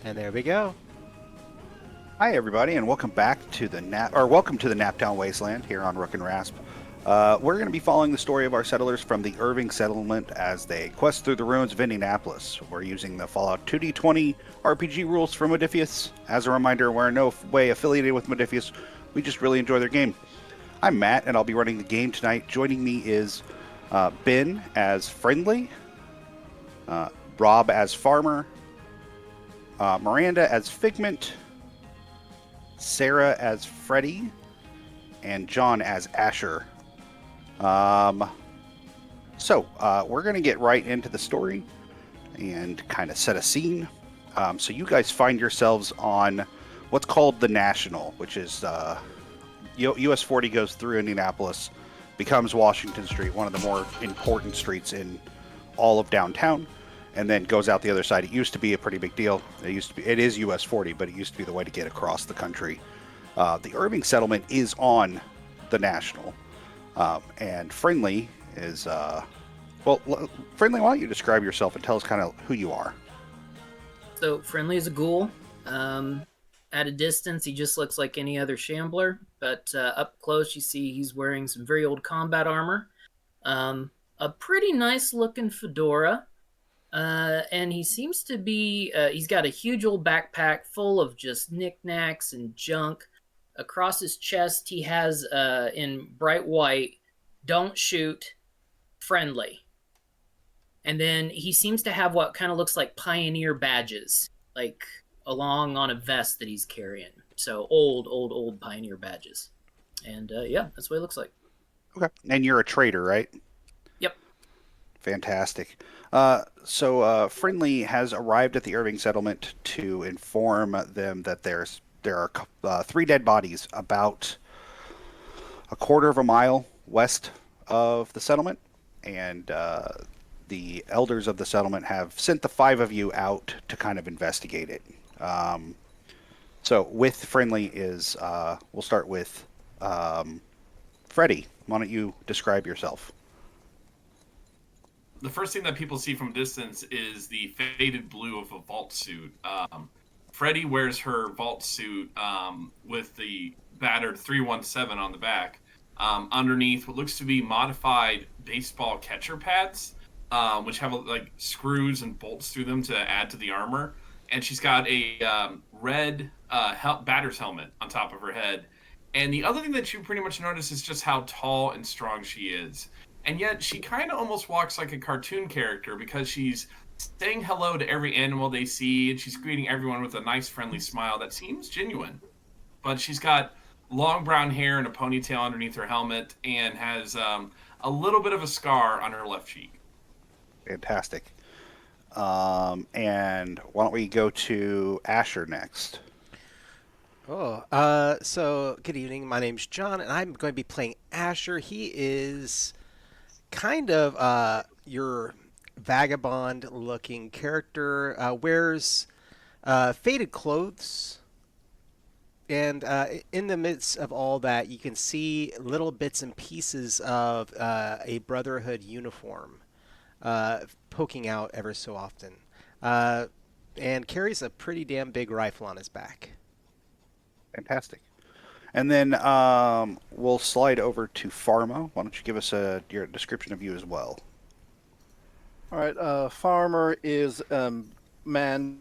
And there we go. Hi, everybody, and welcome back to the Naptown Wasteland here on Rook and Rasp. We're going to be following the story of our settlers from the Irving settlement as they quest through the ruins of Indianapolis. We're using the Fallout 2D20 RPG rules from Modiphius. As a reminder, we're in no way affiliated with Modiphius. We just really enjoy their game. I'm Matt, and I'll be running the game tonight. Joining me is Ben as Friendly, Rob as Farmer, Miranda as Figment, Sarah as Freddy, and John as Asher. We're going to get right into the story and kind of set a scene. So you guys find yourselves on what's called the National, which is US 40 goes through Indianapolis, becomes Washington Street, one of the more important streets in all of downtown, and then goes out the other side. It used to be a pretty big deal. It is US 40, but it used to be the way to get across the country. The Irving settlement is on the National, and Friendly is Friendly. Why don't you describe yourself and tell us kind of who you are? So Friendly is a ghoul. At a distance, he just looks like any other shambler, but up close, you see he's wearing some very old combat armor, a pretty nice looking fedora. And he seems to be, he's got a huge old backpack full of just knickknacks and junk. Across his chest, he has, in bright white, "Don't shoot, friendly." And then he seems to have what kind of looks like pioneer badges, like along on a vest that he's carrying. So old pioneer badges. And yeah, that's what he looks like. Okay, and you're a trader, right? Yep. Fantastic. Friendly has arrived at the Irving settlement to inform them that there are 3 dead bodies about a quarter of a mile west of the settlement, and the elders of the settlement have sent the 5 of you out to kind of investigate it. With Friendly is we'll start with Freddie. Why don't you describe yourself? The first thing that people see from distance is the faded blue of a vault suit. Freddie wears her vault suit with the battered 317 on the back. Underneath what looks to be modified baseball catcher pads, which have like screws and bolts through them to add to the armor. And she's got a red batter's helmet on top of her head. And the other thing that you pretty much notice is just how tall and strong she is. And yet she kind of almost walks like a cartoon character because she's saying hello to every animal they see, and she's greeting everyone with a nice, friendly smile that seems genuine. But she's got long brown hair and a ponytail underneath her helmet, and has a little bit of a scar on her left cheek. Fantastic. And why don't we go to Asher next? So good evening. My name's John, and I'm going to be playing Asher. He is kind of your vagabond-looking character. Wears faded clothes, and in the midst of all that, you can see little bits and pieces of a Brotherhood uniform poking out ever so often, and carries a pretty damn big rifle on his back. Fantastic. And then we'll slide over to Pharma. Why don't you give us your description of you as well? All right. Farmer is man,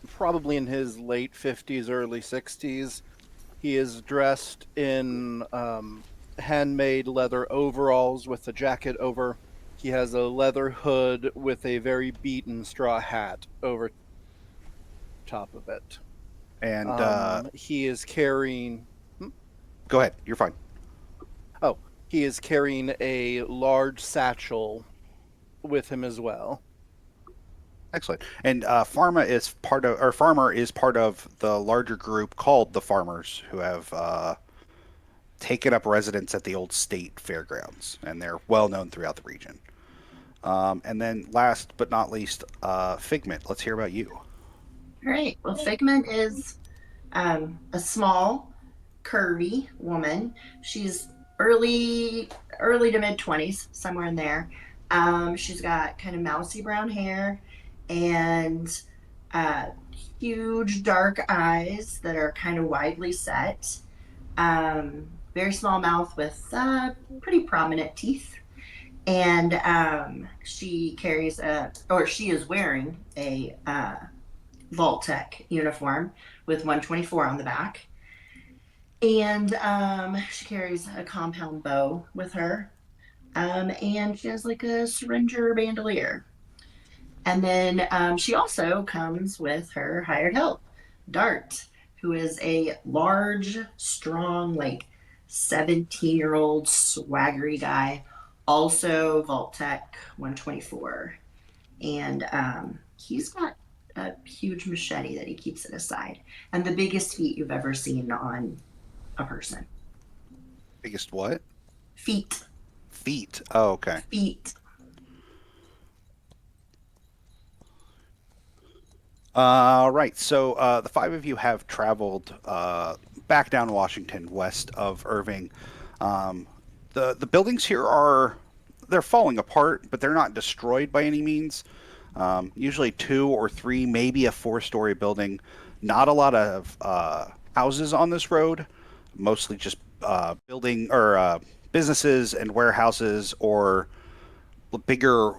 probably in his late 50s, early 60s. He is dressed in handmade leather overalls with a jacket over. He has a leather hood with a very beaten straw hat over top of it. And he is carrying... Go ahead. You're fine. Oh, he is carrying a large satchel with him as well. Excellent. And Farmer is part of the larger group called the Farmers, who have taken up residence at the old state fairgrounds, and they're well known throughout the region. And then last but not least, Figment. Let's hear about you. All right. Well, Figment is a small, curvy woman. She's early to mid 20s, somewhere in there. She's got kind of mousy brown hair and huge dark eyes that are kind of widely set. Very small mouth with pretty prominent teeth. And she carries she is wearing a Vault Tech uniform with 124 on the back. And she carries a compound bow with her. And she has like a syringer bandolier. And then she also comes with her hired help, Dart, who is a large, strong, like 17-year-old swaggery guy, also Vault Tech 124. And he's got a huge machete that he keeps at his side, and the biggest feet you've ever seen on a person. Biggest what? Feet. Feet. Oh, okay. Feet. Right. So the five of you have traveled back down Washington, west of Irving. Um, the buildings here they're falling apart, but they're not destroyed by any means. Usually two or three, maybe a four-story building. Not a lot of houses on this road. Mostly just building or businesses and warehouses or bigger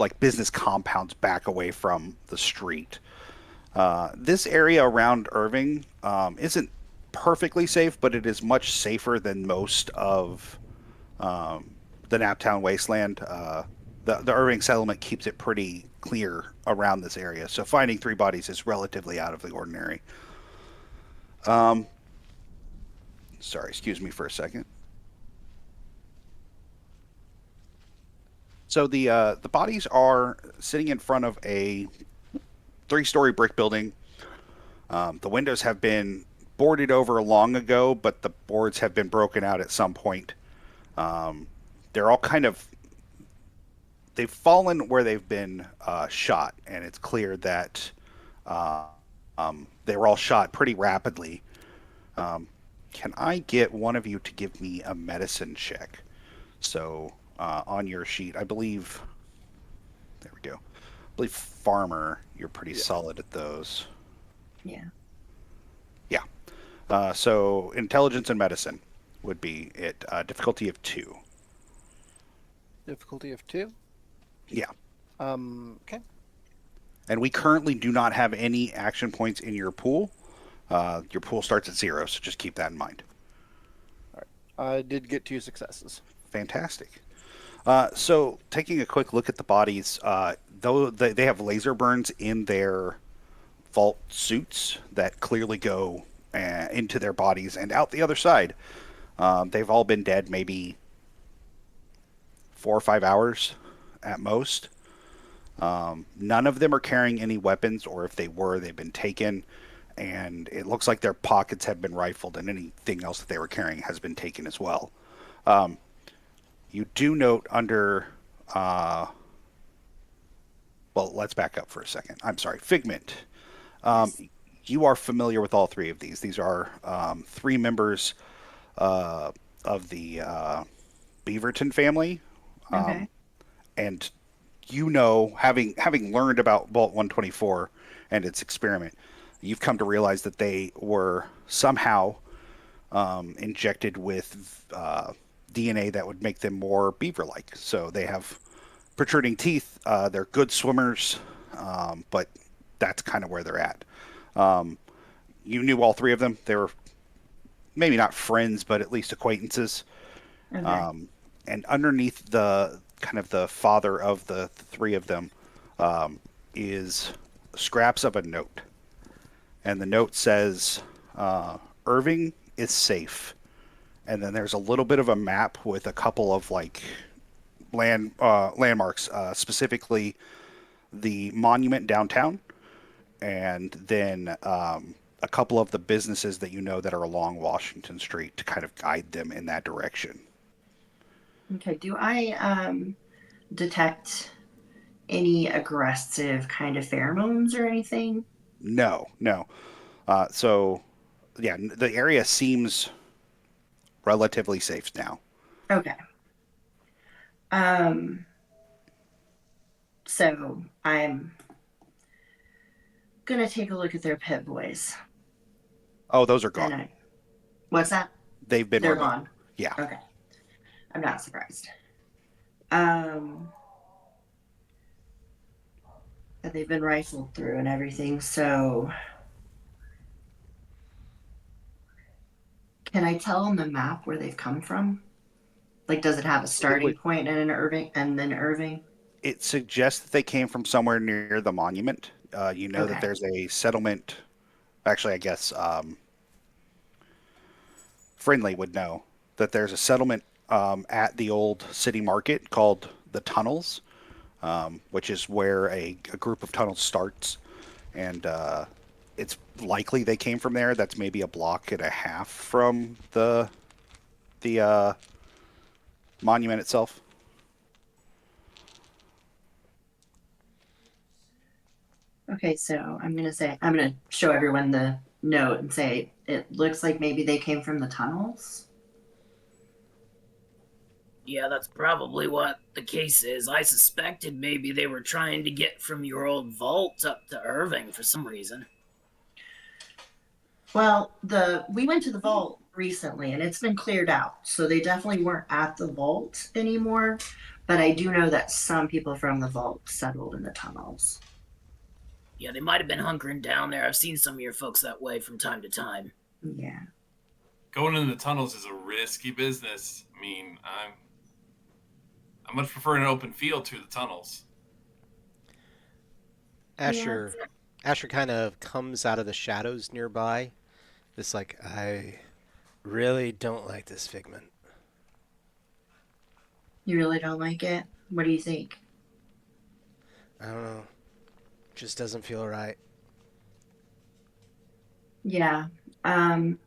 like business compounds back away from the street. This area around Irving isn't perfectly safe, but it is much safer than most of the Naptown Wasteland. The Irving settlement keeps it pretty clear around this area, so finding three bodies is relatively out of the ordinary. Um, Sorry, excuse me for a second. So the bodies are sitting in front of a three-story brick building. The windows have been boarded over long ago, but the boards have been broken out at some point. They're all they've fallen where they've been shot, and it's clear that uh, they were all shot pretty rapidly. Um, can I get one of you to give me a medicine check? So on your sheet, I believe. There we go. I believe farmer, you're pretty solid at those. Yeah. Yeah. So intelligence and medicine would be it. Difficulty of 2. Difficulty of 2. Yeah. Okay. And we currently do not have any action points in your pool. Your pool starts at 0, so just keep that in mind. All right. I did get 2 successes. Fantastic. So taking a quick look at the bodies, though they have laser burns in their vault suits that clearly go into their bodies and out the other side. They've all been dead maybe 4 or 5 hours at most. None of them are carrying any weapons, or if they were, they've been taken. And it looks like their pockets have been rifled, and anything else that they were carrying has been taken as well. You do note under. Well, let's back up for a second. I'm sorry. Figment. Yes. You are familiar with all three of these. These are 3 members of the Beaverton family. Okay. And you know, having learned about Vault 124 and its experiment, you've come to realize that they were somehow injected with DNA that would make them more beaver-like. So they have protruding teeth. They're good swimmers, but that's kind of where they're at. You knew all 3 of them. They were maybe not friends, but at least acquaintances. Okay. And underneath the kind of the father of the 3 of them is scraps of a note. And the note says, Irving is safe. And then there's a little bit of a map with a couple of like landmarks, specifically the monument downtown, and then a couple of the businesses that you know that are along Washington Street to kind of guide them in that direction. Okay. Do I detect any aggressive kind of pheromones or anything? No, no. So, yeah, the area seems relatively safe now. Okay. Um. So I'm gonna take a look at their pit boys. Oh, those are And gone. what's that? They've been They're removed. gone. Yeah. Okay, I'm not surprised. Um, but they've been rifled through and everything. So, can I tell on the map where they've come from? Like, does it have a It starting would. point and an Irving and then Irving? It suggests that they came from somewhere near the monument. You know that Okay. there's a settlement. Actually, I guess Friendly would know that there's a settlement at the old city market called the Tunnels, which is where a group of tunnels starts, and it's likely they came from there. That's maybe a block and a half from the monument itself. Okay, so I'm gonna show everyone the note and say it looks like maybe they came from the tunnels. Yeah, that's probably what the case is. I suspected maybe they were trying to get from your old vault up to Irving for some reason. Well, the we went to the vault recently and it's been cleared out, so they definitely weren't at the vault anymore. But I do know that some people from the vault settled in the tunnels. Yeah, they might have been hunkering down there. I've seen some of your folks that way from time to time. Yeah. Going into the tunnels is a risky business. I mean, I much prefer an open field to the tunnels. Yeah. Asher kind of comes out of the shadows nearby. It's like, I really don't like this figment. You really don't like it? What do you think? I don't know. Just doesn't feel right. Yeah. Um,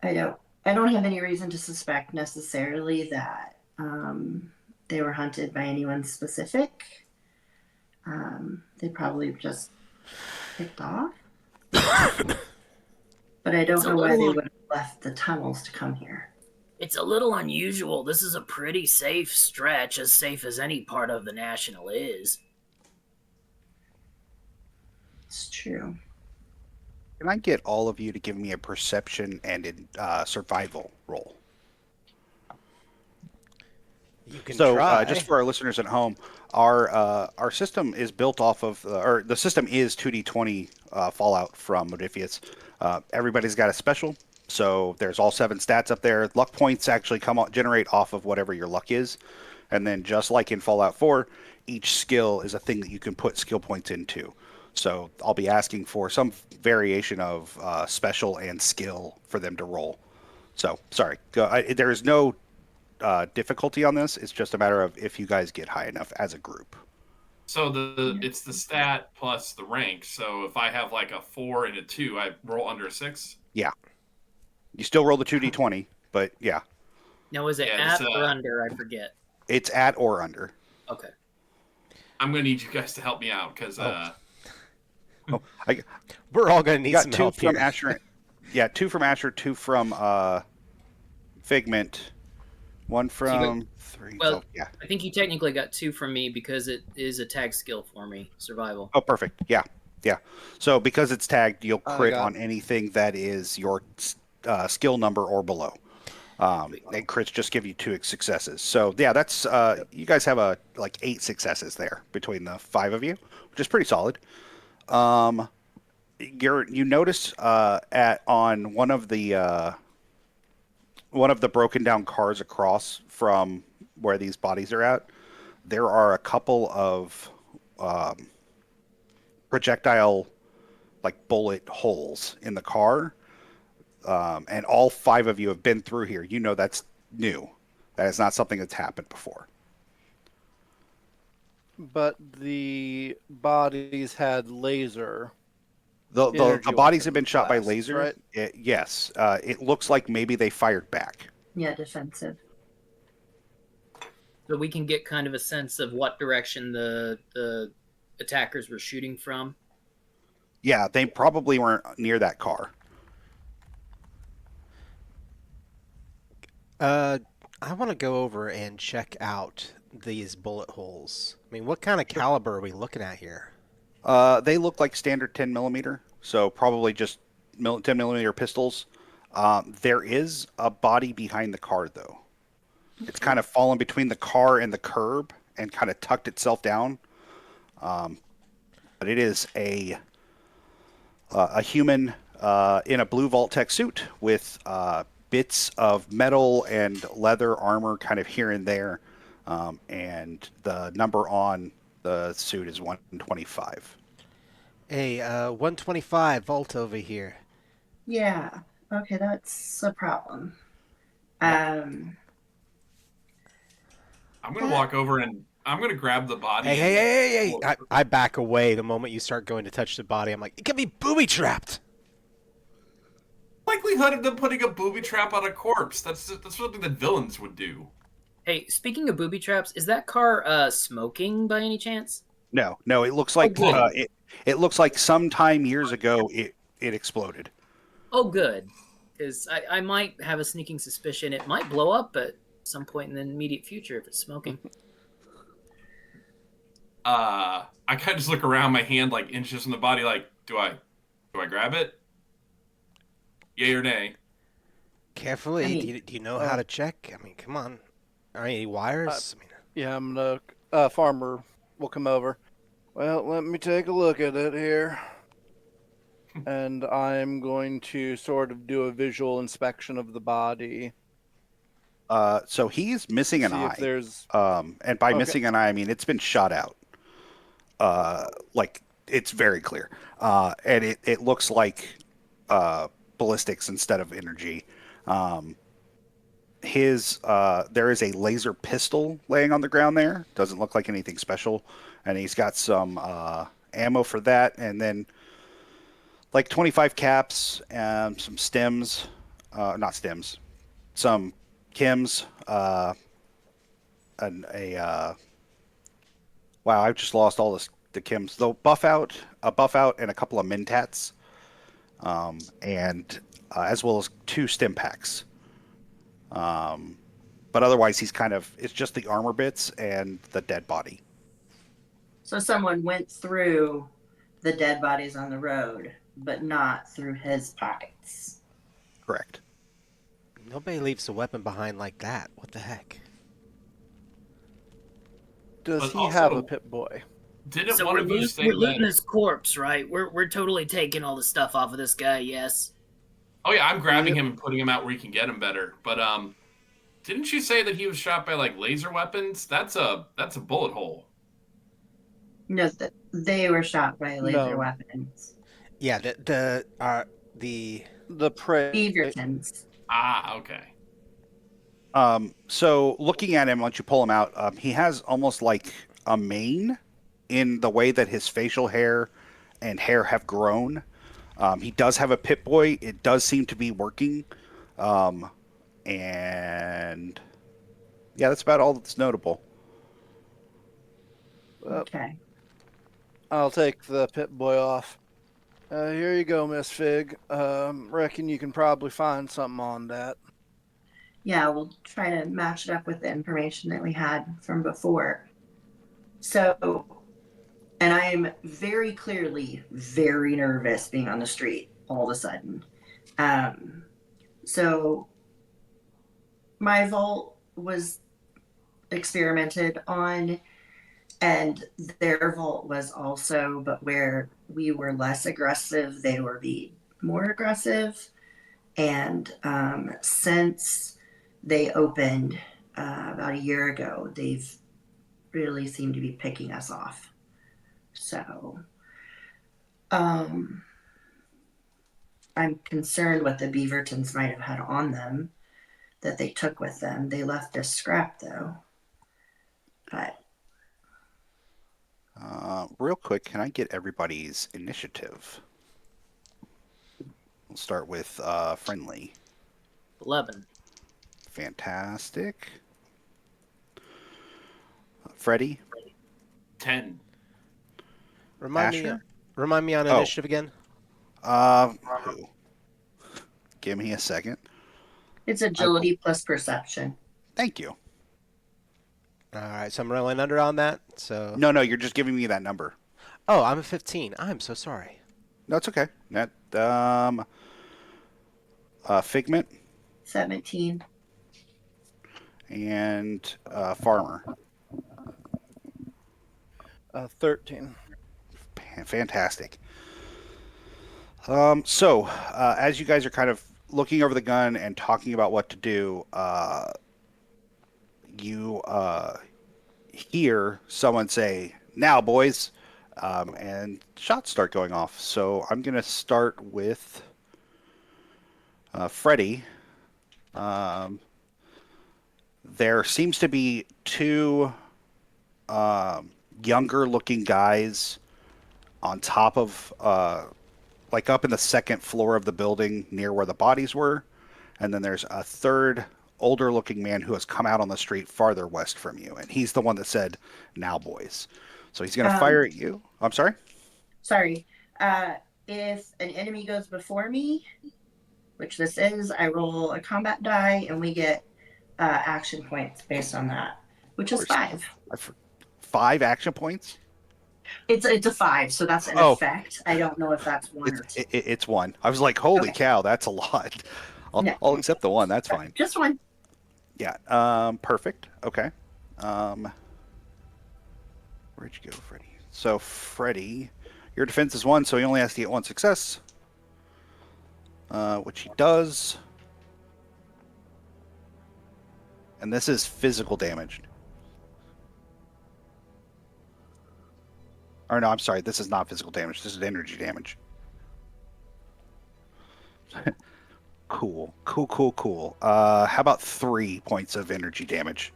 I don't have any reason to suspect necessarily that they were hunted by anyone specific. They probably just picked off. But I It's don't a know why they little would have left the tunnels to come here. it's a little unusual. This is a pretty safe stretch, as safe as any part of the National is. It's true. Can I get all of you to give me a perception and a survival roll? You can So, try. just for our listeners at home, our system is built off of, or the system is 2d20 Fallout from Modifius. Everybody's got a special, so there's all 7 stats up there. Luck points actually generate off of whatever your luck is, and then just like in Fallout 4, each skill is a thing that you can put skill points into. So I'll be asking for some variation of special and skill for them to roll. So sorry, there is no difficulty on this. It's just a matter of if you guys get high enough as a group. So it's the stat plus the rank. So if I have like a 4 and a 2, I roll under a 6. Yeah, you still roll the 2d20, but yeah, Now, is it Yeah, at or under? I forget. it's at or under. Okay. I'm gonna need you guys to help me out because Oh, I We're all going to need got some 2 help from here. Asher. Yeah, 2 from Asher, 2 from Figment, 1 So you from got, 3. well, Oh, yeah. I think you technically got 2 from me because it is a tag skill for me, survival. Oh, perfect. Yeah, yeah. So because it's tagged, you'll I crit got on anything that is your skill number or below. And crits just give you 2 successes. So yeah, that's you guys have like 8 successes there between the 5 of you, which is pretty solid. You notice at on one of the broken down cars across from where these bodies are at, there are a couple of projectile like bullet holes in the car, and all 5 of you have been through here. You know that's new. That is not something that's happened before. but the bodies had laser The energy bodies have weapon been shot by blasts, laser. right? Yes, it looks like maybe they fired back. Yeah, defensive. So we can get kind of a sense of what direction the attackers were shooting from. Yeah, they probably weren't near that car. Uh, I want to go over and check out these bullet holes. I mean, what kind of caliber are we looking at here? They look like standard 10 millimeter, so probably just 10 millimeter pistols. There is a body behind the car, though. It's kind of fallen between the car and the curb and kind of tucked itself down. But it is a human in a blue Vault-Tec suit with bits of metal and leather armor kind of here and there. And the number on the suit is 125. Hey, 125 Volt over here. Yeah. Okay, that's a problem. What? I'm gonna That, walk over and I'm gonna grab the Hey, body hey, and hey, hey, pull hey! it. I back away the moment you start going to touch the body. I'm like, it can be booby trapped. Likelihood of them putting a booby trap on a corpse. That's something that villains would do. Hey, speaking of booby traps, is that car smoking by any chance? No, no, it looks Oh, like good. it looks like sometime years ago it exploded. Oh, good. Because I might have a sneaking suspicion it might blow up at some point in the immediate future if it's smoking. I kind of just look around, my hand like inches from the body, like, do I grab it? Yay or nay? Carefully. I Do mean, you know how uh, to check? I mean, come on. Are any uh, wires? I mean, yeah, I'm gonna. Farmer will come over. Well, let me take a look at it here. And I'm going to sort of do a visual inspection of the body. So he's missing an See if eye. there's. And by Okay. missing an eye, I mean it's been shot out. Like it's very clear. And it looks like ballistics instead of energy. Um, there is a laser pistol laying on the ground there. Doesn't look like anything special, and he's got some ammo for that, and then like 25 caps and some stems, not stems, some chems, and wow, I've just lost all the chems. The a buff out, and a couple of mentats, and as well as two stim packs. But otherwise, it's just the armor bits and the dead body. so someone went through the dead bodies on the road, but not through his pockets. Correct. nobody leaves a weapon behind like that. What the heck? Does But he have a also, Pip Boy? didn't So one of you say we're looting that? his corpse, right? We're totally taking all the stuff off of this guy. Yes. Oh yeah, I'm grabbing Yep. him and putting him out where you can get him better. But didn't you say that he was shot by like laser weapons? That's a bullet hole. No, that they were shot by laser No, weapons. Yeah, the the prey. Beavertons. Ah, okay. So looking at him, once you pull him out, he has almost like a mane in the way that his facial hair and hair have grown. He does have a Pip Boy. It does seem to be working. And yeah, that's about all that's notable. Okay. I'll take the Pip Boy off. Here you go, Miss Fig. Reckon you can probably find something on that. Yeah, we'll try to match it up with the information that we had from before. So, and I am very clearly very nervous being on the street all of a sudden. Um, so my vault was experimented on, and their vault was also, but where we were less aggressive, they were be more aggressive. And since they opened about a year ago, they've really seemed to be picking us off. So I'm concerned what the Beavertons might have had on them that they took with them. They left us scrap though. But Real quick, can I get everybody's initiative? We'll start with friendly. 11. Fantastic. Freddy, 10. remind me Asher. remind me on Oh, initiative again. who? Give me a second. it's I, agility plus perception. thank you. All right, so I'm rolling under on that. So No, no, you're just giving me that number. Oh, I'm a 15. I'm so sorry. No, it's okay. That Figment 17. and Farmer. 13. Fantastic. As you guys are kind of looking over the gun and talking about what to do, you hear someone say, "Now, boys," and shots start going off. So I'm going to start with Freddy. Um, there seems to be two younger-looking guys on top of like up in the second floor of the building near where the bodies were. And then there's a third older looking man who has come out on the street farther west from you. And he's the one that said, "Now, boys." So he's going to Um, fire at you. I'm sorry? sorry. If an enemy goes before me, which this is, I roll a combat die and we get action points based on that, which Of is course. 5. 5 action points? It's a 5, so that's an Oh, effect. I don't know if that's 1 or 2. it's 1. I was like, holy Okay. cow, that's a lot. No, I'll accept the 1. That's fine. just 1. Yeah. Perfect. Okay. Um, where'd you go, Freddy? So, Freddy, your defense is 1, so he only has to get 1 success. Which he does. And this is physical damage. Or no, I'm sorry, this is not physical damage. This is energy damage. Cool. How about 3 points of energy damage?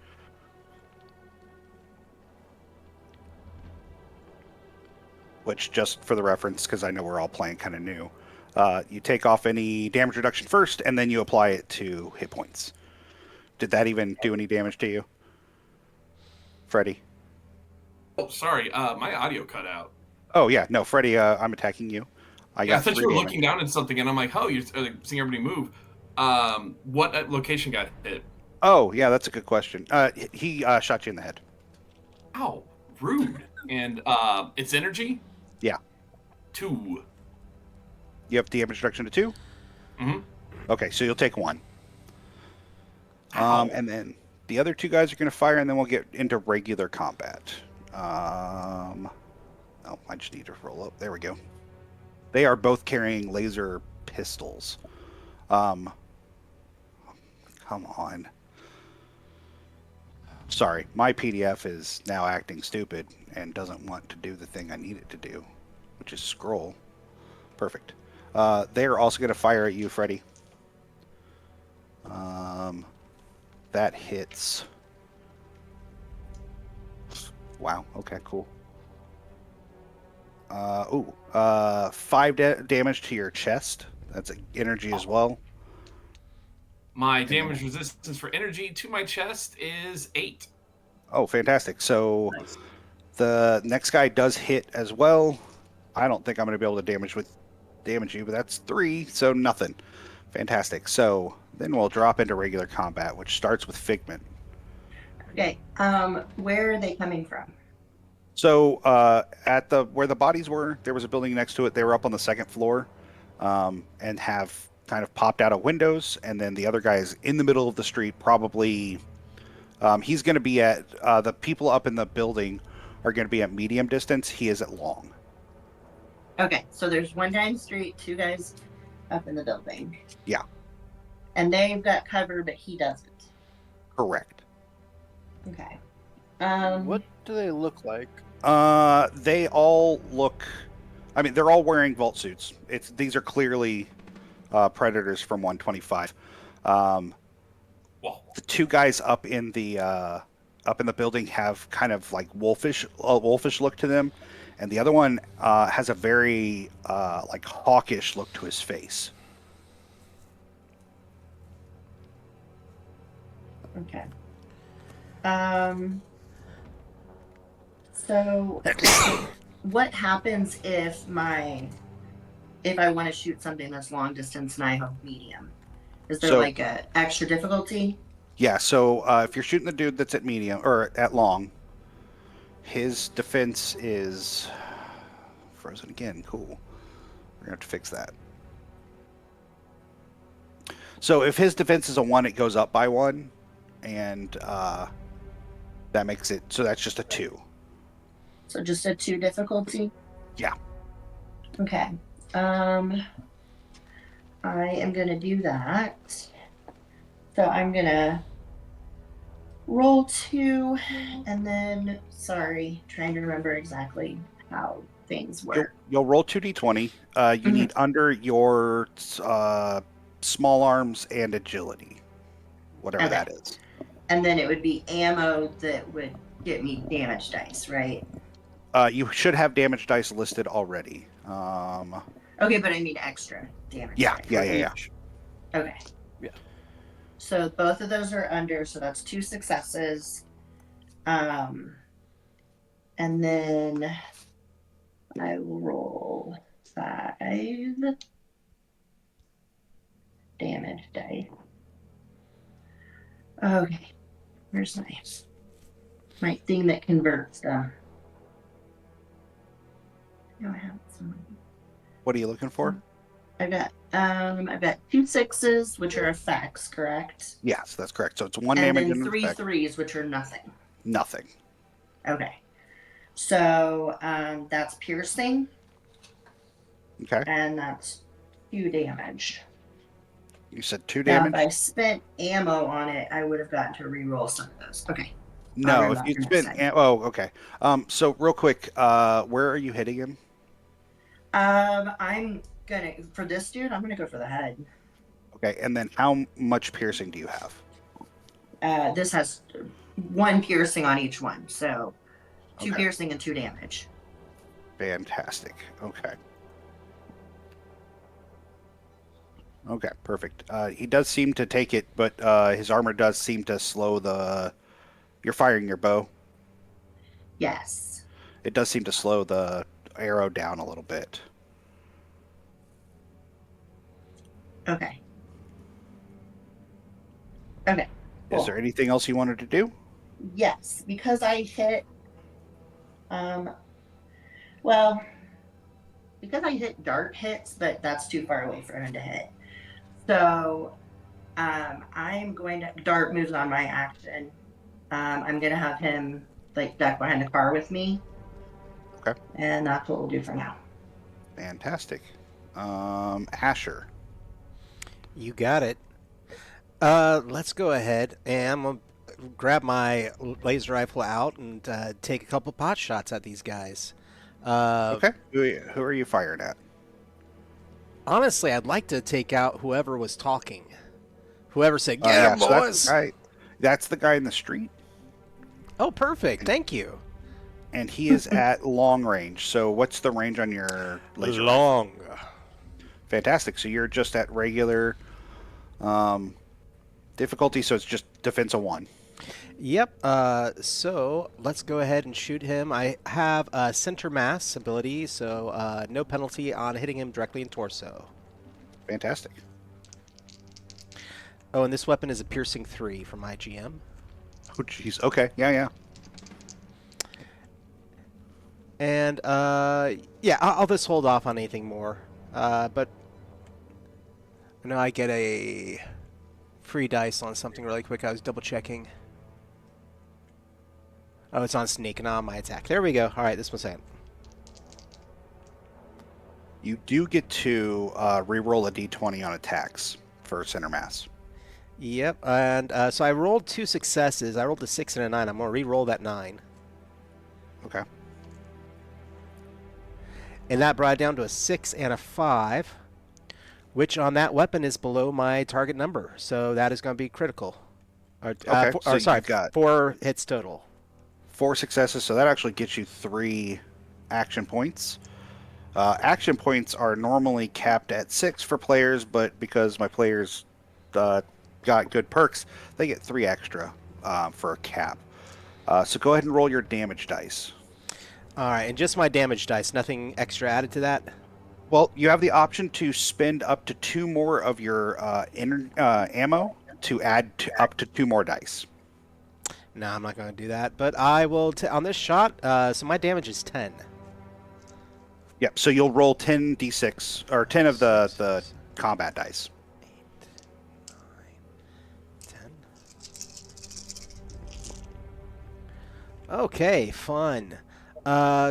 Which, just for the reference, because I know we're all playing kind of new, you take off any damage reduction first, and then you apply it to hit points. Did that even do any damage to you, Freddy? Oh, sorry. My audio cut out. Oh yeah, no, Freddy. I'm attacking you. I Yeah, I got thought 3 you were damage. looking down at something, and I'm like, "Oh, you're seeing everybody move." What location got hit? Oh yeah, that's a good question. He shot you in the head. Ow, rude. And it's energy. Yeah. 2. You have damage reduction to 2. Mm-hmm. Okay, so you'll take 1. Ow. And then the other 2 guys are going to fire, and then we'll get into regular combat. Oh, I just need to roll up. There we go. They are both carrying laser pistols. Come on. Sorry, my PDF is now acting stupid and doesn't want to do the thing I need it to do, which is scroll. Perfect. They are also going to fire at you, Freddy. That hits. Wow. Okay, cool. 5 damage to your chest. That's energy as well. My damage resistance for energy to my chest is 8. Oh, fantastic. So Nice. the next guy does hit as well. I don't think I'm going to be able to damage you, but that's 3, so nothing. Fantastic. So then we'll drop into regular combat, which starts with Figment. Okay. Where are they coming from? So at where the bodies were, there was a building next to it. They were up on the second floor, and have kind of popped out of windows. And then the other guy is in the middle of the street. Probably, he's going to be at the people up in the building are going to be at medium distance. He is at long. Okay, so there's 1 guy in the street, 2 guys up in the building. Yeah. And they've got cover, but he doesn't. Correct. Okay. What do they look like? They all look. I mean, they're all wearing vault suits. These are clearly predators from 125. Whoa. The 2 guys up in the building have kind of like wolfish look to them, and the other one has a very like hawkish look to his face. Okay. So what happens if I want to shoot something that's long distance and I have medium? Is there So- like a extra difficulty? Yeah. So if you're shooting the dude that's at medium or at long, his defense is frozen again. Cool. We're gonna have to fix that. So if his defense is a 1, it goes up by 1, and that makes it so that's just a 2. So just a 2 difficulty? Yeah. Okay. I am going to do that. So I'm going to roll 2, and then, sorry, trying to remember exactly how things work. You'll roll 2d20. You need under your small arms and agility, whatever Okay. that is. And then it would be ammo that would get me damage dice, right? You should have damage dice listed already. Okay, but I mean extra damage Yeah, dice. yeah. Okay. Yeah. So both of those are under, so that's 2 successes. And then I will roll 5 damage dice. Okay. Where's my thing that converts them? No, I have it somewhere. What are you looking for? I've got 2 6s, which are effects, correct? Yes, that's correct. So it's 1 And damage then and 3 effect. 3s, which are nothing. Nothing. Okay. So that's piercing, Okay. and that's 2 damage. You said 2 Now, damage? if I spent ammo on it, I would have gotten to re-roll some of those. Okay. No, I'll if remember you next spent. time. Oh, okay. So real quick, where are you hitting him? I'm gonna for this dude. I'm gonna go for the head. Okay, and then how much piercing do you have? This has 1 piercing on each one, so 2 Okay. piercing and 2 damage. Fantastic. Okay. Okay, perfect. He does seem to take it, but his armor does seem to slow the. You're firing your bow. Yes. It does seem to slow the arrow down a little bit. Okay. Okay. Cool. Is there anything else you wanted to do? Yes, because I hit. Well, because I hit dart hits, but that's too far away for him to hit. So, I'm going to dart moves on my action. I'm gonna have him like duck behind the car with me. Okay. And that's what we'll do for now. Fantastic. Asher. You got it. Let's go ahead and I'm gonna grab my laser rifle out and take a couple pot shots at these guys. Okay. Who are you firing at? Honestly, I'd like to take out whoever was talking. Whoever said, "Get him, so boys!" That's the guy in the street, Oh, perfect. Thank you. and he is at long range. So what's the range on your laser? Long. Fantastic. So you're just at regular difficulty, so it's just defense of 1. Yep. So let's go ahead and shoot him. I have a center mass ability, so no penalty on hitting him directly in torso. Fantastic. Oh, and this weapon is a piercing 3 from my GM. Oh, jeez. Okay. Yeah. And yeah, I'll just hold off on anything more. But I know I get a free dice on something really quick. I was double checking. Oh, it's on sneak and on my attack. There we go. All right, this one's in. You do get to re-roll a d20 on attacks for center mass. Yep, and so I rolled 2 successes. I rolled a 6 and a 9. I'm going to re-roll that 9. Okay. And that brought it down to a 6 and a 5, which on that weapon is below my target number. So that is going to be critical. Okay, so sorry, you've got 4 hits total. 4 successes, so that actually gets you 3 action points. Action points are normally capped at 6 for players, but because my players got good perks, they get 3 extra for a cap. So go ahead and roll your damage dice. All right, and just my damage dice. Nothing extra added to that? Well, you have the option to spend up to 2 more of your ammo to add up to 2 more dice. No, I'm not going to do that. But I will, on this shot, so my damage is 10. Yep. So you'll roll 10d6 or 10 of the combat dice. 8, 9, 10. Okay, fun.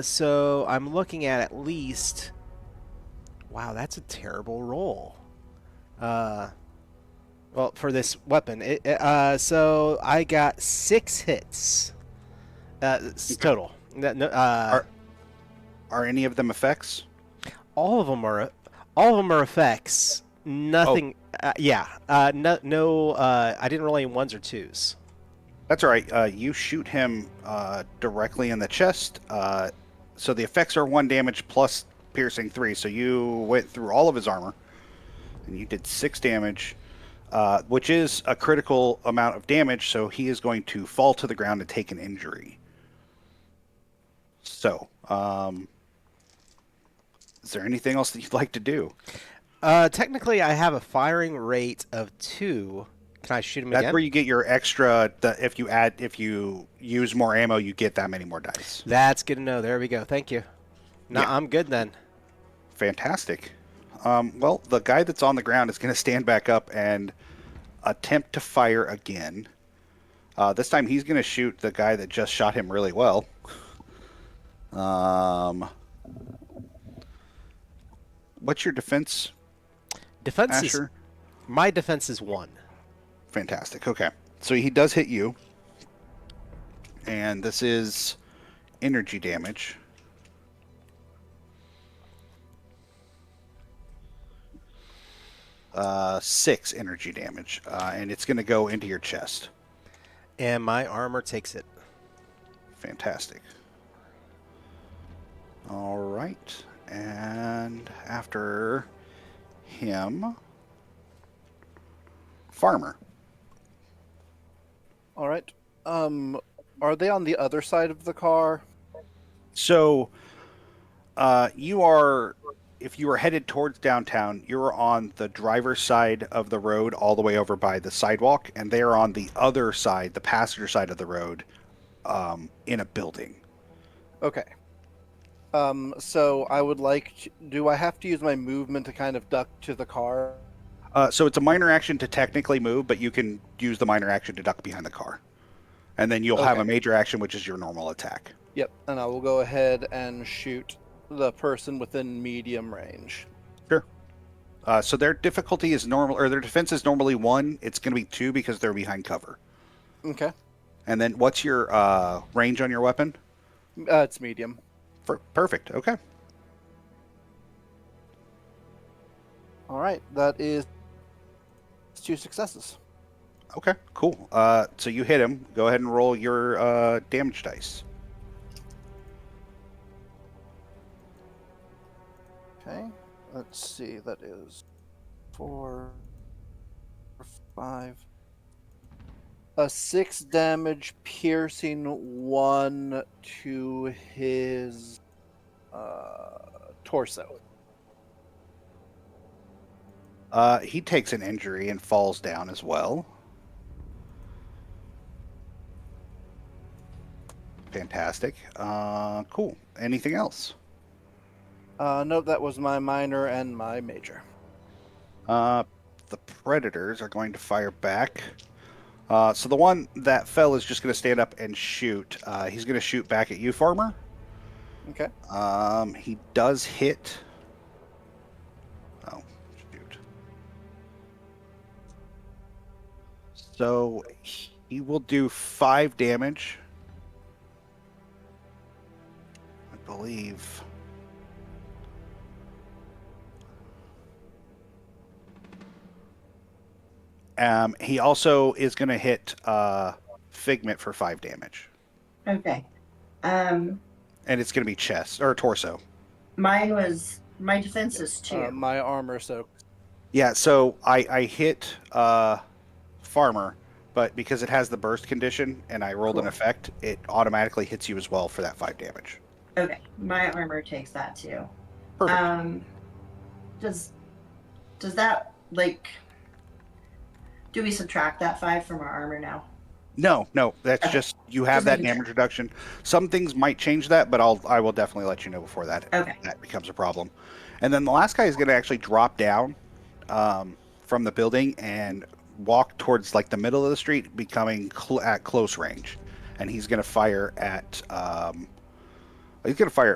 So I'm looking at least. Wow, that's a terrible roll. Uh, well, for this weapon, so I got 6 hits. Okay. Total. No, Are are any of them effects? all of them are effects. Oh, Nothing. Yeah. No. No. I didn't roll any ones or twos. that's all right. You shoot him directly in the chest. So the effects are 1 damage plus piercing 3. So you went through all of his armor, and you did 6 damage, which is a critical amount of damage. So he is going to fall to the ground and take an injury. So, is there anything else that you'd like to do? Technically, I have a firing rate of 2. Can I shoot him That's again? where you get your extra. If you use more ammo, you get that many more dice. That's good to know. There we go. Thank you. No, Yeah, I'm good then. fantastic. Well, the guy that's on the ground is going to stand back up and attempt to fire again. This time he's going to shoot the guy that just shot him really well. What's your defense, Defense is Asher? my defense is 1. Fantastic. Okay. So he does hit you. And this is energy damage. Six energy damage. And it's going to go into your chest. And my armor takes it. Fantastic. All right. And after him, Farmer. All right. Are they on the other side of the car? So, if you are headed towards downtown, you're on the driver's side of the road all the way over by the sidewalk, and they're on the other side, the passenger side of the road, in a building. Okay. So I would do I have to use my movement to kind of duck to the car? So it's a minor action to technically move, but you can use the minor action to duck behind the car. And then you'll have Okay. a major action, which is your normal attack. Yep. And I will go ahead and shoot the person within medium range. Sure. So their difficulty is normal, or their defense is normally 1. It's going to be 2 because they're behind cover. Okay. And then what's your range on your weapon? It's medium. Perfect. Okay. All right. That is 2 successes. Okay, cool. So you hit him. Go ahead and roll your damage dice. Okay. Let's see. That is 4, 5. A 6 damage, piercing 1 to his torso. He takes an injury and falls down as well. Fantastic. Cool. Anything else? No, that was my minor and my major. The predators are going to fire back. So the one that fell is just going to stand up and shoot. He's going to shoot back at you, Farmer. Okay. He does hit. Oh, shoot. So he will do 5 damage. I believe. He also is going to hit Figment for 5 damage. Okay. And it's going to be chest or torso. Mine was my defense is 2. My armor soak. Yeah, so I hit Farmer, but because it has the burst condition and I rolled an Cool. effect, it automatically hits you as well for that 5 damage. Okay, my armor takes that too. Perfect. Does that like? Do we subtract that 5 from our armor now? No, that's Okay. just you have Just that making damage sure. reduction. Some things might change that, but I will definitely let you know before Okay. that becomes a problem. And then the last guy is going to actually drop down from the building and walk towards like the middle of the street, becoming at close range, and he's going to fire at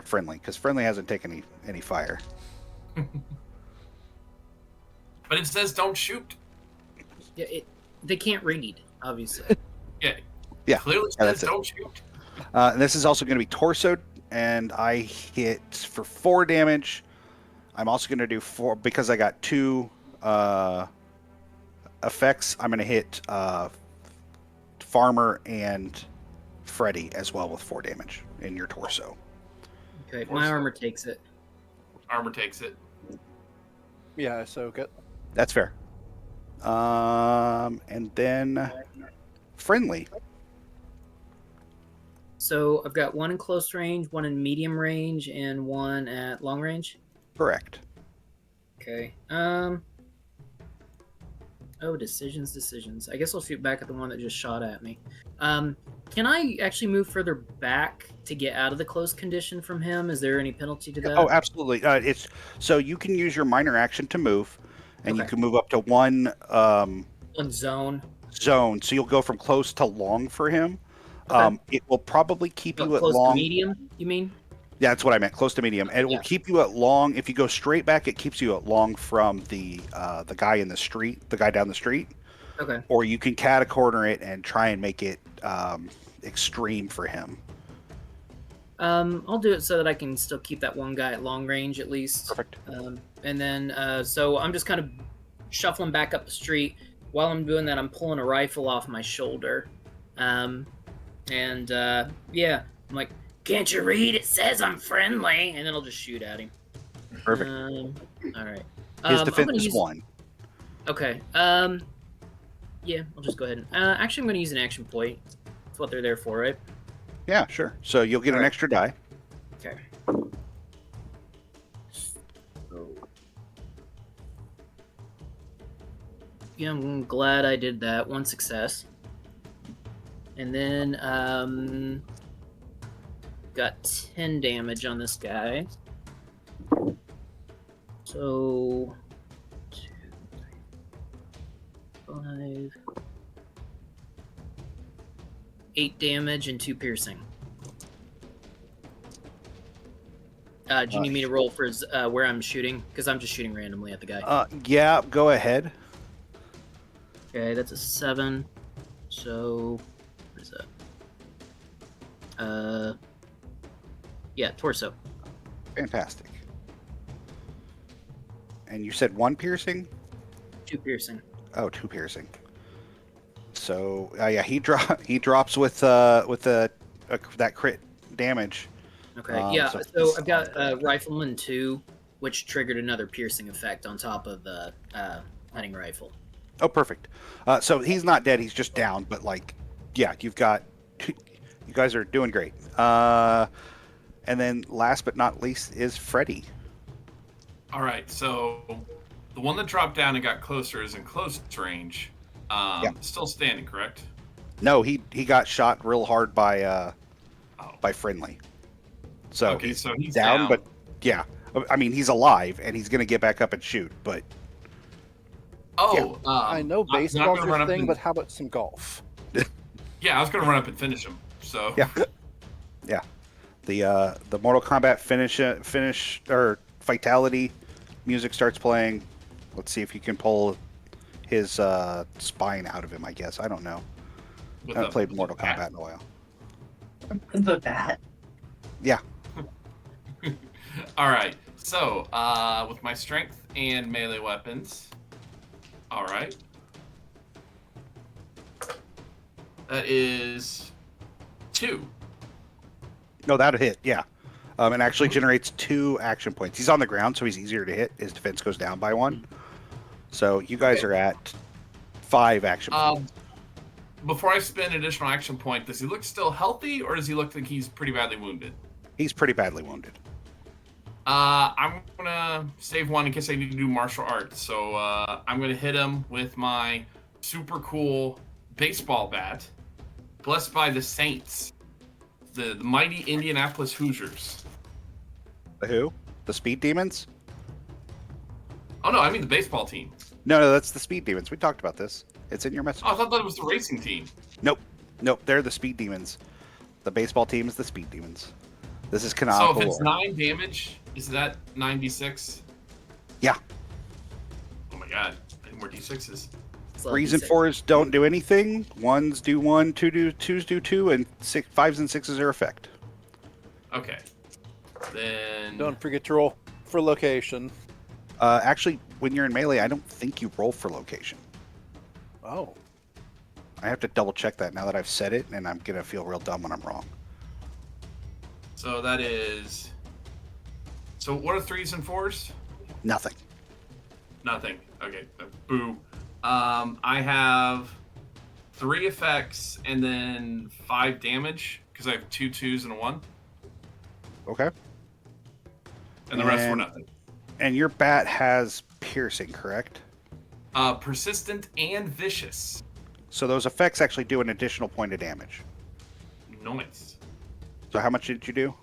Friendly because Friendly hasn't taken any fire. But it says don't shoot. Yeah, they can't read, obviously. Yeah, Yeah, clearly yeah, says that's it. don't shoot. And this is also going to be torso, and I hit for 4 damage. I'm also going to do 4 because I got 2 effects. I'm going to hit Farmer and Freddy as well with 4 damage in your torso. Okay, my armor takes it. Armor takes it. Yeah, I soak it. That's fair. And then Friendly. So I've got one in close range, one in medium range, and one at long range. Correct. Okay. Oh, decisions. I guess I'll shoot back at the one that just shot at me. Can I actually move further back to get out of the close condition from him? Is there any penalty to that? Oh, absolutely. It's so you can use your minor action to move, and you Okay. can move up to one One zone. zone. So you'll go from close to long for him. Okay. It will probably keep you at Close long. to medium, you mean? Yeah, that's what I meant. Close to medium, and it will Yeah. keep you at long. If you go straight back, it keeps you at long from the guy in the street, the guy down the street. Okay. Or you can cat a corner it and try and make it extreme for him. I'll do it so that I can still keep that one guy at long range at least. Perfect. And then, so I'm just kind of shuffling back up the street. While I'm doing that, I'm pulling a rifle off my shoulder. Yeah, I'm like, can't you read? It says I'm friendly. And then I'll just shoot at him. Perfect. All right. His I'm defense gonna is use... 1. Okay. Yeah, I'll just go ahead and... actually, I'm going to use an action point. That's what they're there for, right? Yeah, sure. So you'll get an Alright. extra die. Okay. So... Yeah, I'm glad I did that. 1 success. And then, got 10 damage on this guy. So... 2, 3, 5... 8 damage and 2 piercing. Do you need me to roll for where I'm shooting? Because I'm just shooting randomly at the guy. Yeah, go ahead. Okay, that's a 7. So, what is that? Yeah, torso. Fantastic. And you said 1 piercing? 2 piercing. Oh, 2 piercing. So yeah, he drops with that crit damage. Okay, yeah. so- So I've got Rifleman 2, which triggered another piercing effect on top of the hunting rifle. Oh, perfect. So he's not dead; he's just down. But like, yeah, you guys are doing great. And then last but not least is Freddy. All right, so the one that dropped down and got closer is in close range. Still standing, correct? No, he got shot real hard by Friendly. So Okay, so he's down, down. but yeah, I mean he's alive and he's gonna get back up and shoot. But Oh, I know I'm not baseball's gonna your run up thing, and- but how about some golf? Yeah, I was gonna run up and finish him. So yeah, yeah, the Mortal Kombat finish or fatality music starts playing. Let's see if you can pull his spine out of him. I guess I don't know. with I haven't a played Mortal bat. Kombat in a while. The bat. Yeah, All right, so with my strength and melee weapons, all right, that is 2. no, that'll hit. Yeah, and actually generates 2 action points. He's on the ground, so he's easier to hit. His defense goes down by 1. So you guys are at 5 action points. Before I spend an additional action point, does he look still healthy, or does he look like he's pretty badly wounded? He's pretty badly wounded. I'm gonna save 1 in case I need to do martial arts. So I'm gonna hit him with my super cool baseball bat. blessed by the Saints, the mighty Indianapolis Hoosiers. The who? The Speed Demons? Oh no, I mean the baseball team. No, that's the Speed Demons. We talked about this. It's in your message. Oh, I thought that was the racing team. Nope. They're the Speed Demons. The baseball team is the Speed Demons. This is So canonical. if it's lore. 9 damage, is that 9d6? Yeah. Oh my god, I need more d6s. It's like Threes and D6. fours don't do anything. Ones do one, twos do two, and fives and sixes are effect. Okay. Then Don't forget to roll for location. Actually, when you're in melee, I don't think you roll for location. Oh. I have to double check that now that I've said it, and I'm gonna feel real dumb when I'm wrong. so that is. So what are 3s and 4s? Nothing. Nothing. Okay. Boo. I have 3 effects and then 5 damage because I have 2 2s and a 1, Okay. and the rest were And- nothing. And your bat has piercing, correct? Persistent and vicious. So those effects actually do an additional point of damage. Nice. So how much did you do?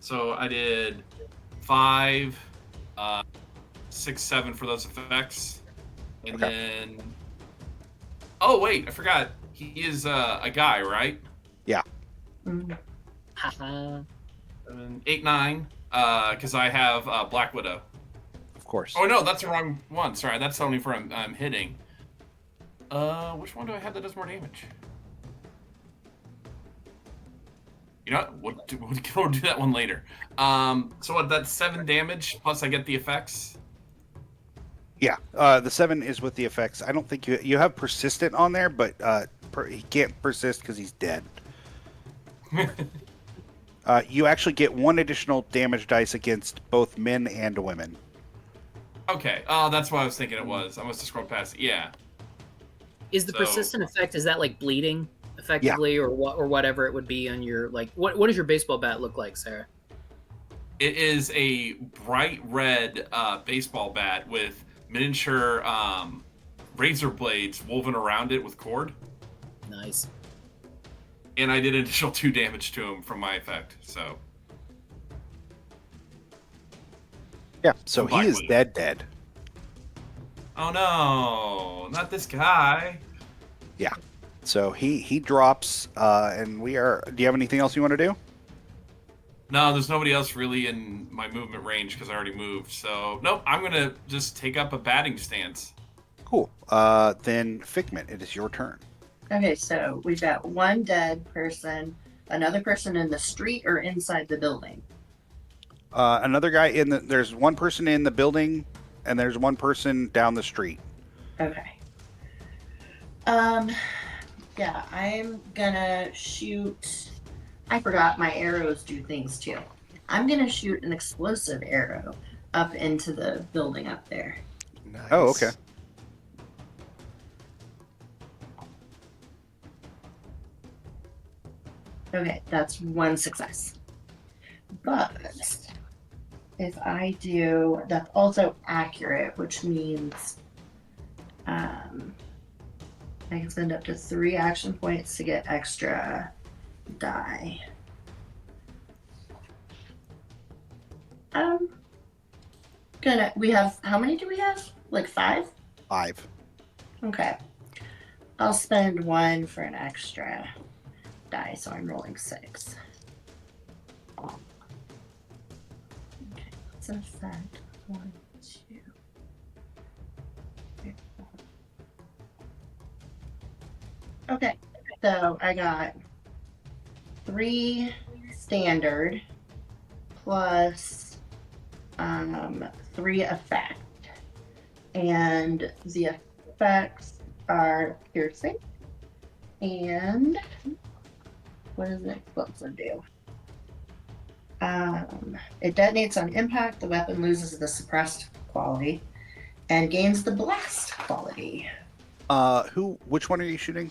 So I did 5, 6, 7 for those effects, and Okay. then. Oh wait, I forgot. He is a guy, right? Mm. Haha. 8, 9. Because I have Black Widow. Of course. Oh no, that's the wrong one. Sorry, that's only for I'm hitting. Which one do I have that does more damage? You know what? We'll do that one later. So what? That's 7 damage plus I get the effects. Yeah. The 7 is with the effects. I don't think you have persistent on there, but he can't persist because he's dead. You actually get 1 additional damage dice against both men and women. Okay. Oh, that's what I was thinking it was. I must have scrolled past it. Yeah. Is the So- persistent effect, is that like bleeding effectively, or what, or whatever it would be on your, like, what does your baseball bat look like, Sarah? It is a bright red baseball bat with miniature razor blades woven around it with cord. Nice. And I did an additional 2 damage to him from my effect. So Yeah. So Black he is Widow. dead. oh no, not this guy. Yeah. So he drops, and we are. Do you have anything else you want to do? No, there's nobody else really in my movement range because I already moved. So nope, I'm gonna just take up a batting stance. Cool. Then Figment, it is your turn. Okay, so we've got one dead person, another person in the street or inside the building. Another guy in the. There's one person in the building, and there's one person down the street. Okay. Yeah, I'm gonna shoot. I forgot my arrows do things too. I'm gonna shoot an explosive arrow up into the building up there. Nice. Oh, okay. Okay, that's 1 success. But if I do, that's also accurate, which means I can spend up to 3 action points to get extra die. We have, how many do we have? Like 5? 5. Okay. I'll spend 1 for an extra die, so I'm rolling 6. Okay, what's an effect? 1, 2, 3, 4. Okay, so I got 3 standard plus 3 effect. And the effects are piercing. And what does the explosive do? It detonates on impact. The weapon loses the suppressed quality and gains the blast quality. Which one are you shooting?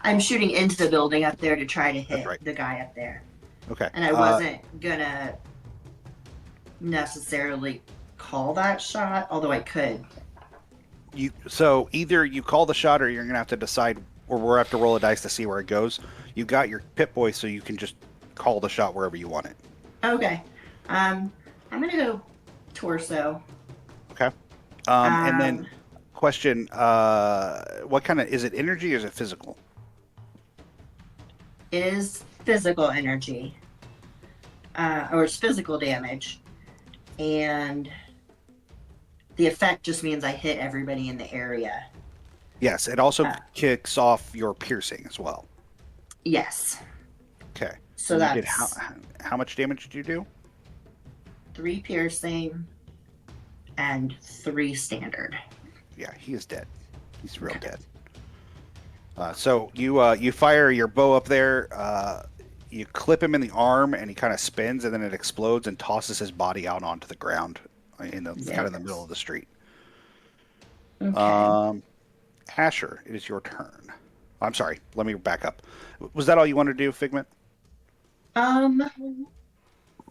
I'm shooting into the building up there to try to That's hit right. the guy up there. Okay. And I wasn't gonna necessarily call that shot, although I could. So either you call the shot, or you're gonna have to decide or we'll have to roll a dice to see where it goes. You got your Pip Boy, so you can just call the shot wherever you want it. Okay. I'm gonna go torso. Okay. And then question: what kind of is it? Energy or is it physical? Is physical energy, or it's physical damage, and the effect just means I hit everybody in the area. Yes. It also Uh, kicks off your piercing as well. yes. Okay. So And you did that's how much damage did you do? 3 piercing and 3 standard. Yeah, he is dead. He's real dead. So you fire your bow up there. You clip him in the arm, and he kind of spins, and then it explodes and tosses his body out onto the ground in the kind of the middle of the street. Okay. Asher, it is your turn. I'm sorry. Let me back up. Was that all you wanted to do, Figment? Um,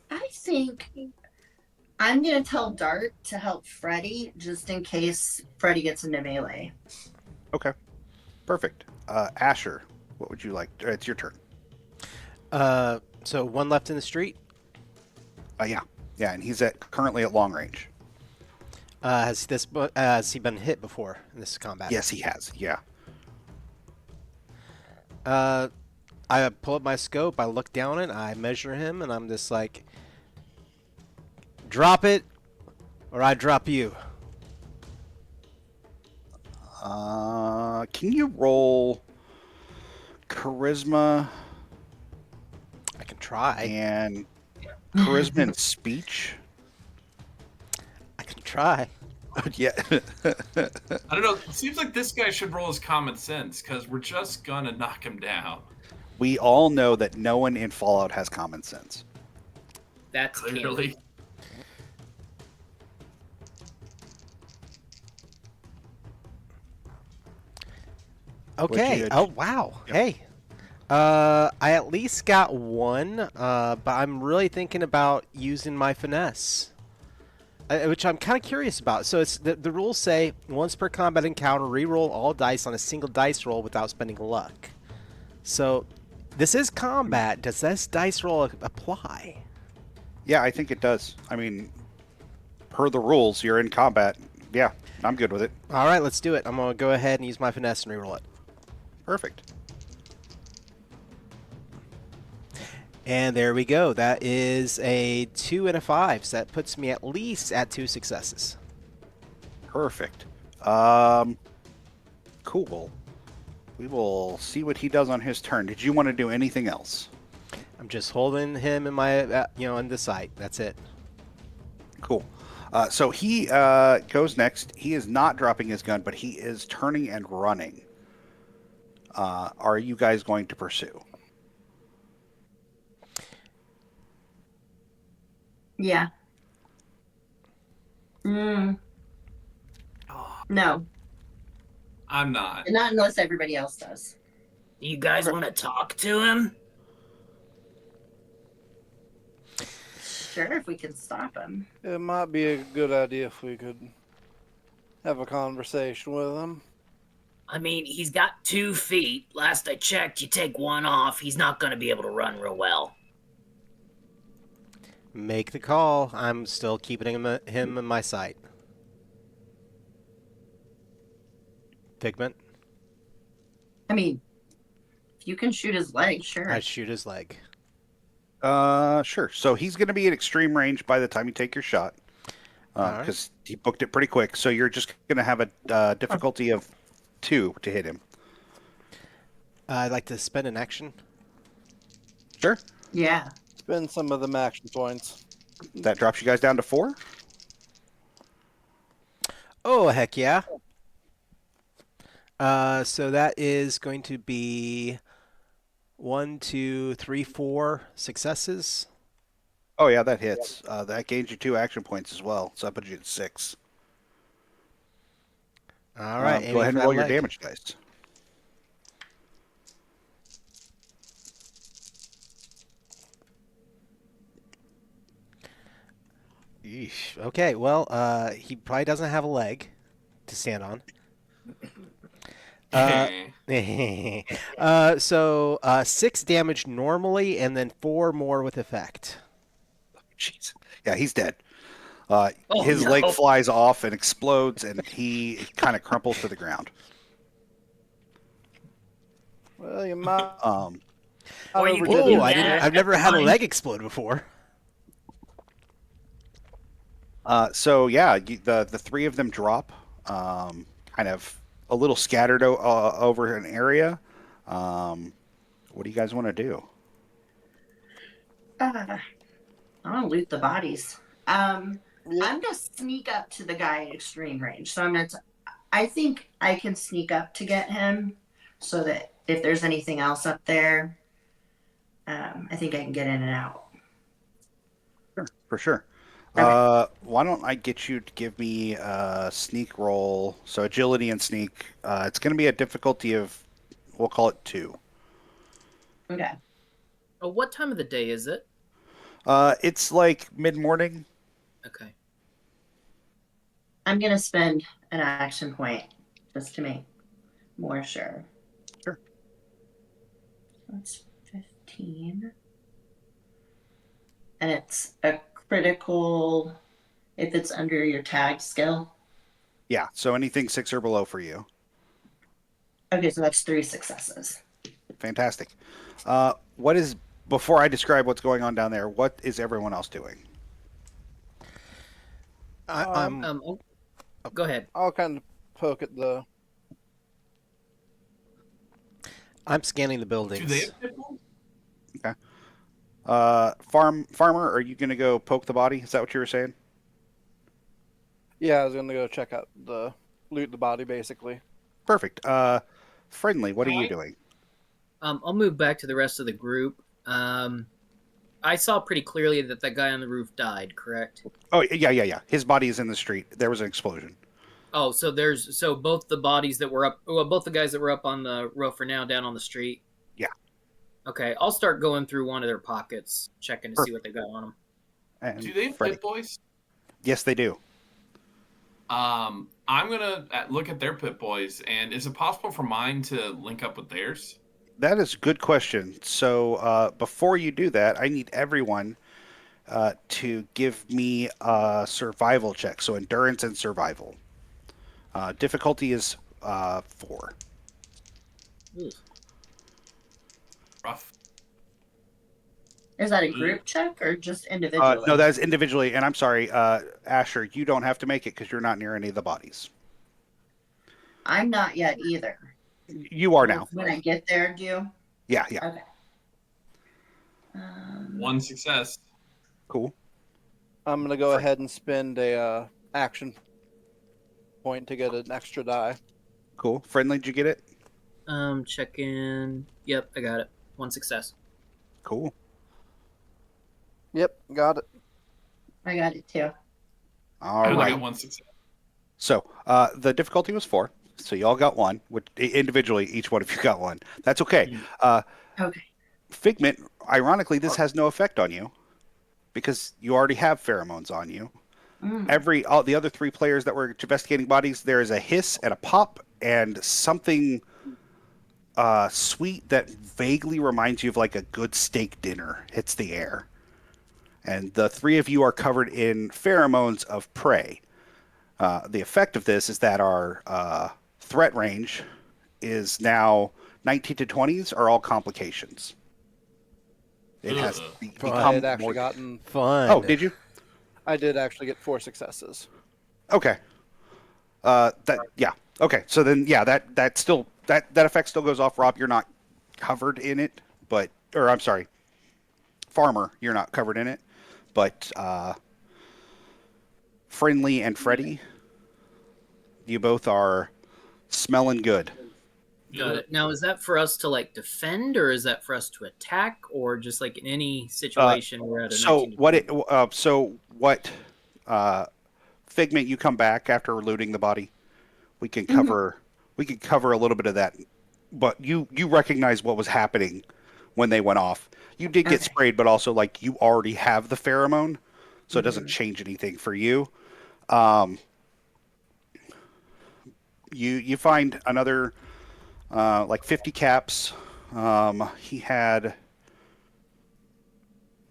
I think I'm gonna tell Dart to help Freddy just in case Freddy gets into melee. Okay, perfect. Asher, what would you like? It's your turn. So one left in the street. Yeah, yeah, and he's currently at long range. Has he been hit before in this combat? Yes, he has. Yeah. I pull up my scope, I look down it, I measure him, and I'm just like, drop it, or I drop you. Can you roll charisma I can try. and charisma and speech? I can try. Yeah. I don't know. It seems like this guy should roll his common sense because we're just gonna knock him down. We all know that no one in Fallout has common sense. That's Clearly. canon. Okay. you- Oh wow. Yep. Hey. I at least got one. But I'm really thinking about using my finesse, which I'm kind of curious about. So it's the rules say once per combat encounter, re-roll all dice on a single dice roll without spending luck. So this is combat. Does this dice roll apply? Yeah, I think it does. I mean, per the rules, you're in combat. Yeah, I'm good with it. All right, let's do it. I'm gonna go ahead and use my finesse and re-roll it. Perfect. And there we go. That is a 2 and a 5. So that puts me at least at 2 successes. Perfect. Cool. We will see what he does on his turn. Did you want to do anything else? I'm just holding him in my, in the sight. That's it. Cool. So he goes next. He is not dropping his gun, but he is turning and running. Are you guys going to pursue? Yeah. No. I'm not. Not unless everybody else does. You guys want to talk to him? Sure, if we can stop him. It might be a good idea if we could have a conversation with him. I mean, he's got 2 feet. Last I checked, you take one off, he's not going to be able to run real well. Make the call. I'm still keeping him in my sight. Figment? I mean, if you can shoot his leg, sure. I shoot his leg. Sure. So he's going to be at extreme range by the time you take your shot, All because he booked it pretty quick. So you're just going to have a difficulty of 2 to hit him. I'd like to spend an action. Sure. Yeah. Spend some of them action points. That drops you guys down to 4. Oh, heck yeah. So that is going to be 1, 2, 3, 4 successes. Oh yeah, that hits. That gains you 2 action points as well. So that puts you at 6. All right. Go aiming ahead for and that roll your leg. damage dice. Yeesh. Okay, well, he probably doesn't have a leg to stand on. Uh, so 6 damage normally, and then 4 more with effect. Jeez. Yeah, he's dead. Oh His leg no! flies off and explodes, and he kind of crumples to the ground. Well, you might Um, Or you overdid could Whoa! do it I didn't. there. that. I've That's never had a fine. leg explode before. so yeah, the three of them drop, kind of a little scattered over an area. What do you guys want to do? Uh, I want to loot the bodies. I'm Yep. gonna sneak up to the guy at extreme range. So I think I can sneak up to get him, so that if there's anything else up there, I think I can get in and out. Sure, for sure. Okay. Why don't I get you to give me a sneak roll? So agility and sneak. It's going to be a difficulty of, we'll call it 2. Okay. Oh, what time of the day is it? It's like mid-morning. Okay. I'm gonna spend an action point just to make more sure. Sure. That's 15. And it's a critical if it's under your tag skill. Yeah, so anything 6 or below for you. Okay, so that's 3 successes. Fantastic. What is, before I describe what's going on down there, what is everyone else doing? I'm. Oh, go ahead. I'll kind of poke at the. I'm scanning the Do buildings. they have pit bulls? Farmer, are you going to go poke the body? Is that what you were saying? Yeah, I was gonna go check out the loot the body basically. Perfect. Friendly, what are you Alright. doing? I'll move back to the rest of the group. I saw pretty clearly that that guy on the roof died. Correct. Oh, yeah. His body is in the street. There was an explosion. Oh, so both the bodies that were up, well, both the guys that were up on the roof are now down on the street. Yeah. Okay, I'll start going through one of their pockets, checking to see Perfect. what they got on them. And Do they have Freddy. pit boys? Yes, they do. I'm gonna look at their pit boys, and is it possible for mine to link up with theirs? That is a good question. So before you do that, I need everyone to give me a survival check. So endurance and survival. Difficulty is 4. Ooh. Rough. Is that a group check or just individually? No, that is individually. And I'm sorry, Asher, you don't have to make it because you're not near any of the bodies. I'm not yet either. You are now. When I get there, do Yeah. okay. 1 success. Cool. I'm gonna go ahead and spend a action point to get an extra die. Cool. Friendly, did you get it? Check in. Yep, I got it. 1 success. Cool. Yep, got it. I got it too. All I only right. got 1 success. So the difficulty was 4. So y'all got 1. Which, individually, each one of you got 1. That's okay. Okay. Figment, ironically, this has no effect on you because you already have pheromones on you. All the other 3 players that were investigating bodies, there is a hiss and a pop and something sweet that vaguely reminds you of like a good steak dinner hits the air. And the 3 of you are covered in pheromones of prey. The effect of this is that our threat range is now 19 to 20s are all complications. It has Ugh. I become had actually more... gotten. Fun. Oh, did you? I did actually get 4 successes. Okay. Yeah. Okay. So then, yeah, that still that effect still goes off. Rob, you're not covered in it, or I'm sorry, Farmer, you're not covered in it, but Friendly and Freddy, you both are smelling good. Got it. Now, is that for us to like defend, or is that for us to attack, or just like in any situation we're at a So 19 what? Figment, you come back after looting the body. We can cover. We can cover a little bit of that, but you recognize what was happening when they went off. You did get Okay. sprayed, but also like you already have the pheromone, so it doesn't change anything for you. You find another like 50 caps. He had.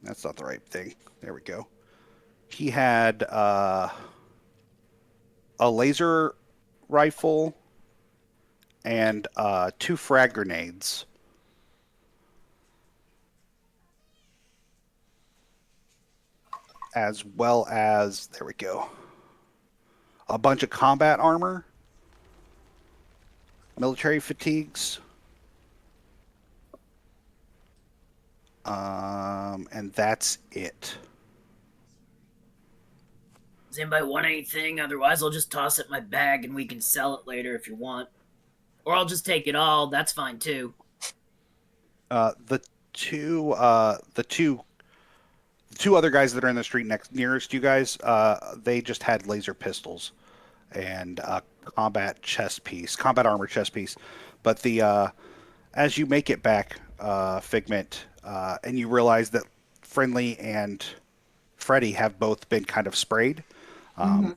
That's not the right thing. There we go. He had a laser rifle and 2 frag grenades. As well as, there we go, a bunch of combat armor, military fatigues, and that's it. Does anybody want anything? Otherwise, I'll just toss it in my bag and we can sell it later if you want. Or I'll just take it all. That's fine too. The two other guys that are in the street nearest you guys, they just had laser pistols and combat armor chest piece. But as you make it back, Figment, and you realize that Friendly and Freddy have both been kind of sprayed. Mhm.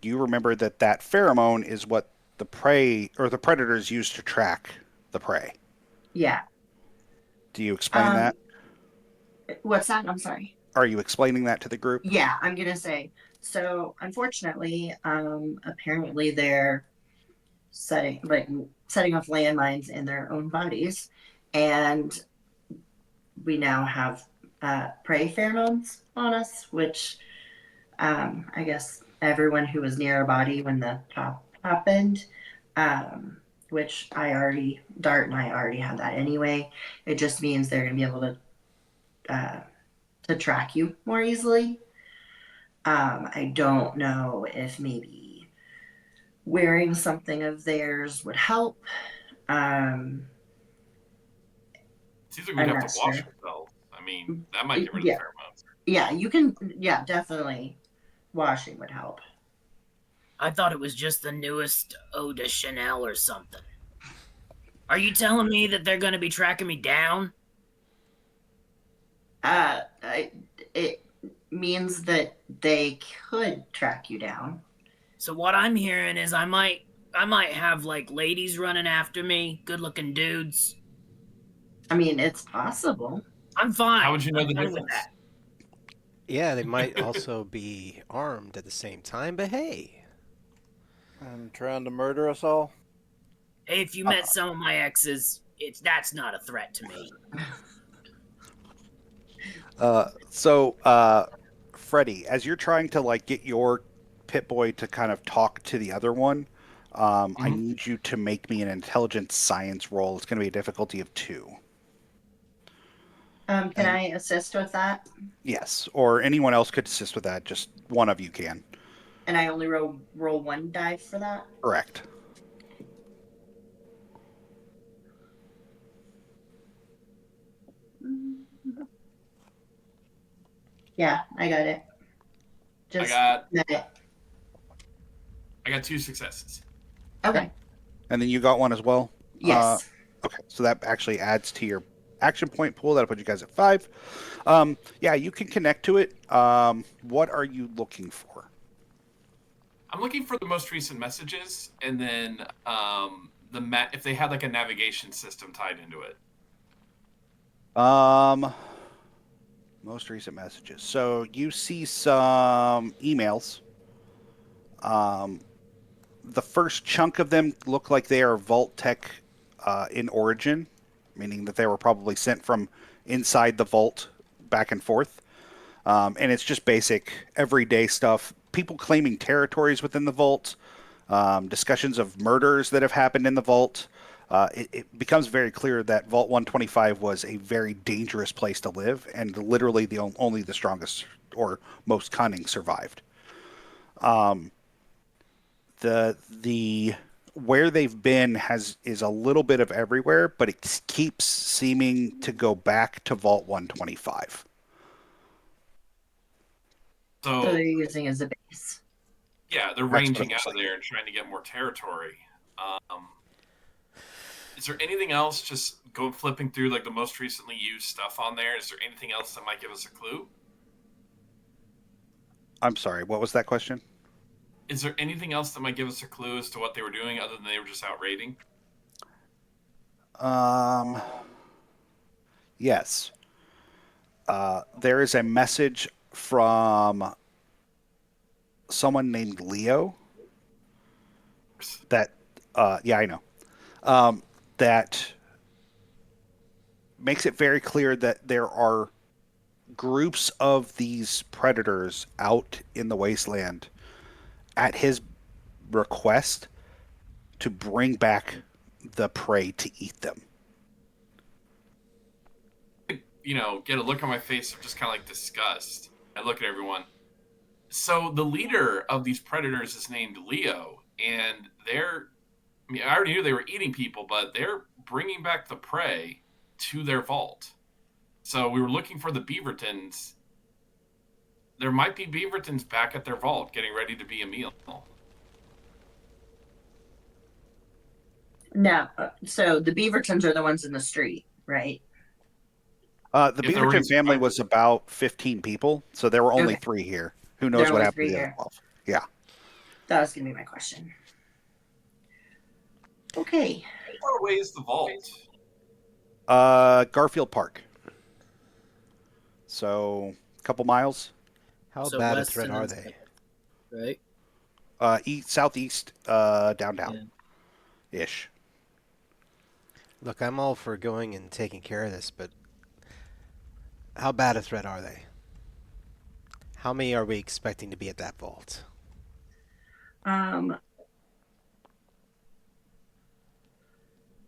You remember that pheromone is what the prey or the predators use to track the prey. Yeah. Do you explain that? What's that? I'm sorry. Are you explaining that to the group? Yeah, I'm gonna say. So unfortunately, apparently they're setting off landmines in their own bodies, and we now have prey pheromones on us, which I guess everyone who was near a body when the pop happened, which Dart and I already had that anyway. It just means they're gonna be able to track you more easily. I don't know if maybe wearing something of theirs would help. Um, Seems like we'd I'm have not to wash sure. ourselves. I mean, that might get rid of the Yeah, pheromones. yeah, you can. Yeah, definitely. Washing would help. I thought it was just the newest eau de Chanel or something. Are you telling me that they're going to be tracking me down? It means that they could track you down. So what I'm hearing is I might have like ladies running after me, good-looking dudes. I mean, it's possible. I'm fine. How would you know I'm the fine with difference? that. Yeah, they might also be armed at the same time, but hey. And trying to murder us all. Hey, if you met some of my exes, that's not a threat to me. Freddy, as you're trying to like get your pit boy to kind of talk to the other one, I need you to make me an intelligence science roll. It's going to be a difficulty of 2. Can I assist with that? Yes, or anyone else could assist with that. Just one of you can. And I only roll one die for that. Correct. Yeah, I got it. Just got- met it. I got 2 successes. Okay. And then you got one as well? Yes. Okay, so that actually adds to your action point pool. That'll put you guys at 5. Yeah, you can connect to it. What are you looking for? I'm looking for the most recent messages, and then if they had like a navigation system tied into it. Most recent messages. So you see some emails. The first chunk of them look like they are Vault Tech in origin, meaning that they were probably sent from inside the vault back and forth. And it's just basic, everyday stuff. People claiming territories within the vault, discussions of murders that have happened in the vault. It becomes very clear that Vault 125 was a very dangerous place to live, and literally only the strongest or most cunning survived. The where they've been is a little bit of everywhere, but it keeps seeming to go back to Vault 125. So So they're using as a base. yeah, they're That's what it ranging looks out of like. there and trying to get more territory. Is there anything else? Just go flipping through like the most recently used stuff on there. Is there anything else that might give us a clue? I'm sorry, what was that question? Is there anything else that might give us a clue as to what they were doing other than they were just out raiding? Yes. There is a message from someone named Leo that, yeah, I know, that makes it very clear that there are groups of these predators out in the wasteland at his request to bring back the prey to eat them. Get a look on my face of just kind of like disgust. I look at everyone. So the leader of these predators is named Leo, and I already knew they were eating people, but they're bringing back the prey to their vault. So we were looking for the Beavertons. There might be Beavertons back at their vault getting ready to be a meal. No, so the Beavertons are the ones in the street, right? The If there were Beaverton family was about 15 people, so there were only Okay. 3 here. Who There knows are what only happened 3 to the other here. 12? Yeah. That was gonna be my question. Okay. How far away is the vault? Garfield Park. So, a couple miles. How So bad a Weston threat are and they? Right? Southeast, downtown ish. Look, I'm all for going and taking care of this, but how bad a threat are they? How many are we expecting to be at that vault? Um,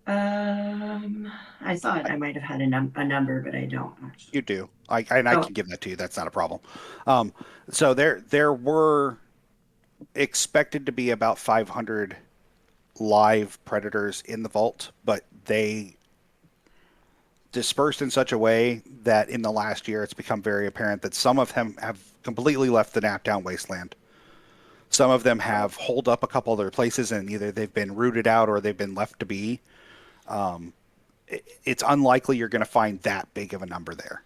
I thought I might have had a number, but I don't actually. You do. I Oh. can give that to you. That's not a problem. So there were expected to be about 500 live predators in the vault, but they dispersed in such a way that in the last year it's become very apparent that some of them have completely left the Naptown Wasteland. Some of them have holed up a couple other places, and either they've been rooted out or they've been left to be. It's unlikely you're going to find that big of a number there.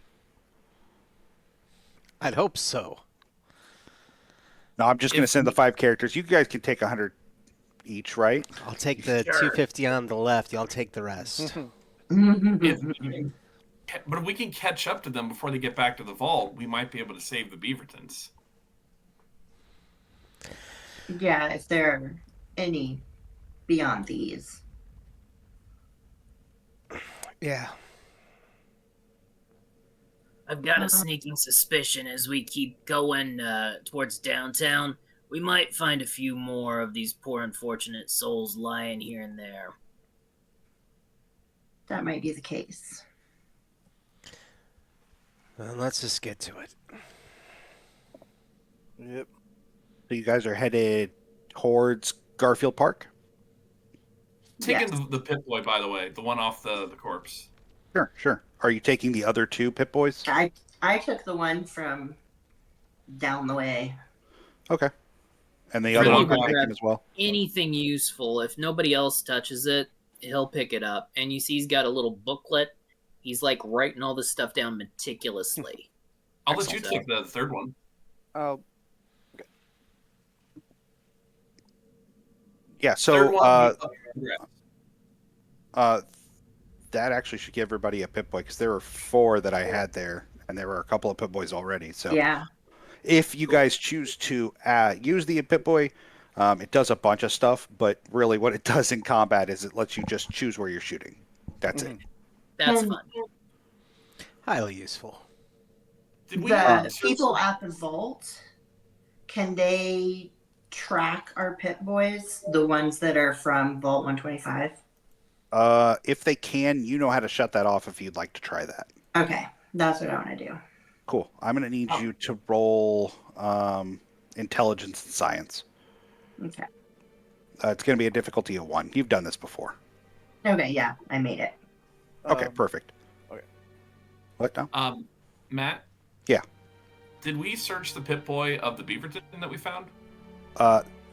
I'd hope so. No, I'm just going to send the 5 characters. You guys can take 100 each, right? I'll take the Sure. 250 on the left. Y'all take the rest. But if we can catch up to them before they get back to the vault, we might be able to save the Beavertons. Yeah, if there are any beyond these. Yeah. I've got a sneaking suspicion as we keep going towards downtown, we might find a few more of these poor unfortunate souls lying here and there. That might be the case. Well, let's just get to it. Yep. So you guys are headed towards Garfield Park? Taking Yes. the Pit Boy, by the way, the one off the corpse. Sure, sure. Are you taking the other 2 Pit Boys? I took the one from down the way. Okay. And the Really other one good I'm taking grab. as well? Anything useful, if nobody else touches it, he'll pick it up. And you see he's got a little booklet. He's like writing all this stuff down meticulously. I'll let you Excellent. take the third one. Yeah, Third so one. that actually should give everybody a Pip-Boy, because there were 4 that I had there, and there were a couple of Pip-Boys already. So Yeah. if you guys choose to use the Pip-Boy, it does a bunch of stuff, but really what it does in combat is it lets you just choose where you're shooting. That's it. That's And fun. Highly useful. Did we the people at the vault, can they track our Pit Boys, the ones that are from Vault 125? If they can, you know how to shut that off if you'd like to try that. Okay, that's what I want to do. Cool. I'm going to need you to roll intelligence and science. Okay. It's going to be a difficulty of 1. You've done this before. Okay, yeah, I made it. Okay, perfect. okay. What now? Matt? Yeah. Did we search the Pit Boy of the Beaverton that we found?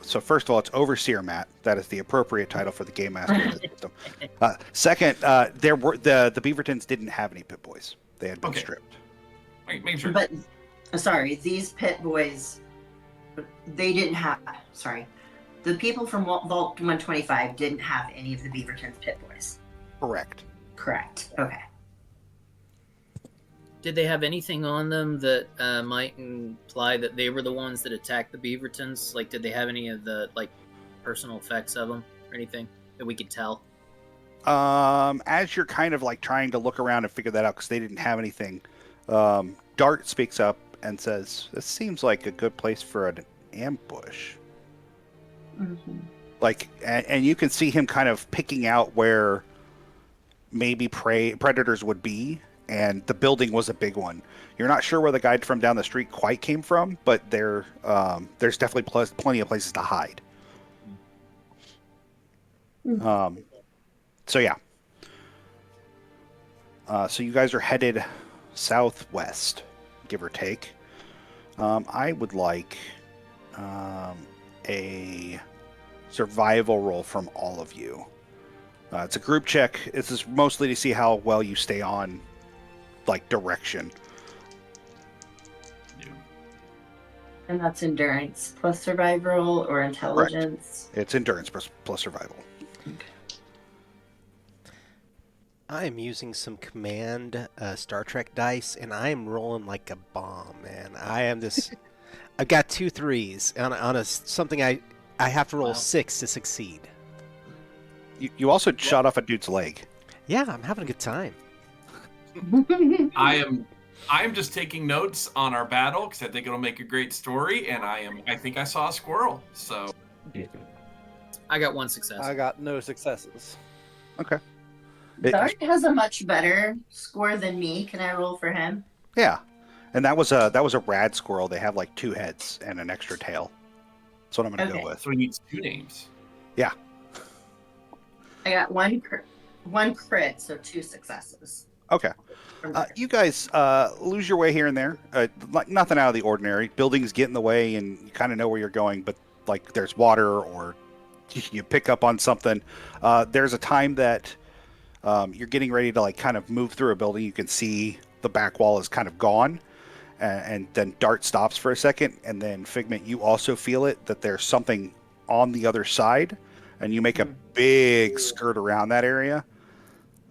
So first of all, it's Overseer Matt. That is the appropriate title for the game master of the system. Second, there were the Beavertons didn't have any Pit Boys. They had been Okay. stripped. Make sure. But, sorry, these Pit Boys, they didn't have, sorry, the people from Vault 125 didn't have any of the Beaverton's Pit Boys. Correct. Correct. Okay. Did they have anything on them that might imply that they were the ones that attacked the Beavertons? Like, did they have any of the like personal effects of them or anything that we could tell? As you're kind of like trying to look around and figure that out because they didn't have anything, Dart speaks up and says, "This seems like a good place for an ambush." Mm-hmm. Like, and you can see him kind of picking out where maybe predators would be, and the building was a big one. You're not sure where the guy from down the street quite came from, but there's definitely plenty of places to hide. So yeah. So you guys are headed southwest, give or take. I would like a survival roll from all of you. It's a group check. This is mostly to see how well you stay on, like, direction. And that's endurance plus survival or intelligence. Correct. It's endurance plus survival. I am using some command Star Trek dice, and I am rolling like a bomb, man. I am just. I've got 2 3s on something I have to roll 6 to succeed. You also shot off a dude's leg. Yeah, I'm having a good time. I am just taking notes on our battle because I think it'll make a great story, and I think I saw a squirrel. So I got 1 success. I got no successes. Okay. Dart has a much better score than me. Can I roll for him? Yeah, and that was a rad squirrel. They have like 2 heads and an extra tail. That's what I'm going to go with. So he needs 2 names. Yeah. I got one crit, so 2 successes. Okay. You guys lose your way here and there. Like nothing out of the ordinary. Buildings get in the way, and you kind of know where you're going. But like, there's water, or you pick up on something. There's a time that you're getting ready to like kind of move through a building. You can see the back wall is kind of gone, and then Dart stops for a second, and then Figment, you also feel it that there's something on the other side, and you make a big skirt around that area,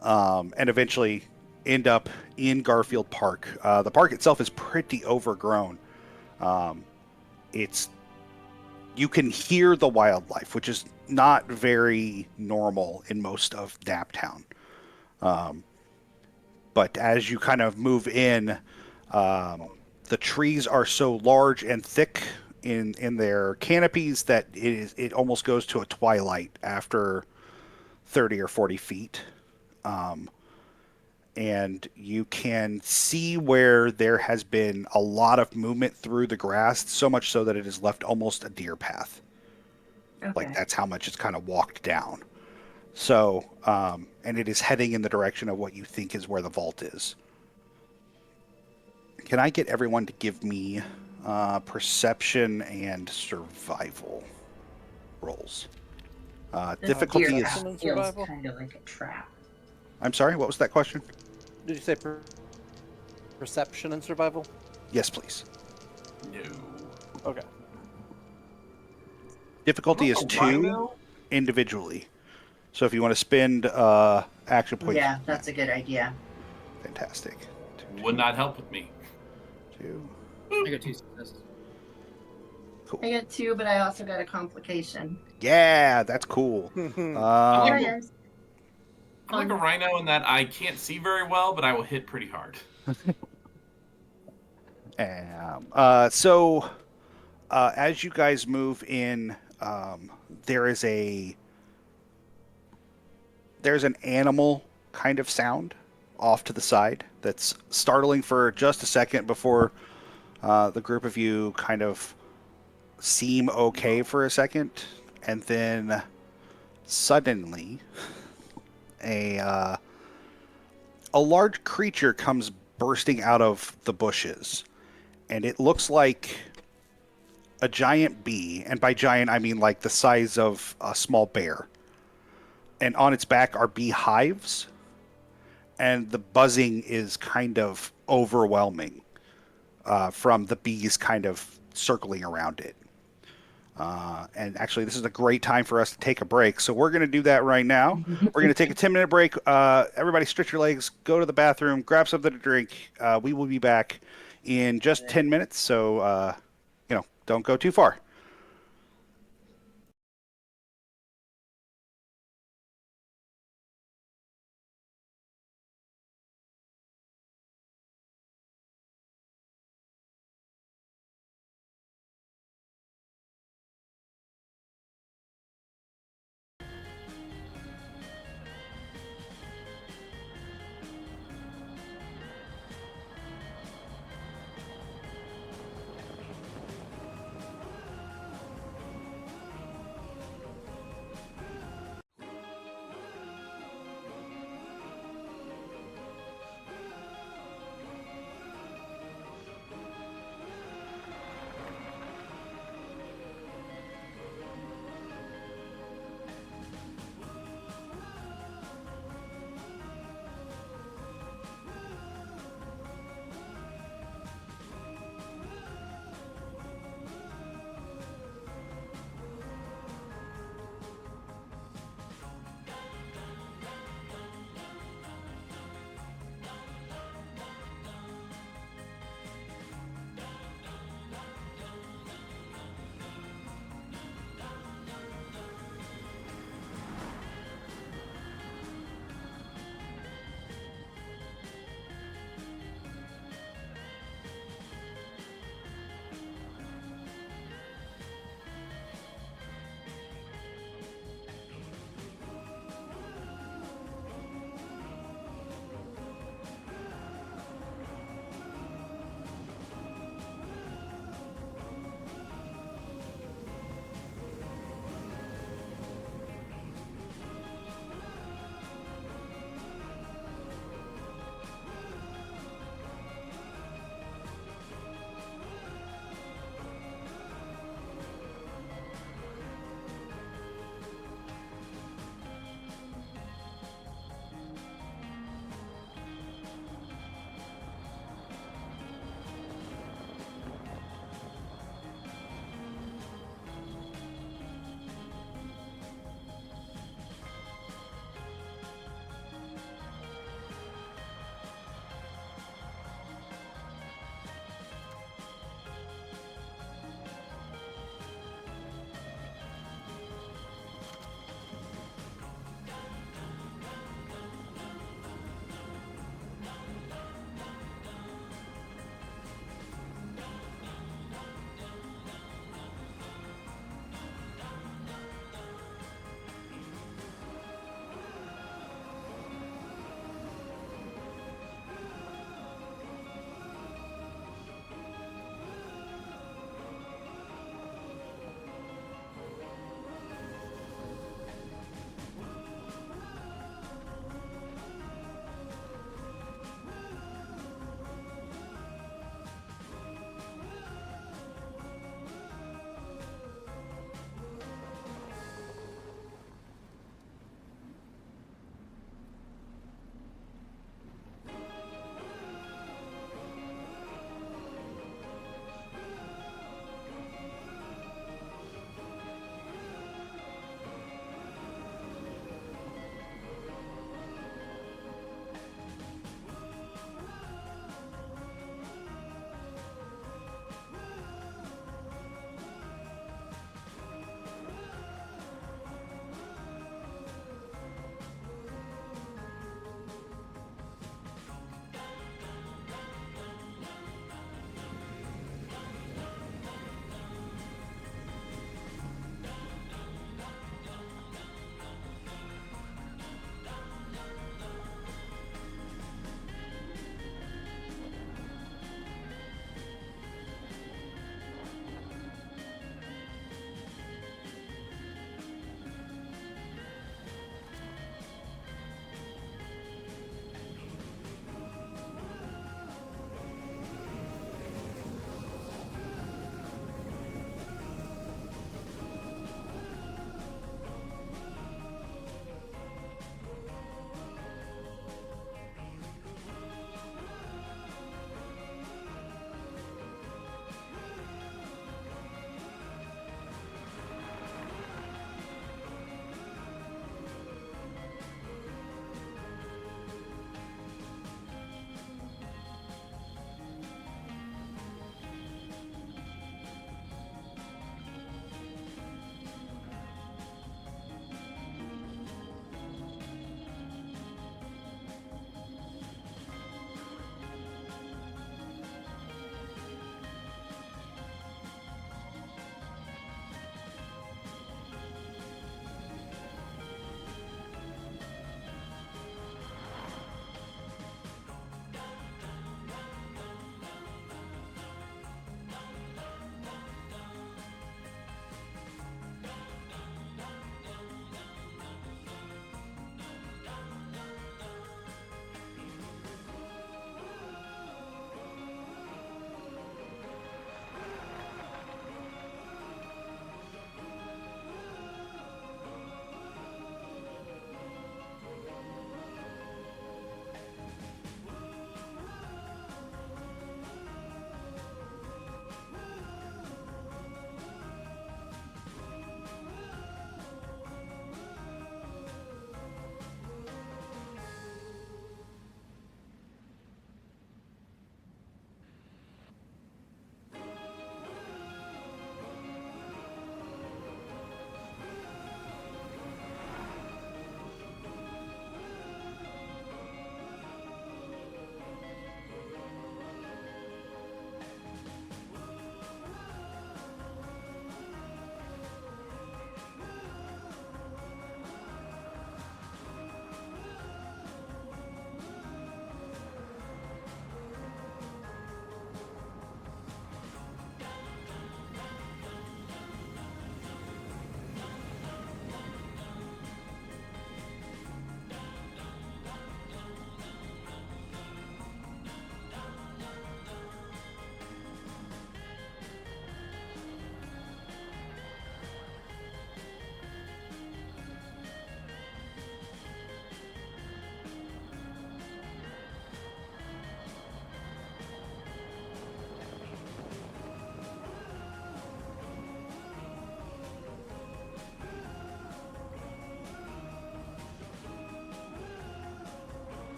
and eventually end up in Garfield Park. The park itself is pretty overgrown. You can hear the wildlife, which is not very normal in most of Naptown. But as you kind of move in, the trees are so large and thick in their canopies that it almost goes to a twilight after 30 or 40 feet. And you can see where there has been a lot of movement through the grass, so much so that it has left almost a deer path. Okay. Like, that's how much it's kind of walked down. So, and it is heading in the direction of what you think is where the vault is. Can I get everyone to give me perception and survival rolls? Difficulty is... feels kind of like a trap. I'm sorry, what was that question? Did you say perception and survival? Yes, please. No. Okay. Difficulty is 2 individually. So if you want to spend action points... Yeah, that's a good idea. Fantastic. Would not help with me. 2. I got 2 successes. Cool. I got 2, but I also got a complication. Yeah, that's cool. There it is. I'm like a rhino in that I can't see very well, but I will hit pretty hard. So as you guys move in, there's an animal kind of sound off to the side that's startling for just a second before the group of you kind of seem okay for a second, and then suddenly a large creature comes bursting out of the bushes, and it looks like a giant bee, and by giant I mean like the size of a small bear. And on its back are bee hives, and the buzzing is kind of overwhelming from the bees kind of circling around it. And actually, this is a great time for us to take a break. So we're going to do that right now. We're going to take a 10-minute break. Everybody stretch your legs, go to the bathroom, grab something to drink. We will be back in just 10 minutes. So, don't go too far.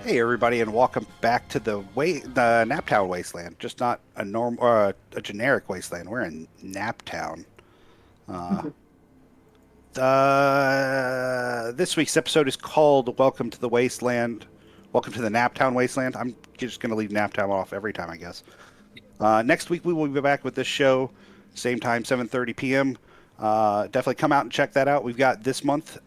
Hey everybody, and welcome back to the Naptown Wasteland. Just not a generic wasteland. We're in Naptown. This week's episode is called "Welcome to the Wasteland." Welcome to the Naptown Wasteland. I'm just going to leave Naptown off every time, I guess. Next week we will be back with this show, same time, 7:30 p.m. Definitely come out and check that out. We've got this month,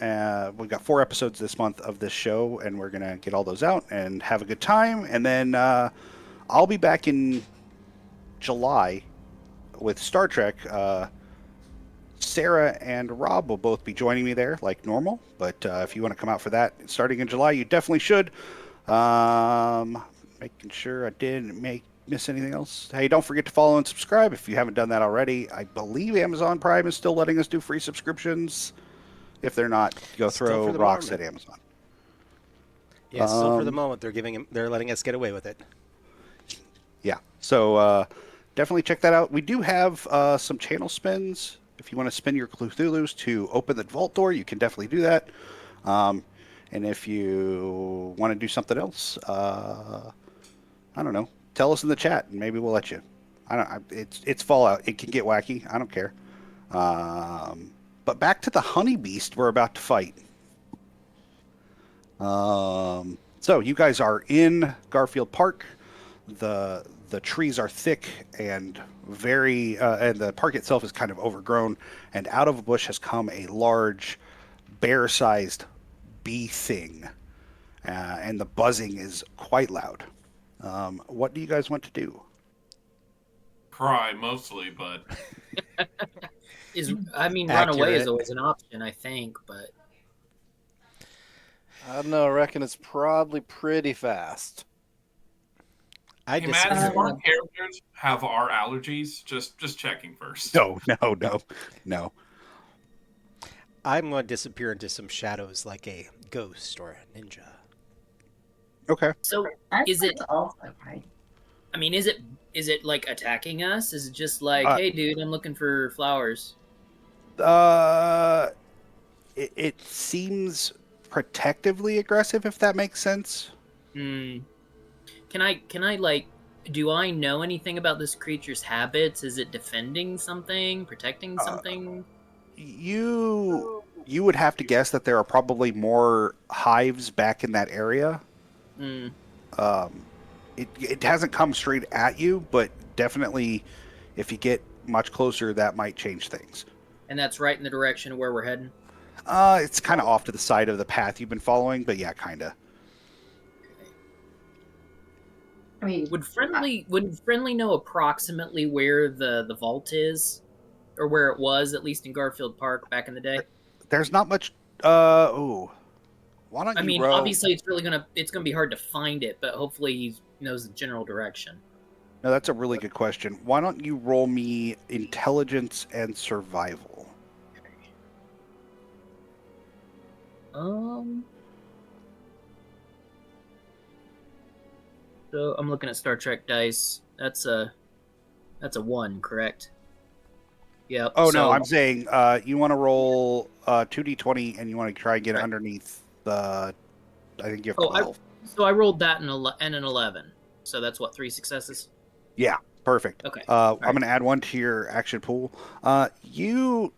we've got 4 episodes this month of this show, and we're gonna get all those out and have a good time. And then I'll be back in July with Star Trek. Sarah and Rob will both be joining me there, like normal. But if you want to come out for that starting in July, you definitely should. Making sure I didn't miss anything else. Hey, don't forget to follow and subscribe if you haven't done that already. I believe Amazon Prime is still letting us do free subscriptions. If they're not, go Still throw for the rocks moment. at Amazon. Yeah, still for the moment, they're letting us get away with it. Yeah, so definitely check that out. We do have some channel spins. If you want to spin your Cthulhu's to open the vault door, you can definitely do that. And if you want to do something else, I don't know. Tell us in the chat, and maybe we'll let you. It's Fallout. It can get wacky. I don't care. But back to the honey beast we're about to fight. So you guys are in Garfield Park. The trees are thick and and the park itself is kind of overgrown. And out of a bush has come a large, bear-sized bee thing, and the buzzing is quite loud. What do you guys want to do? Cry mostly, but Run away is Accurate. always an option, I think, but I don't know. I reckon it's probably pretty fast. I hey, Matt, do disagree. our characters have our allergies? Just checking first. No. I'm going to disappear into some shadows like a ghost or a ninja. Okay. so I is it? also right. I mean, is it like attacking us? Is it just like, Uh, hey, dude, I'm looking for flowers? It seems protectively aggressive, if that makes sense. Hmm. Can I like? Do I know anything about this creature's habits? Is it defending something, protecting something? You would have to guess that there are probably more hives back in that area. Hmm. It hasn't come straight at you, but definitely, if you get much closer, that might change things. And that's right in the direction of where we're heading. It's kind of off to the side of the path you've been following, but yeah, kind of. I mean, Would friendly know approximately where the vault is, or where it was, at least in Garfield Park back in the day? There's not much. Why don't I you mean, roll? obviously it's gonna be hard to find it, but hopefully he knows the general direction. No, that's a really good question. Why don't you roll me intelligence and survival? So I'm looking at Star Trek dice. That's a 1, correct? Yep. Oh so, no, I'm saying you want to roll 2d20 and you want to try and get Right. underneath the. I think you have Oh, 12. So I rolled that and an 11. So that's what, 3 successes? Yeah, perfect. Okay. I'm going to add one to your action pool. You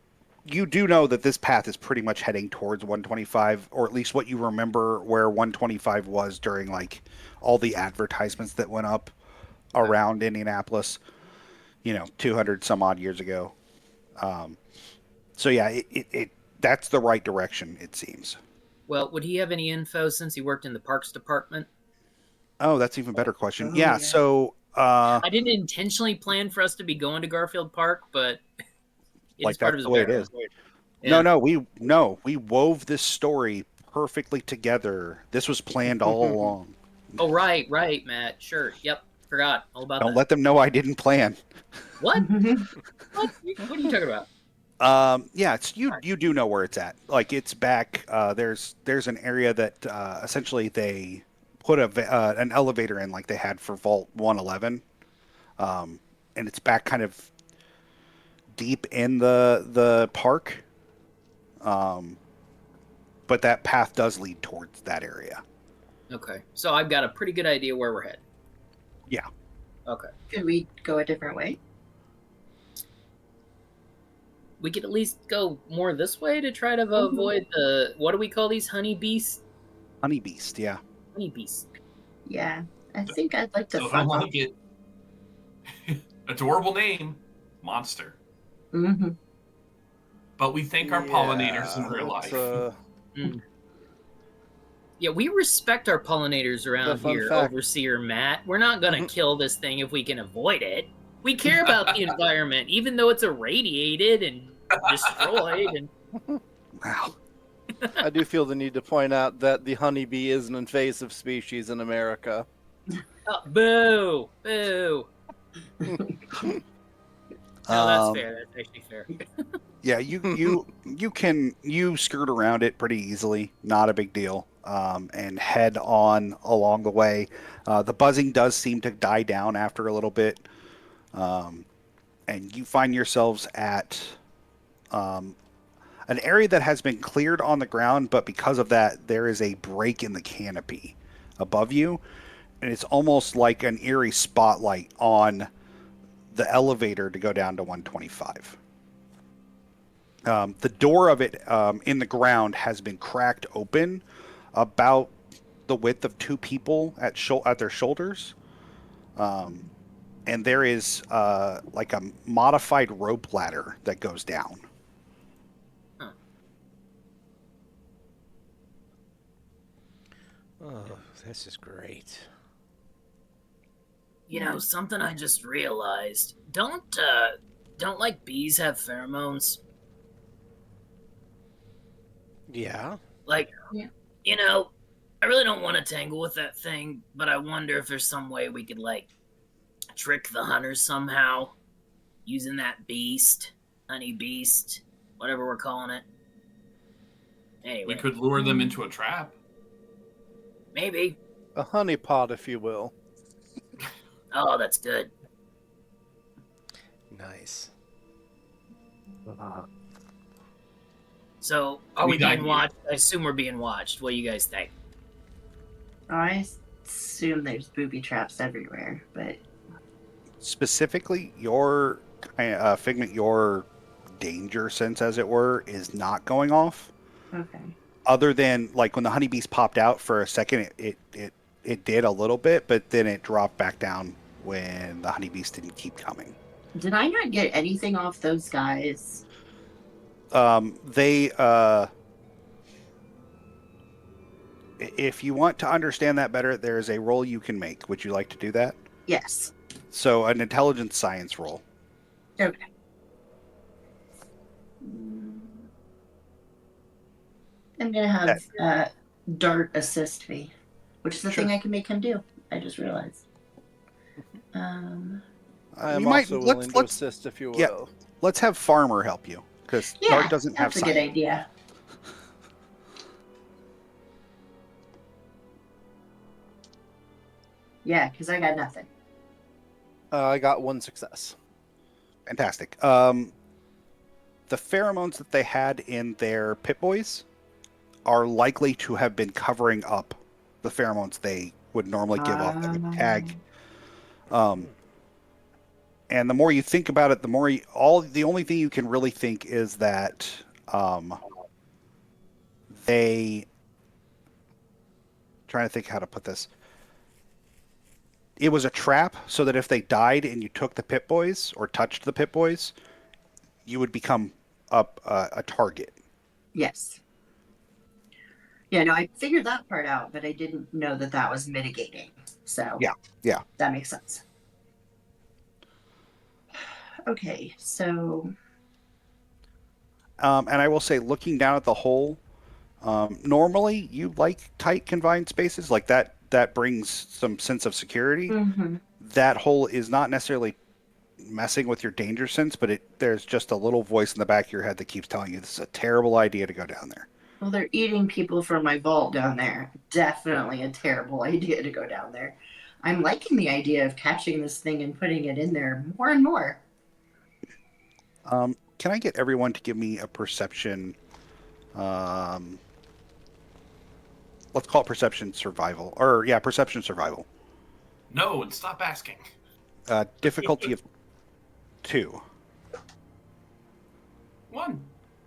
do know that this path is pretty much heading towards 125, or at least what you remember where 125 was during like all the advertisements that went up around Indianapolis. 200 some odd years ago. So yeah, it that's the right direction, it seems. Well, would he have any info since he worked in the Parks Department? Oh, that's an even better question. Oh, Yeah, yeah. so I didn't intentionally plan for us to be going to Garfield Park, but it's like part of that's his the way it background. is. Yeah. We wove this story perfectly together. This was planned all along. Oh, right, Matt. Sure. Yep. Forgot all about Don't that. let them know I didn't plan. What? What are you talking about? Yeah, it's you do know where it's at. Like it's back. There's an area that essentially they put an elevator in, like they had for Vault 111, and it's back kind of deep in the park. But that path does lead towards that area. Okay, so I've got a pretty good idea where we're headed. Yeah. Okay. Could we go a different way? We could at least go more this way to try to avoid the, what do we call these, honey beasts? Honey beast, yeah. Honey beasts. Yeah, I think I'd like to So he'll fuck want off. to get adorable name, monster. Mm-hmm. But we think our pollinators in real that's, life. Yeah, we respect our pollinators around fun here, fact. Overseer Matt. We're not going to kill this thing if we can avoid it. We care about the environment, even though it's irradiated and destroyed. And Wow. I do feel the need to point out that the honeybee is an invasive species in America. oh, boo, boo. No, that's fair. That's actually fair. Yeah, you skirt around it pretty easily, not a big deal, and head on along the way. The buzzing does seem to die down after a little bit, and you find yourselves at an area that has been cleared on the ground, but because of that, there is a break in the canopy above you, and it's almost like an eerie spotlight on the elevator to go down to 125. The door of it in the ground has been cracked open about the width of two people at their shoulders. And there is like a modified rope ladder that goes down. Huh. Oh, this is great. You know, something I just realized. Don't like bees have pheromones? Yeah. Like, Yeah. you know, I really don't want to tangle with that thing, but I wonder if there's some way we could, like, trick the hunters somehow using that beast, honey beast, whatever we're calling it. Anyway, We could lure them into a trap. maybe. A honeypot, if you will. Oh, that's good. Nice. So, are we Neat being idea. watched? I assume we're being watched. What do you guys think? I assume there's booby traps everywhere, but Specifically, your Figment, your danger sense, as it were, is not going off. okay. Other than like when the honeybees popped out for a second, it did a little bit, but then it dropped back down when the honeybees didn't keep coming. Did I not get anything off those guys? They if you want to understand that better, there is a roll you can make. Would you like to do that? Yes. So an intelligence science roll. Okay. I'm gonna have Dart assist me, which is the Sure. thing I can make him do. I just realized. I We am might- also willing to let's- assist, if you will. yeah. Let's have Farmer help you because Yeah, Dart doesn't have that's a good sight. idea. Yeah, because I got nothing. I got one success. Fantastic. The pheromones that they had in their Pip-Boys are likely to have been covering up the pheromones they would normally give off that would tag. And the more you think about it, the more the only thing you can really think is that they trying to think how to put this. It was a trap so that if they died and you took the Pip-Boys or touched the Pip-Boys, you would become a target. Yes. Yeah, no, I figured that part out, but I didn't know that that was mitigating. So Yeah. that makes sense. Okay, so And I will say, looking down at the hole, normally you like tight confined spaces like that. That brings some sense of security. That hole is not necessarily messing with your danger sense, but there's just a little voice in the back of your head that keeps telling you this is a terrible idea to go down there. well, they're eating people from my vault down there. Definitely a terrible idea to go down there. I'm liking the idea of catching this thing and putting it in there more and more. Can I get everyone to give me a perception let's call it perception survival, or yeah, perception survival. No, and stop asking. Difficulty of 2. 1.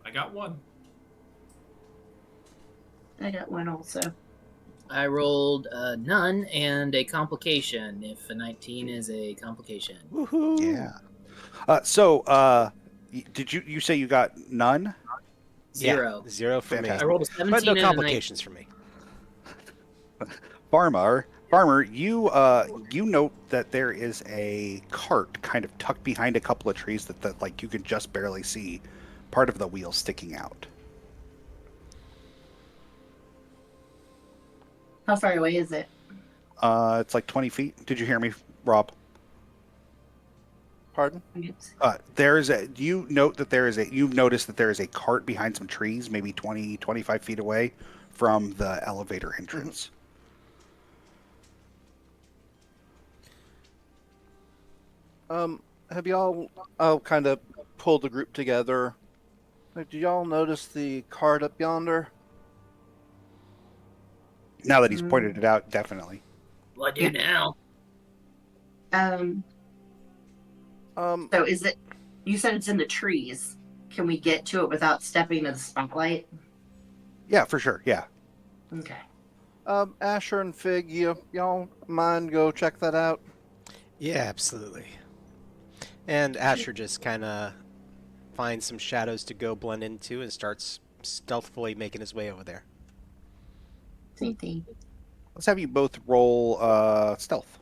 I got 1. I got one also. I rolled none and a complication. If a 19 is a complication. Woohoo! Yeah. Did you say you got none? Zero. Yeah, 0 for Fantastic. I me. rolled a But 17 no and a 19. complications for me. Farmer, you note that there is a cart kind of tucked behind a couple of trees that like you can just barely see part of the wheel sticking out. How far away is it? It's like 20 feet. Did you hear me, Rob? Pardon? You've noticed that there is a cart behind some trees, maybe 20, 25 feet away from the elevator entrance. Have y'all? I'll kind of pull the group together. Like, do y'all notice the cart up yonder? Now that he's pointed it out, definitely. What do now? Um, Um, so is it? You said it's in the trees. Can we get to it without stepping into the spotlight? Yeah, for sure. Yeah. Okay. Asher and Fig, y'all mind go check that out? Yeah, absolutely. And Asher just kind of finds some shadows to go blend into and starts stealthily making his way over there. Same thing. Let's have you both roll stealth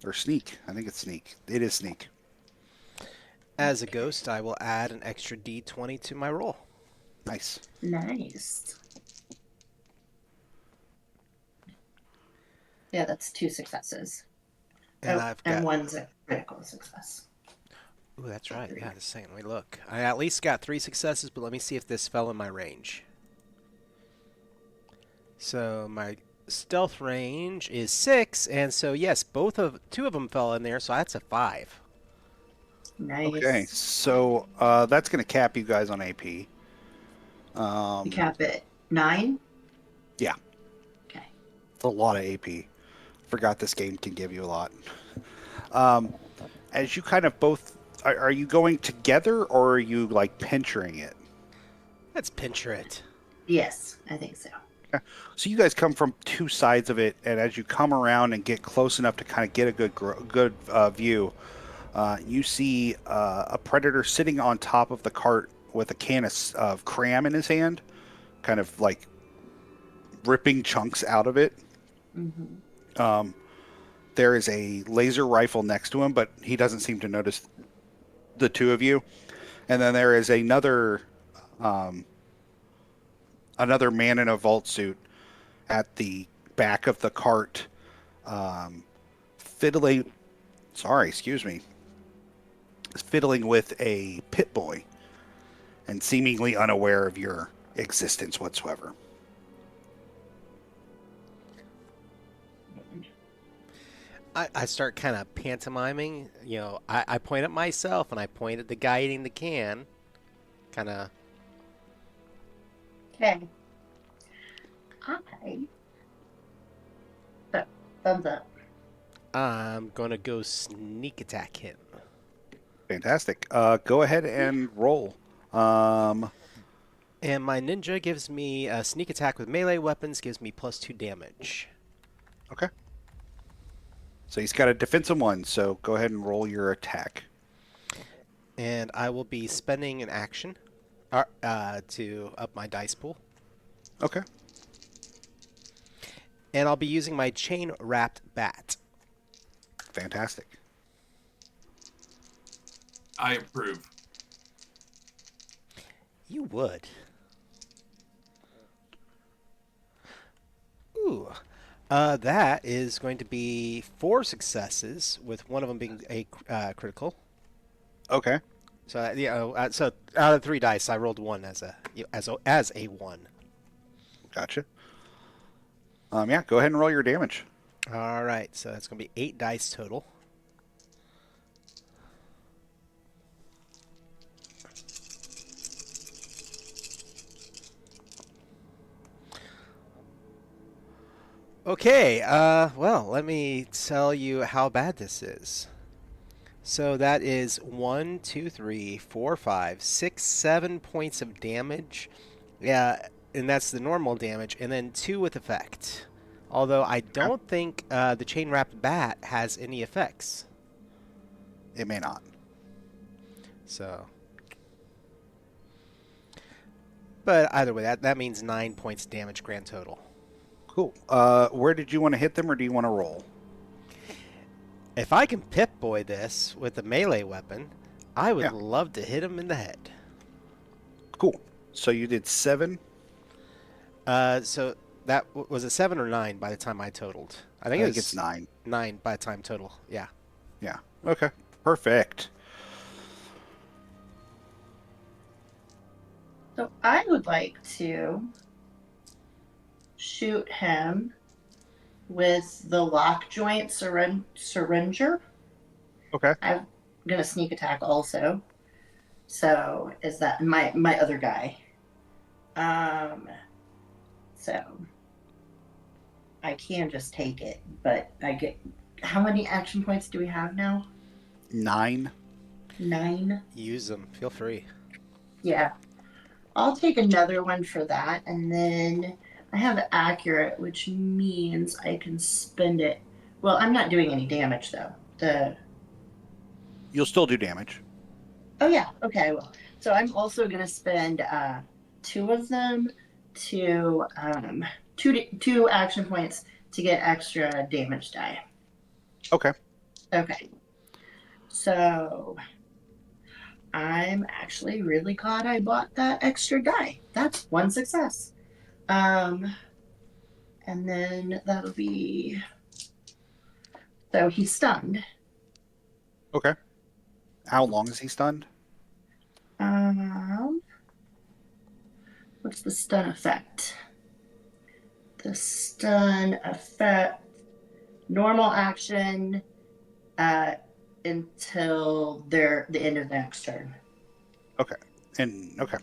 or sneak. I think it's sneak. It is sneak. As a ghost, I will add an extra d20 to my roll. Nice. Nice. Yeah, that's 2 successes. And I've got... and one's a critical success. Ooh, that's right. Yeah, just saying. Let me look. I at least got 3 successes, but let me see if this fell in my range. So my stealth range is 6, and so yes, 2 of them fell in there, so that's a 5. Nice. Okay, so that's going to cap you guys on AP. You cap it 9? Yeah. Okay. It's a lot of AP. Forgot this game can give you a lot. As you kind of both... Are you going together, or are you, like, pinchering it? Let's pincher it. Yes, I think so. So you guys come from 2 sides of it, and as you come around and get close enough to kind of get a good view, you see a predator sitting on top of the cart with a can of cram in his hand, kind of like ripping chunks out of it. Mm-hmm. There is a laser rifle next to him, but he doesn't seem to notice the 2 of you. And then there is another man in a vault suit at the back of the cart, fiddling with a pit boy and seemingly unaware of your existence whatsoever. I start kind of pantomiming. You know, I point at myself, and I point at the guy eating the can. Kind of... Okay. So, thumbs up. I'm going to go sneak attack him. Fantastic. Go ahead and roll. And my ninja gives me a sneak attack with melee weapons, gives me +2 damage. Okay. So he's got a defensive 1, so go ahead and roll your attack. And I will be spending an action to up my dice pool. Okay. And I'll be using my chain-wrapped bat. Fantastic. I approve. You would. Ooh. That is going to be 4 successes, with one of them being a critical. Okay. So so out of 3 dice, I rolled 1 as a 1. Gotcha. Yeah, go ahead and roll your damage. All right, so that's going to be 8 dice total. Okay, well, let me tell you how bad this is. So that is 1, 2, 3, 4, 5, 6, 7 points of damage. Yeah, and that's the normal damage, and then 2 with effect. Although I Okay. don't think the chain wrapped bat has any effects. It may not. So, but either way, that means 9 points damage grand total. Cool. Where did you want to hit them, or do you want to roll? If I can Pip-Boy this with a melee weapon, I would Yeah. love to hit him in the head. Cool. So you did 7. So that was a 7 or 9 by the time I totaled. I I think it think was it's 9. 9 by the time total. Yeah. Yeah. Okay. Perfect. So I would like to shoot him with the lock joint syringer. Okay. I'm gonna sneak attack also. So is that my other guy? So I can just take it, but I get how many action points do we have now? 9. 9. Use them. Feel free. Yeah, I'll take another one for that, and then I have accurate, which means I can spend it. Well, I'm not doing any damage though. You'll still do damage. Oh yeah, okay, I will. So I'm also gonna spend 2 of them to two action points to get extra damage die. Okay. Okay. So I'm actually really glad I bought that extra die. That's 1 success. And then that'll be so he's stunned. Okay. How long is he stunned? What's the stun effect? The stun effect, normal action, until the end of the next turn. Okay.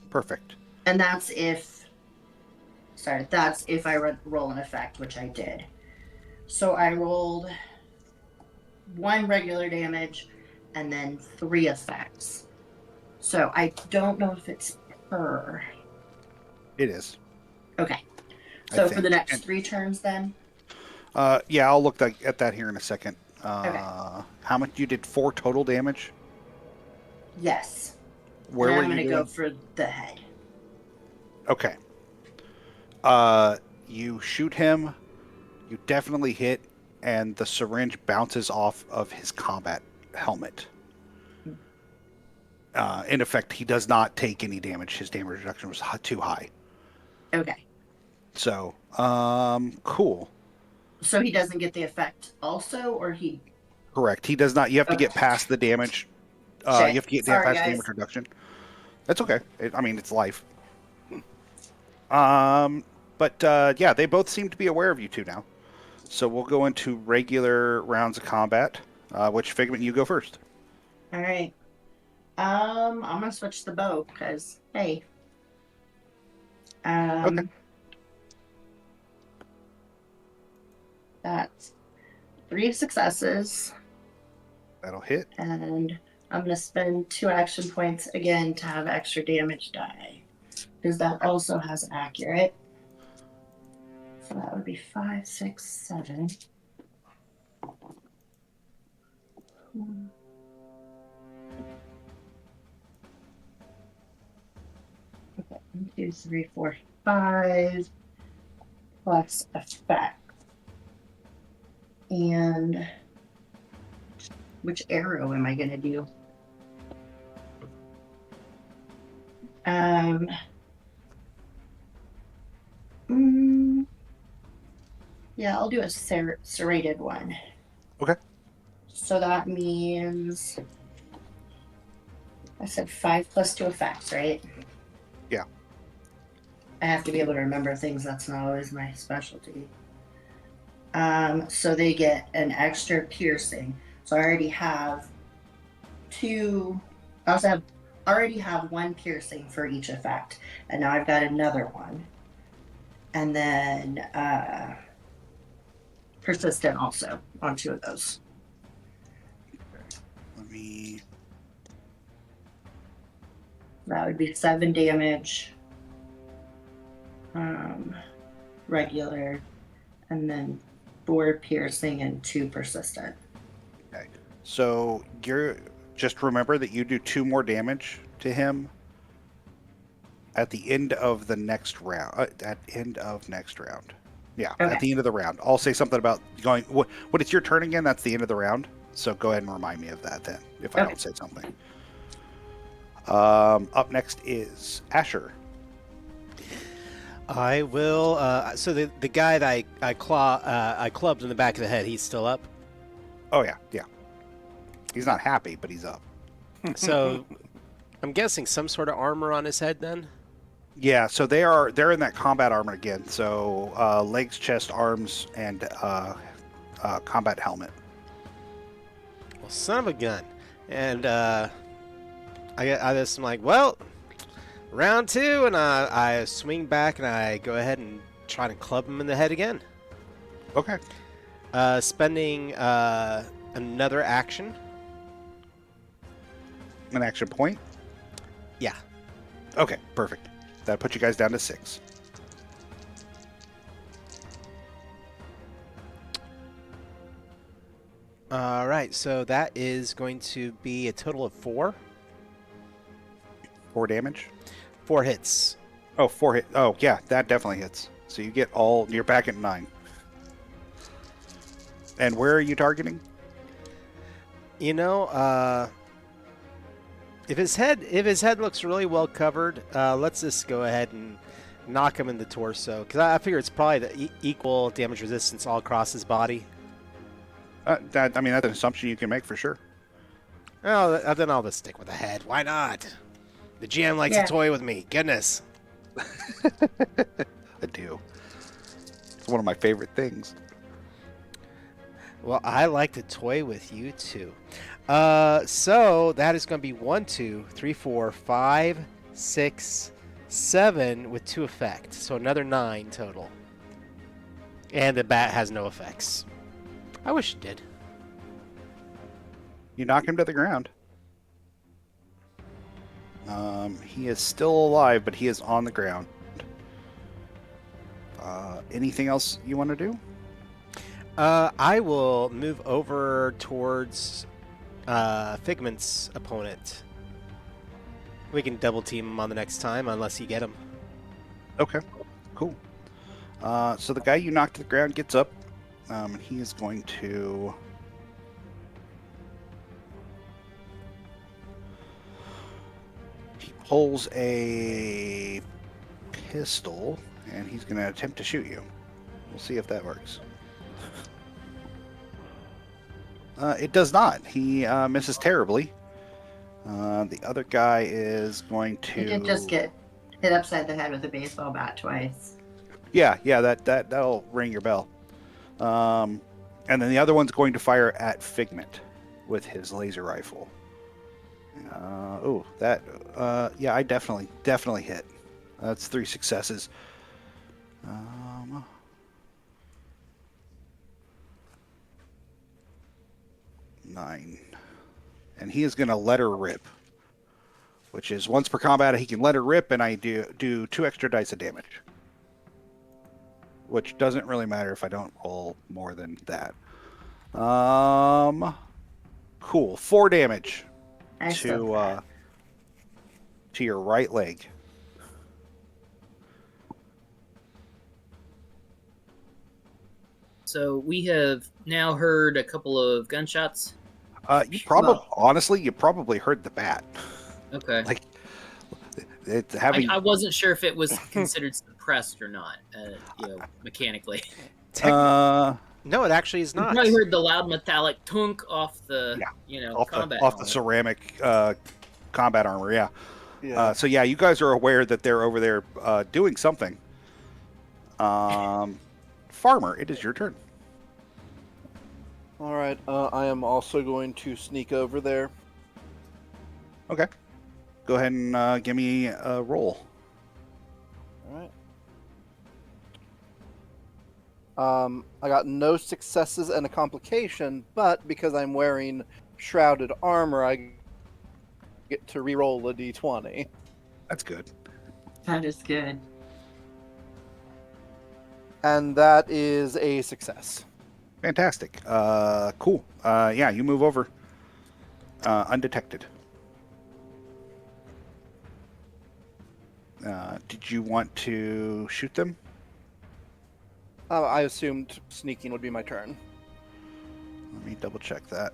Perfect. And that's if I roll an effect, which I did. So I rolled 1 regular damage and then 3 effects. So I don't know if it's per. It is. Okay. I So for think. the next And- 3 turns then? Yeah, I'll look at that here in a second. Okay. How much you did 4 total damage? Yes. Where and were I'm you going to doing? go for the head. Okay. You shoot him. You definitely hit, and the syringe bounces off of his combat helmet. In effect, he does not take any damage. His damage reduction was too high. Okay. So, cool. So he doesn't get the effect also, or he... Correct. He does not. You have to Okay. get past the damage. You Shit. have to get Sorry, past guys. damage reduction. That's okay. It's life. But yeah, they both seem to be aware of you two now. So we'll go into regular rounds of combat. Which Figment, you go first? All right. I'm going to switch the bow, because, hey. Okay. That's 3 successes, That'll hit. and I'm going to spend 2 action points again to have extra damage die, because that also has accurate. So that would be 5, 6, 7. Okay, 1, 2, 3, 4, 5 plus effect. And which arrow am I gonna do? Yeah, I'll do a serrated one. Okay. So that means I said 5 plus 2 effects, right? Yeah. I have to be able to remember things. That's not always my specialty. So they get an extra piercing. So I already have 2. I also already have 1 piercing for each effect, and now I've got another one. And then persistent also on 2 of those. Let me. That would be 7 damage. Regular, and then 4 piercing and 2 persistent. Okay. So you're just remember that you do 2 more damage to him at the end of the next round. At end of next round. Yeah, Okay. at the end of the round. I'll say something about going. What it's your turn again? That's the end of the round. So go ahead and remind me of that then, if I Okay. don't say something. Up next is Asher. I will. So the guy that I clubbed in the back of the head, he's still up. Oh yeah. He's not happy, but he's up. So I'm guessing some sort of armor on his head then. Yeah, so they're in that combat armor again. So legs, chest, arms, and combat helmet. Well, son of a gun. And I just am like, well, round 2, and I swing back and I go ahead and try to club him in the head again. Okay. Spending another action. An action point. Yeah. Okay, perfect. That puts you guys down to 6. All right, so that is going to be a total of 4. 4 damage. 4 hits. Oh, 4 hit. Oh, yeah, that definitely hits. So you get all. You're back at 9. And where are you targeting? You know, if his head looks really well covered, let's just go ahead and knock him in the torso, because I figure it's probably the equal damage resistance all across his body. That's an assumption you can make for sure. Oh, then I'll just stick with the head. Why not? The GM likes Yeah. to toy with me. Goodness. I do. It's one of my favorite things. Well, I like to toy with you too. So that is going to be 1, 2, 3, 4, 5, 6, 7 with 2 effects. So another 9 total. And the bat has no effects. I wish it did. You knock him to the ground. He is still alive, but he is on the ground. Anything else you want to do? I will move over towards Figment's opponent. We can double team him on the next time, unless you get him. Okay, cool. So the guy you knocked to the ground gets up. He is going to... He pulls a pistol, and he's going to attempt to shoot you. We'll see if that works. It does not. He misses terribly. The other guy is going to... He did just get hit upside the head with a baseball bat twice. Yeah, that'll ring your bell. And then the other one's going to fire at Figment with his laser rifle. Yeah, I definitely hit. That's 3 successes. 9. And he is going to let her rip. Which is once per combat, he can let her rip, and I do 2 extra dice of damage. Which doesn't really matter if I don't roll more than that. Cool. 4 damage I still to your right leg. So we have now heard a couple of gunshots. You probably heard the bat. Okay. Like it's having. I wasn't sure if it was considered suppressed or not, mechanically. No, it actually is You not. probably heard the loud metallic tunk off the, off combat the helmet. ceramic combat armor. Yeah. Yeah. So yeah, you guys are aware that they're over there doing something. Farmer, it is your turn. All right. I am also going to sneak over there. Okay. Go ahead and give me a roll. All right. I got no successes and a complication, but because I'm wearing shrouded armor, I get to reroll a d20. That's good. That is good. And that is a success. Fantastic. Cool. Yeah, you move over undetected. Did you want to shoot them? I assumed sneaking would be my turn. Let me double check that.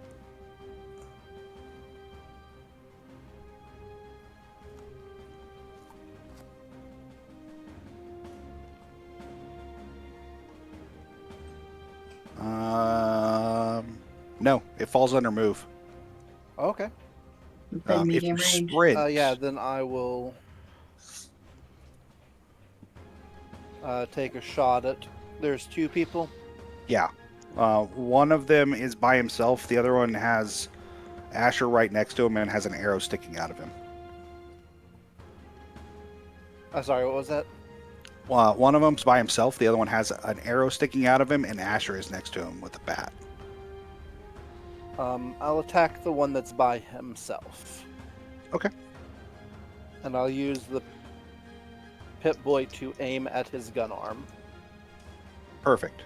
No, it falls under move. Okay. Within If medium you range. sprint, Yeah, then I will take a shot at. There's two people. yeah. One of them is by himself. The other one has Asher right next to him and has an arrow sticking out of him. Sorry, what was that? One of them's by himself. The other one has an arrow sticking out of him, and Asher is next to him with a bat. I'll attack the one that's by himself. Okay. And I'll use the Pip-Boy to aim at his gun arm. Perfect.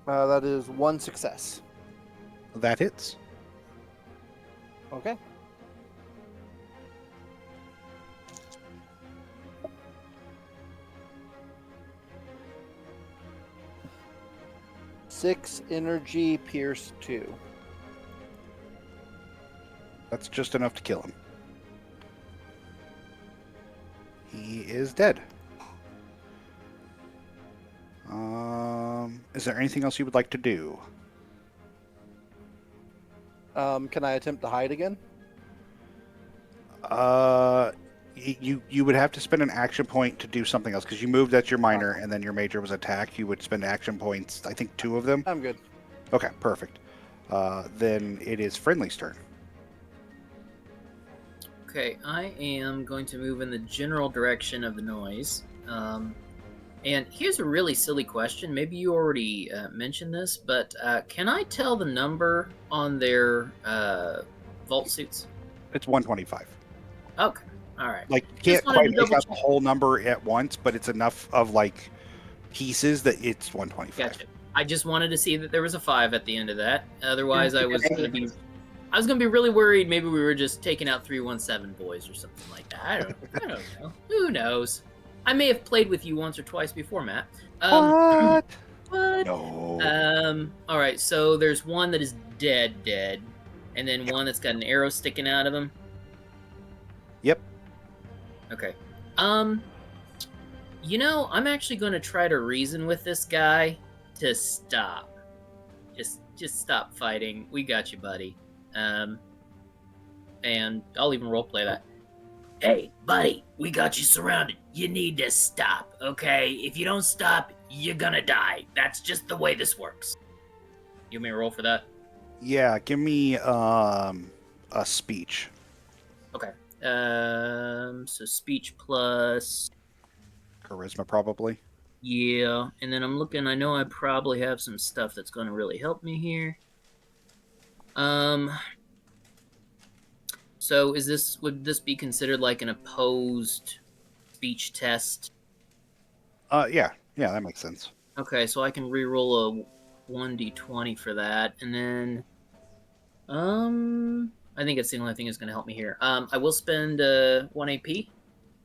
That is one success. That hits. Okay. Six energy, pierce 2. That's just enough to kill him. He is dead. Is there anything else you would like to do? Can I attempt to hide again? You would have to spend an action point to do something else because you moved at your minor and then your major was attack. You would spend action points. I think 2 of them. I'm good. Okay, perfect. Then it is Friendly's turn. Okay, I am going to move in the general direction of the noise. And here's a really silly question. Maybe you already mentioned this, but can I tell the number on their vault suits? It's 125. Okay, all right. Like you Just can't wanted quite to make out the double-check. whole number at once, but it's enough of like pieces that it's 125. Gotcha. I just wanted to see that there was a 5 at the end of that. Otherwise, I was going to be really worried. Maybe we were just taking out 317 boys or something like that. I don't know. Who knows? I may have played with you once or twice before, Matt. What? What? No. All right. So there's one that is dead, and then one that's got an arrow sticking out of him. Yep. Okay. You know, I'm actually going to try to reason with this guy to stop. Just stop fighting. We got you, buddy. And I'll even roleplay that. Hey, buddy, we got you surrounded. You need to stop, okay? If you don't stop, you're gonna die. That's just the way this works. You want me to roll for that? Yeah, give me a speech. Okay. So speech plus... Charisma, probably. Yeah, and then I'm looking, I know I probably have some stuff that's gonna really help me here. So would this be considered like an opposed speech test? Yeah, that makes sense. Okay, so I can reroll a 1d20 for that, and then I think it's the only thing that's gonna help me here. I will spend 1 AP, if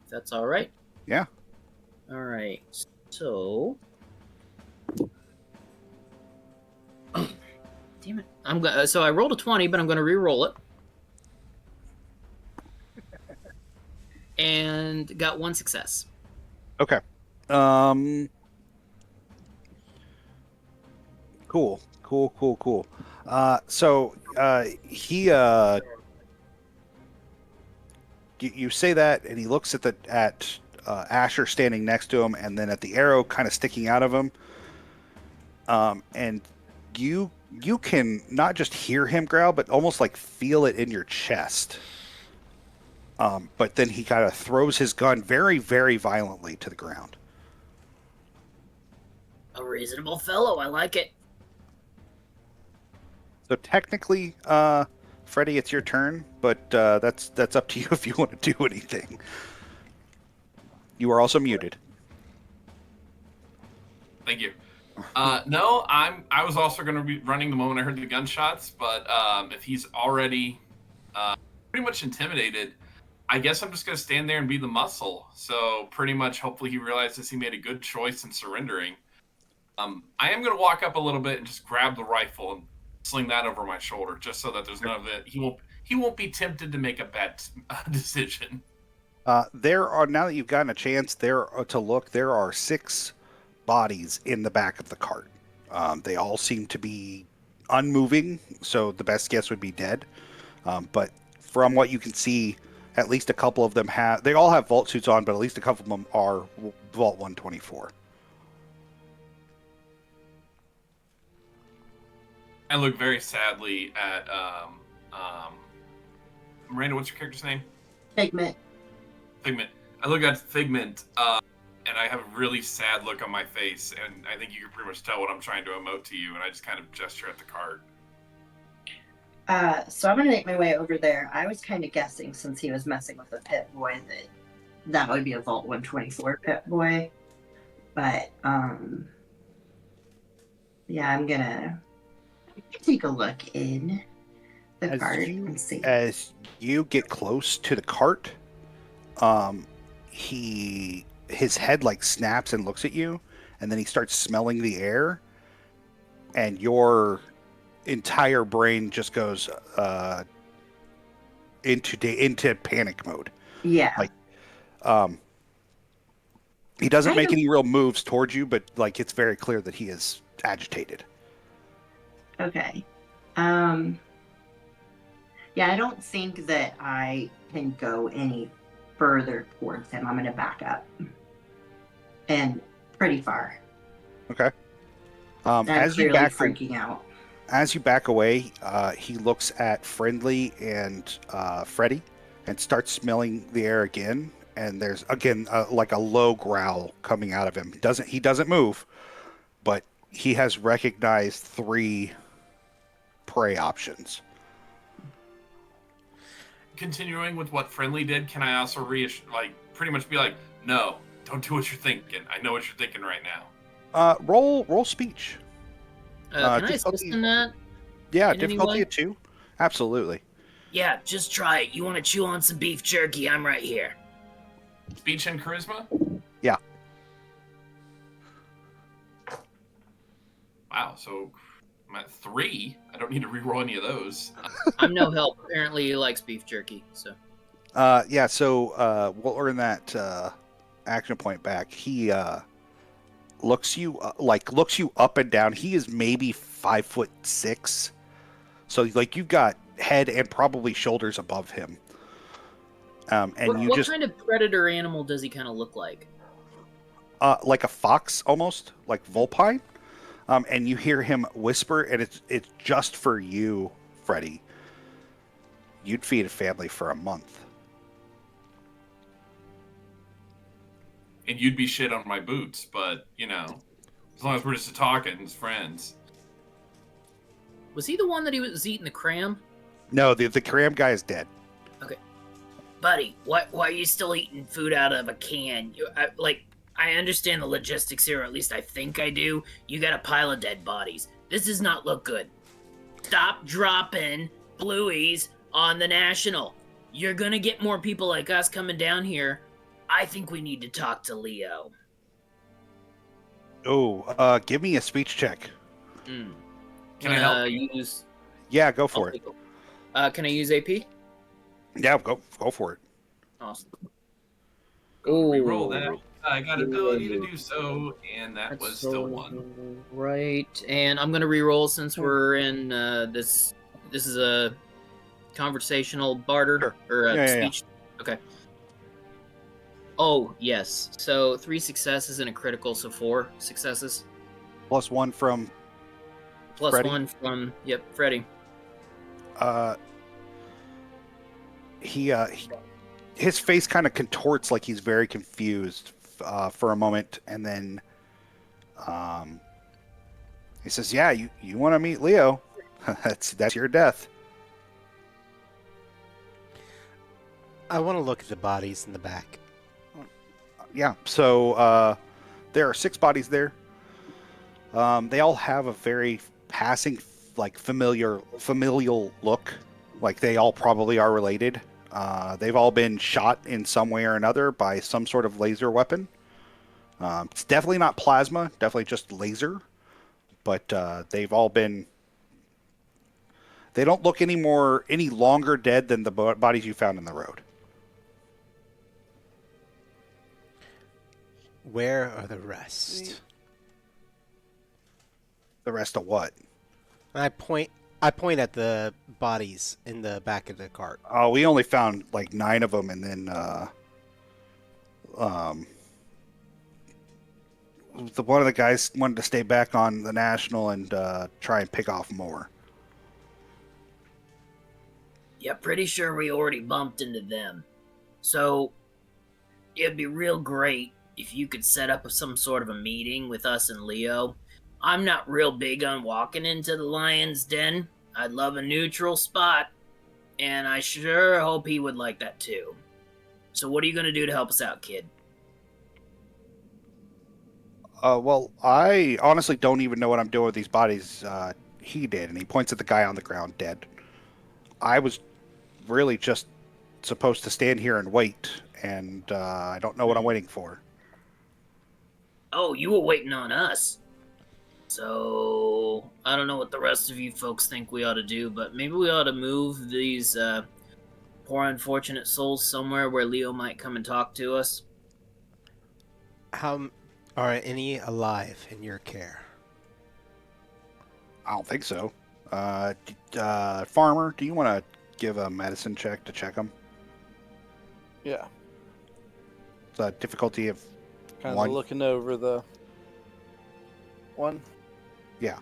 that's all right. Yeah. All right, so damn it, so I rolled a 20, but I'm gonna re-roll it. And got 1 success. Okay. Cool. So he you say that, and he looks at Asher standing next to him, and then at the arrow kind of sticking out of him. And you can not just hear him growl, but almost like feel it in your chest. But then he kind of throws his gun very, very violently to the ground. A reasonable fellow. I like it. So technically, Freddy, it's your turn, but that's up to you if you want to do anything. You are also muted. Thank you. No, I was also going to be running the moment I heard the gunshots, but if he's already pretty much intimidated, I guess I'm just going to stand there and be the muscle. So pretty much, hopefully, he realizes he made a good choice in surrendering. I am going to walk up a little bit and just grab the rifle and sling that over my shoulder, just so that there's none of it. He won't be tempted to make a bad decision. There are, now that you've gotten a chance there to look, there are 6 bodies in the back of the cart. They all seem to be unmoving, so the best guess would be dead. But from what you can see, at least a couple of them they all have vault suits on, but at least a couple of them are Vault 124. I look very sadly at Miranda. What's your character's name? Figment. Figment. I look at Figment, and I have a really sad look on my face, and I think you can pretty much tell what I'm trying to emote to you, and I just kind of gesture at the cart. So I'm gonna make my way over there. I was kind of guessing, since he was messing with a pit boy, that would be a Vault 124 pit boy. But yeah, I'm gonna take a look in the cart and see. As you get close to the cart, his head like snaps and looks at you, and then he starts smelling the air, and your entire brain just goes into panic mode. Yeah. Like, he doesn't make any real moves towards you, but like it's very clear that he is agitated. Okay. Yeah, I don't think that I can go any further towards him. I'm going to back up. And pretty far. Okay. I'm as you clearly back freaking out. As you back away, he looks at Friendly and Freddy and starts smelling the air again. And there's again like a low growl coming out of him. He doesn't move, but he has recognized 3 prey options. Continuing with what Friendly did, can I also pretty much be like, no, don't do what you're thinking. I know what you're thinking right now. Roll speech. Can I assist in that? Yeah, in any difficulty way? of 2. Absolutely. Yeah, just try it. You want to chew on some beef jerky? I'm right here. Speech and charisma? Yeah. Wow, so I'm at 3. I don't need to reroll any of those. I'm no help. Apparently, he likes beef jerky. So. Yeah. So we'll earn that action point back. He looks you up and down. He is maybe 5'6", so like you've got head and probably shoulders above him. And what kind of predator animal does he kind of look like? Like a fox, almost like vulpine. And you hear him whisper, and it's just for you, Freddy. You'd feed a family for a month. And you'd be shit on my boots, but, as long as we're just talking as friends. Was he the one that he was eating the cram? No, the cram guy is dead. Okay. Buddy, why are you still eating food out of a can? I understand the logistics here, or at least I think I do. You got a pile of dead bodies. This does not look good. Stop dropping blueies on the National. You're gonna get more people like us coming down here. I think we need to talk to Leo. Oh, give me a speech check. Can I help? Use... Yeah, go for it. Can I use AP? Yeah, go for it. Awesome. Reroll that. I got ability to do so, and that was still 1. Right, and I'm gonna reroll since we're in this. This is a conversational barter or a speech. Yeah. Okay. Oh yes, so 3 successes and a critical, so 4 successes. Plus 1 from. Plus Freddy? 1 from Freddy. his face kind of contorts like he's very confused for a moment, and then he says, "Yeah, you want to meet Leo? That's your death." I want to look at the bodies in the back. Yeah. So there are 6 bodies there. They all have a very passing, like familial look. Like they all probably are related. They've all been shot in some way or another by some sort of laser weapon. It's definitely not plasma, definitely just laser. But they've all been. They don't look any longer dead than the bodies you found in the road. Where are the rest? The rest of what? And I point at the bodies in the back of the cart. Oh, we only found like 9 of them, and then one of the guys wanted to stay back on the National and try and pick off more. Yeah, pretty sure we already bumped into them. So it'd be real great if you could set up some sort of a meeting with us and Leo. I'm not real big on walking into the lion's den. I'd love a neutral spot, and I sure hope he would like that too. So what are you going to do to help us out, kid? Well, I honestly don't even know what I'm doing with these bodies. He did, and he points at the guy on the ground dead. I was really just supposed to stand here and wait, and I don't know what I'm waiting for. Oh, you were waiting on us. So, I don't know what the rest of you folks think we ought to do, but maybe we ought to move these poor unfortunate souls somewhere where Leo might come and talk to us. How are any alive in your care? I don't think so. Farmer, do you want to give a medicine check to check them? Yeah. The difficulty of Kind 1. of looking over the one. Yeah.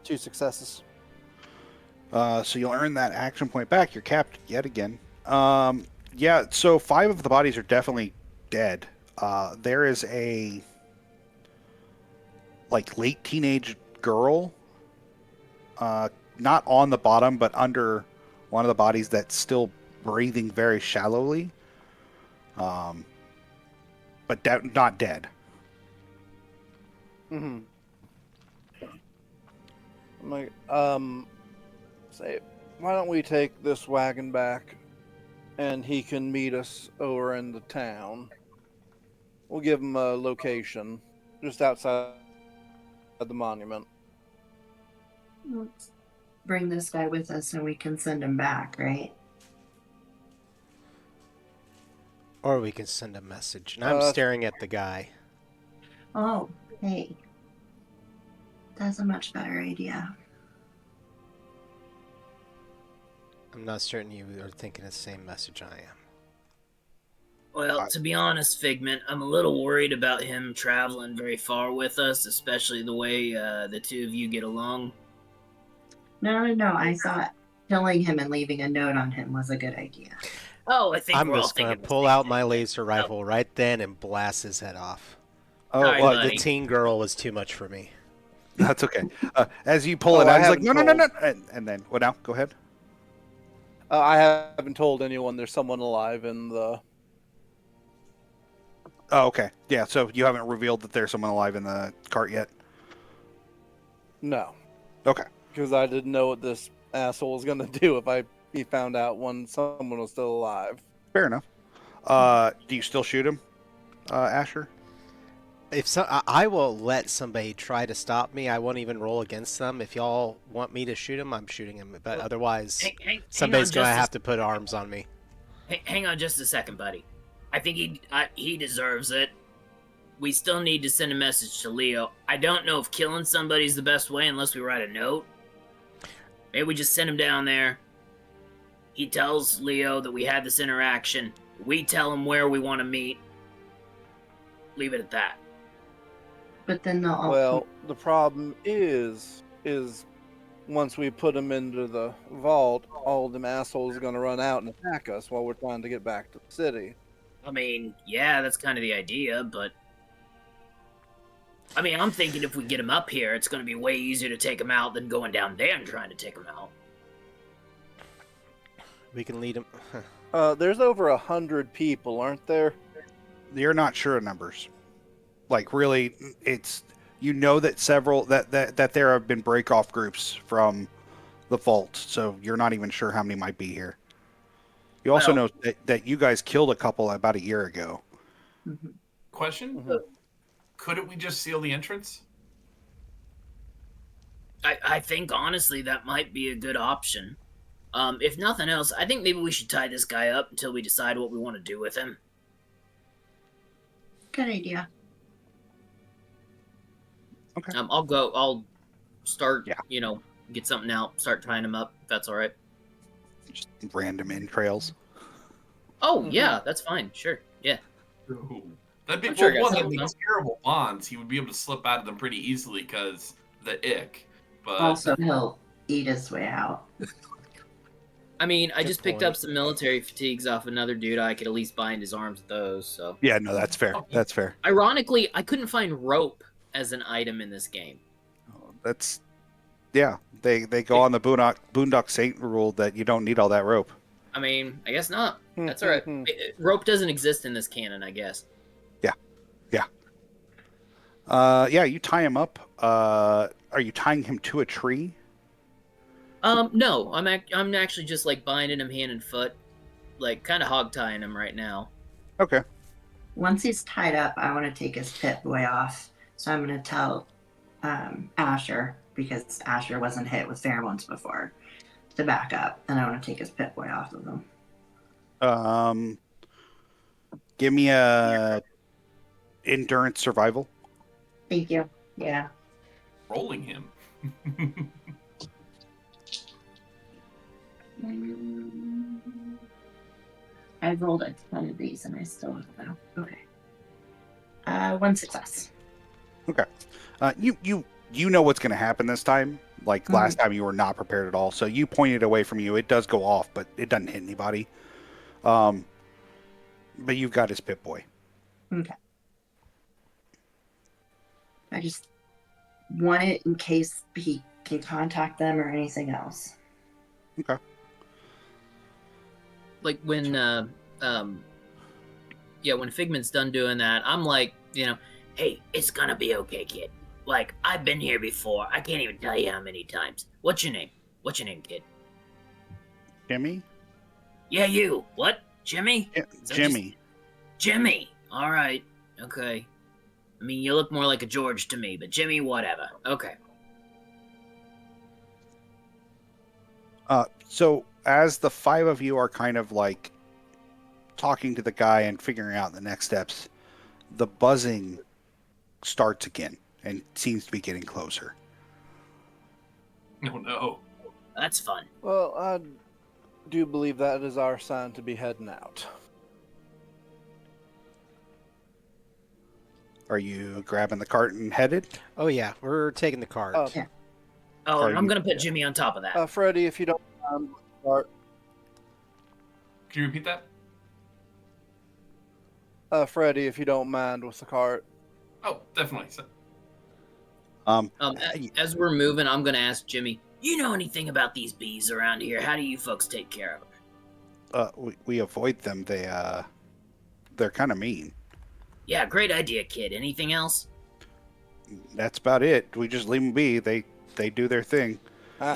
2 successes. So you'll earn that action point back. You're capped yet again. Yeah, so 5 of the bodies are definitely dead. There is a like late teenage girl, not on the bottom, but under one of the bodies that's still breathing very shallowly. But not dead. Mm-hmm. I'm like, say, why don't we take this wagon back, and he can meet us over in the town. We'll give him a location just outside of the monument. Let's bring this guy with us and we can send him back, right? Or we can send a message. And I'm staring at the guy. Oh, hey. That's a much better idea. I'm not certain you are thinking the same message I am. Well, to be honest, Figment, I'm a little worried about him traveling very far with us, especially the way the two of you get along. No. I thought killing him and leaving a note on him was a good idea. Oh, I think I'm we're all just going to thinking the pull same out thing. my laser rifle right then and blast his head off. Oh, Sorry, well, buddy. The teen girl was too much for me. that's okay. As you pull it I out, he's like, haven't no. told. And then, what now? Go ahead. I haven't told anyone there's someone alive in the... Oh, okay. Yeah, so you haven't revealed that there's someone alive in the cart yet? No. Okay. Because I didn't know what this asshole was going to do if he found out when someone was still alive. Fair enough. Do you still shoot him, Asher? If so, I will let somebody try to stop me. I won't even roll against them. If y'all want me to shoot him, I'm shooting him. But otherwise, somebody's going to have to put arms on me. Hang on just a second, buddy. I think he deserves it. We still need to send a message to Leo. I don't know if killing somebody's the best way unless we write a note. Maybe we just send him down there. He tells Leo that we had this interaction. We tell him where we want to meet. Leave it at that. But then they'll all Well, the problem is once we put them into the vault, all them assholes are going to run out and attack us while we're trying to get back to the city. I mean, yeah, that's kind of the idea, but I mean, I'm thinking if we get him up here, it's going to be way easier to take him out than going down there and trying to take him out. We can lead him. There's over 100 people, aren't there? You're not sure of numbers. Like really, it's that several that there have been break-off groups from the vault, so you're not even sure how many might be here. You also know that you guys killed a couple about a year ago. Question? Mhm. Couldn't we just seal the entrance? I think honestly that might be a good option. If nothing else, I think maybe we should tie this guy up until we decide what we want to do with him. Good idea. Okay. I'll start. Yeah. Get something out. Start tying him up. If that's all right. Just random entrails. Oh Mhm. yeah, that's fine. Sure. Yeah. Ooh. That'd be I'm sure I got one of something. the terrible bonds. He would be able to slip out of them pretty easily because the ick. But Also, he'll eat his way out. I mean, I Good just picked up point. some military fatigues off another dude. I could at least bind his arms with those. So, Yeah, no, that's fair. That's fair. ironically, I couldn't find rope as an item in this game. That's They go on the Boondock Saint rule that you don't need all that rope. I mean, I guess not. That's all right. Rope doesn't exist in this canon, I guess. Yeah, you tie him up. Are you tying him to a tree? No, I'm actually just like binding him hand and foot, like kind of hog tying him right now. Okay. Once he's tied up, I want to take his pit boy off. So I'm going to tell Asher, because Asher wasn't hit with pheromones before, to back up. And I want to take his pit boy off of him. Give me a endurance survival. Thank you. Yeah. rolling him. I've rolled a ton of these and I still have them. Okay. One success. Okay. You know what's going to happen this time. Like last time, you were not prepared at all. So you pointed away from you. It does go off, but it doesn't hit anybody. But you've got his Pip Boy. Okay. I just want it in case he can contact them or anything else. Okay. Like when when Figment's done doing that, I'm like, hey, it's gonna be okay, kid. Like, I've been here before. I can't even tell you how many times. What's your name? What's your name, kid? Jimmy? Yeah, you. What? Jimmy? Yeah, Is that Jimmy. Jimmy. All right. Okay. I mean, you look more like a George to me, but Jimmy, whatever. Okay. So as the five of you are kind of like talking to the guy and figuring out the next steps, the buzzing starts again and seems to be getting closer. Oh no. That's fun. Well, I do believe that is our sign to be heading out. Are you grabbing the cart and headed? Oh yeah, we're taking the cart. Okay. Oh, Are and I'm you- gonna put Jimmy on top of that. Freddie, if you don't start. Can you repeat that? Freddie, if you don't mind with the cart. Oh, definitely. So, As we're moving, I'm gonna ask Jimmy, you know anything about these bees around here? How do you folks take care of them? We avoid them. They're kind of mean. Yeah, great idea, kid. Anything else? That's about it. We just leave them be. They do their thing.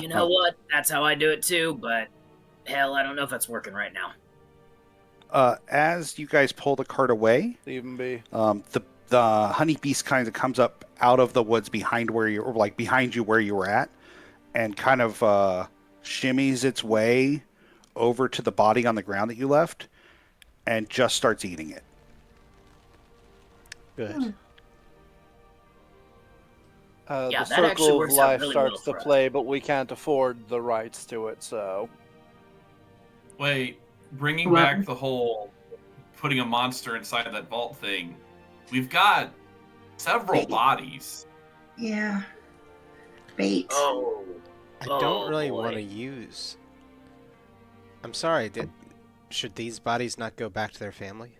You know what? That's how I do it too, but hell, I don't know if that's working right now. As you guys pull the cart away, Leave him be. the honeybeast kind of comes up out of the woods behind behind you where you were at, and kind of shimmies its way over to the body on the ground that you left, and just starts eating it. Good. Yeah, The that actually circle of works out life really starts well to for us. play, but we can't afford the rights to it, so. wait, bringing Well- back the whole putting a monster inside that vault thing. We've got several Wait. bodies. Yeah. Bait. Oh, I don't Oh really want to boy. use. I'm sorry. Should these bodies not go back to their family?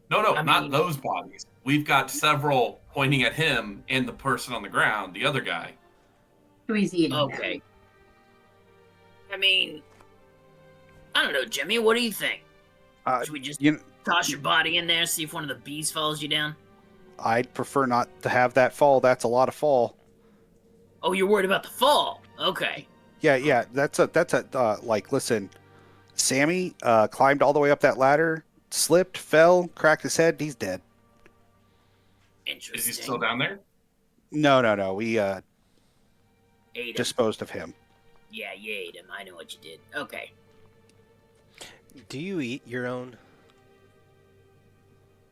No, I not mean, those bodies. We've got several pointing at him and the person on the ground, the other guy. Who he's eating them. okay. I mean, I don't know, Jimmy. What do you think? Uh, Should we just you, toss your body in there, see if one of the bees follows you down? I'd prefer not to have that fall. That's a lot of fall. Oh, you're worried about the fall. Okay. Yeah. Like, listen, Sammy climbed all the way up that ladder, slipped, fell, cracked his head. He's dead. Interesting. Is he still down there? No. We Ate him. disposed of him. Yeah, you ate him. I know what you did. Okay. Do you eat your own?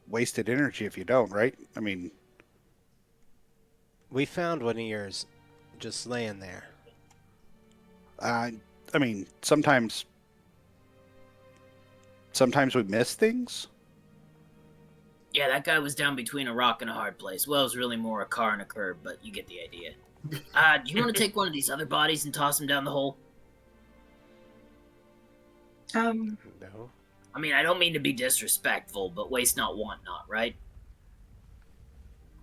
Wasted energy if you don't, right? I mean, We found one of yours just laying there. I mean, sometimes we miss things. Yeah, that guy was down between a rock and a hard place. Well, it was really more a car and a curb, but you get the idea. Do you want to take one of these other bodies and toss him down the hole? No. I mean, I don't mean to be disrespectful, but waste not, want not, right?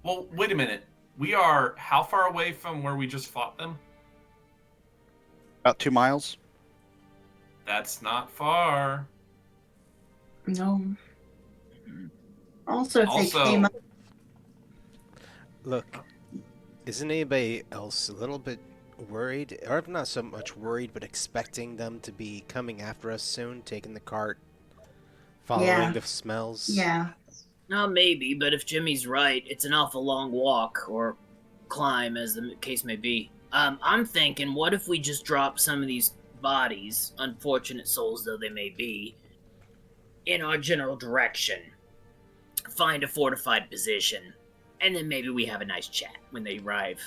Well, wait a minute. We are how far away from where we just fought them? About 2 miles. That's not far. No. Also, if they came up, Look, isn't anybody else a little bit worried? Or if not so much worried, but expecting them to be coming after us soon, taking the cart, following Yeah. the smells? yeah. No, maybe, but if Jimmy's right, it's an awful long walk, or climb, as the case may be. I'm thinking, what if we just drop some of these bodies, unfortunate souls though they may be, in our general direction, find a fortified position, and then maybe we have a nice chat when they arrive.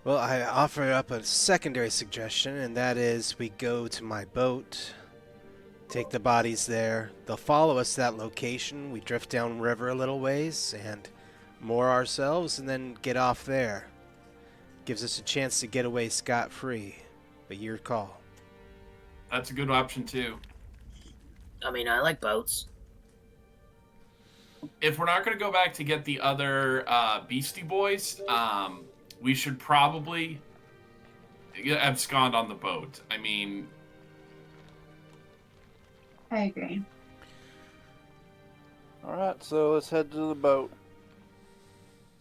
Well, I offer up a secondary suggestion, and that is we go to my boat, take the bodies there. They'll follow us to that location. We drift down river a little ways and moor ourselves, and then get off there. Gives us a chance to get away scot-free. But your call. That's a good option too. I mean, I like boats. If we're not going to go back to get the other Beastie Boys, we should probably abscond on the boat. I mean, I agree. All right, so let's head to the boat.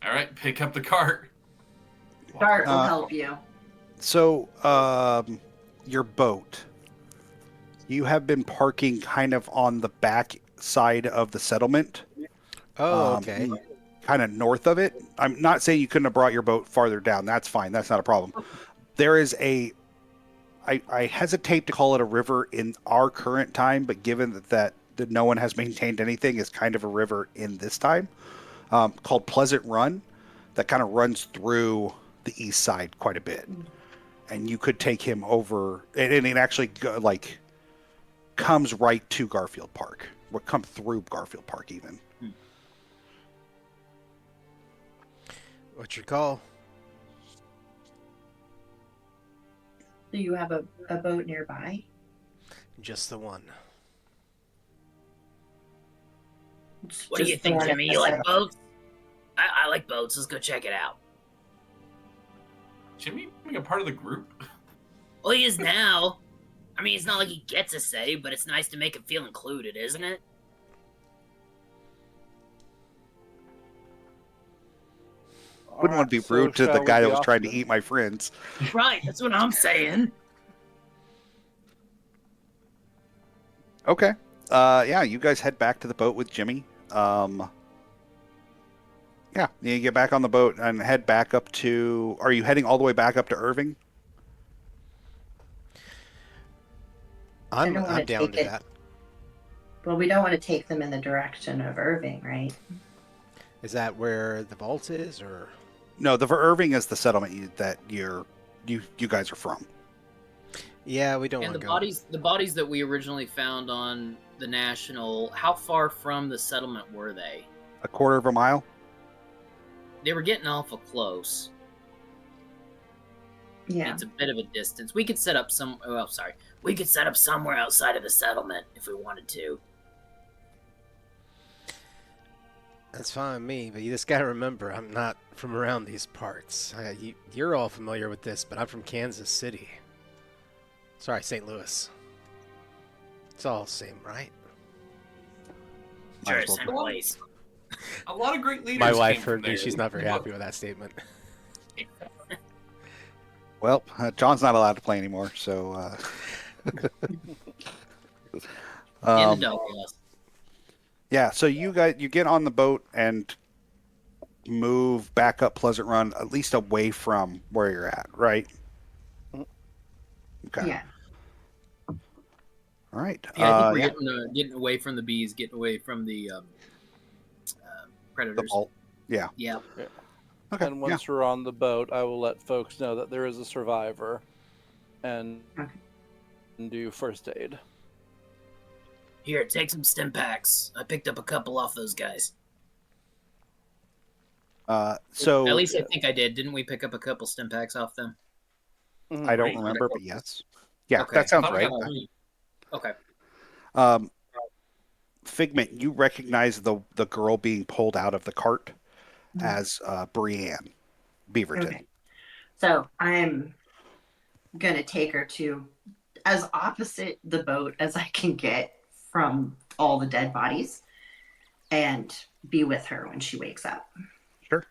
all right, pick up the cart. Dart will Uh, help you. So, your boat. You have been parking kind of on the back side of the settlement. Oh, okay. Kind of north of it. I'm not saying you couldn't have brought your boat farther down. That's fine. That's not a problem. There is I hesitate to call it a river in our current time, but given that no one has maintained anything, is kind of a river in this time, called Pleasant Run, that kind of runs through the east side quite a bit. And you could take him over, and it actually comes right to Garfield Park. Or come through Garfield Park even. What's your call? Do you have a boat nearby? Just the one. What do you Just think, one Jimmy? at You the like setup. boats? I like boats. Let's go check it out. Jimmy being a part of the group? Well, he is now. I mean, it's not like he gets a say, but it's nice to make him feel included, isn't it? Wouldn't want to be So rude to the shall we guy be that was off trying to then? eat my friends. Right, that's what I'm saying. Okay. Yeah, you guys head back to the boat with Jimmy. Yeah, you get back on the boat and head back up to... Are you heading all the way back up to Irving? I don't I'm wanna down take to it. that. Well, we don't want to take them in the direction of Irving, right? Is that where the vault is, or? No, the Irving is the settlement that you guys are from. Yeah, we don't And want the to go. bodies that we originally found on the National, how far from the settlement were they? A quarter of a mile? They were getting awful close. Yeah. It's a bit of a distance. We could set up some. Oh, sorry. We could set up somewhere outside of the settlement if we wanted to. That's fine with me, but you just gotta remember, I'm not from around these parts. You're all familiar with this, but I'm from Kansas City. Sorry, St. Louis. It's all the same, right? Might Sure, as well same be. place. A lot of great leaders. My wife came from heard me. there. She's not very happy with that statement. Well, John's not allowed to play anymore, so. In the Um, doghouse. yeah, so you get on the boat and move back up Pleasant Run, at least away from where you're at, right? Okay. Yeah. All right. Yeah, I think we're yeah, getting away from the bees, getting away from the the predators. vault. Yeah. Yeah. Okay. And Yeah. once we're on the boat, I will let folks know that there is a survivor and do first aid. Here, take some stim packs. I picked up a couple off those guys. So At least I think I did. Didn't we pick up a couple stim packs off them? Mhm. I don't Right. remember, but yes. Yeah, Okay. that sounds Okay. right. Okay. Um, Figment, you recognize the girl being pulled out of the cart as Brienne Beaverton. Okay. So I'm gonna take her to as opposite the boat as I can get from all the dead bodies and be with her when she wakes up. Sure.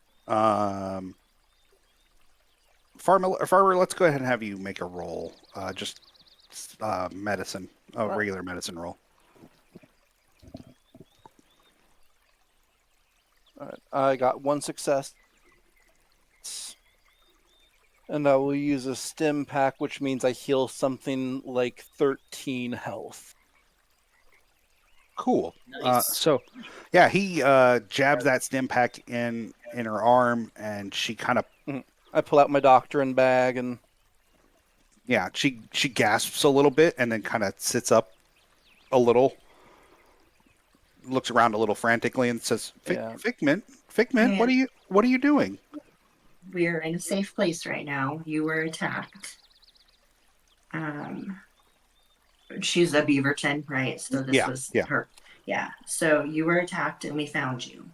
Farmer, let's go ahead and have you make a roll. Just medicine, a regular medicine roll. All right. I got one success. And I will use a stim pack, which means I heal something like 13 health. Cool. Nice. So, yeah, he jabs that stim pack in her arm, and she kind of I pull out my doctoring bag and she gasps a little bit, and then kind of sits up a little, looks around a little frantically, and says, Figment, Yeah. what are you doing?" We're in a safe place right now. You were attacked. She's a Beaverton, right? So this was yeah. her. Yeah. So you were attacked and we found you.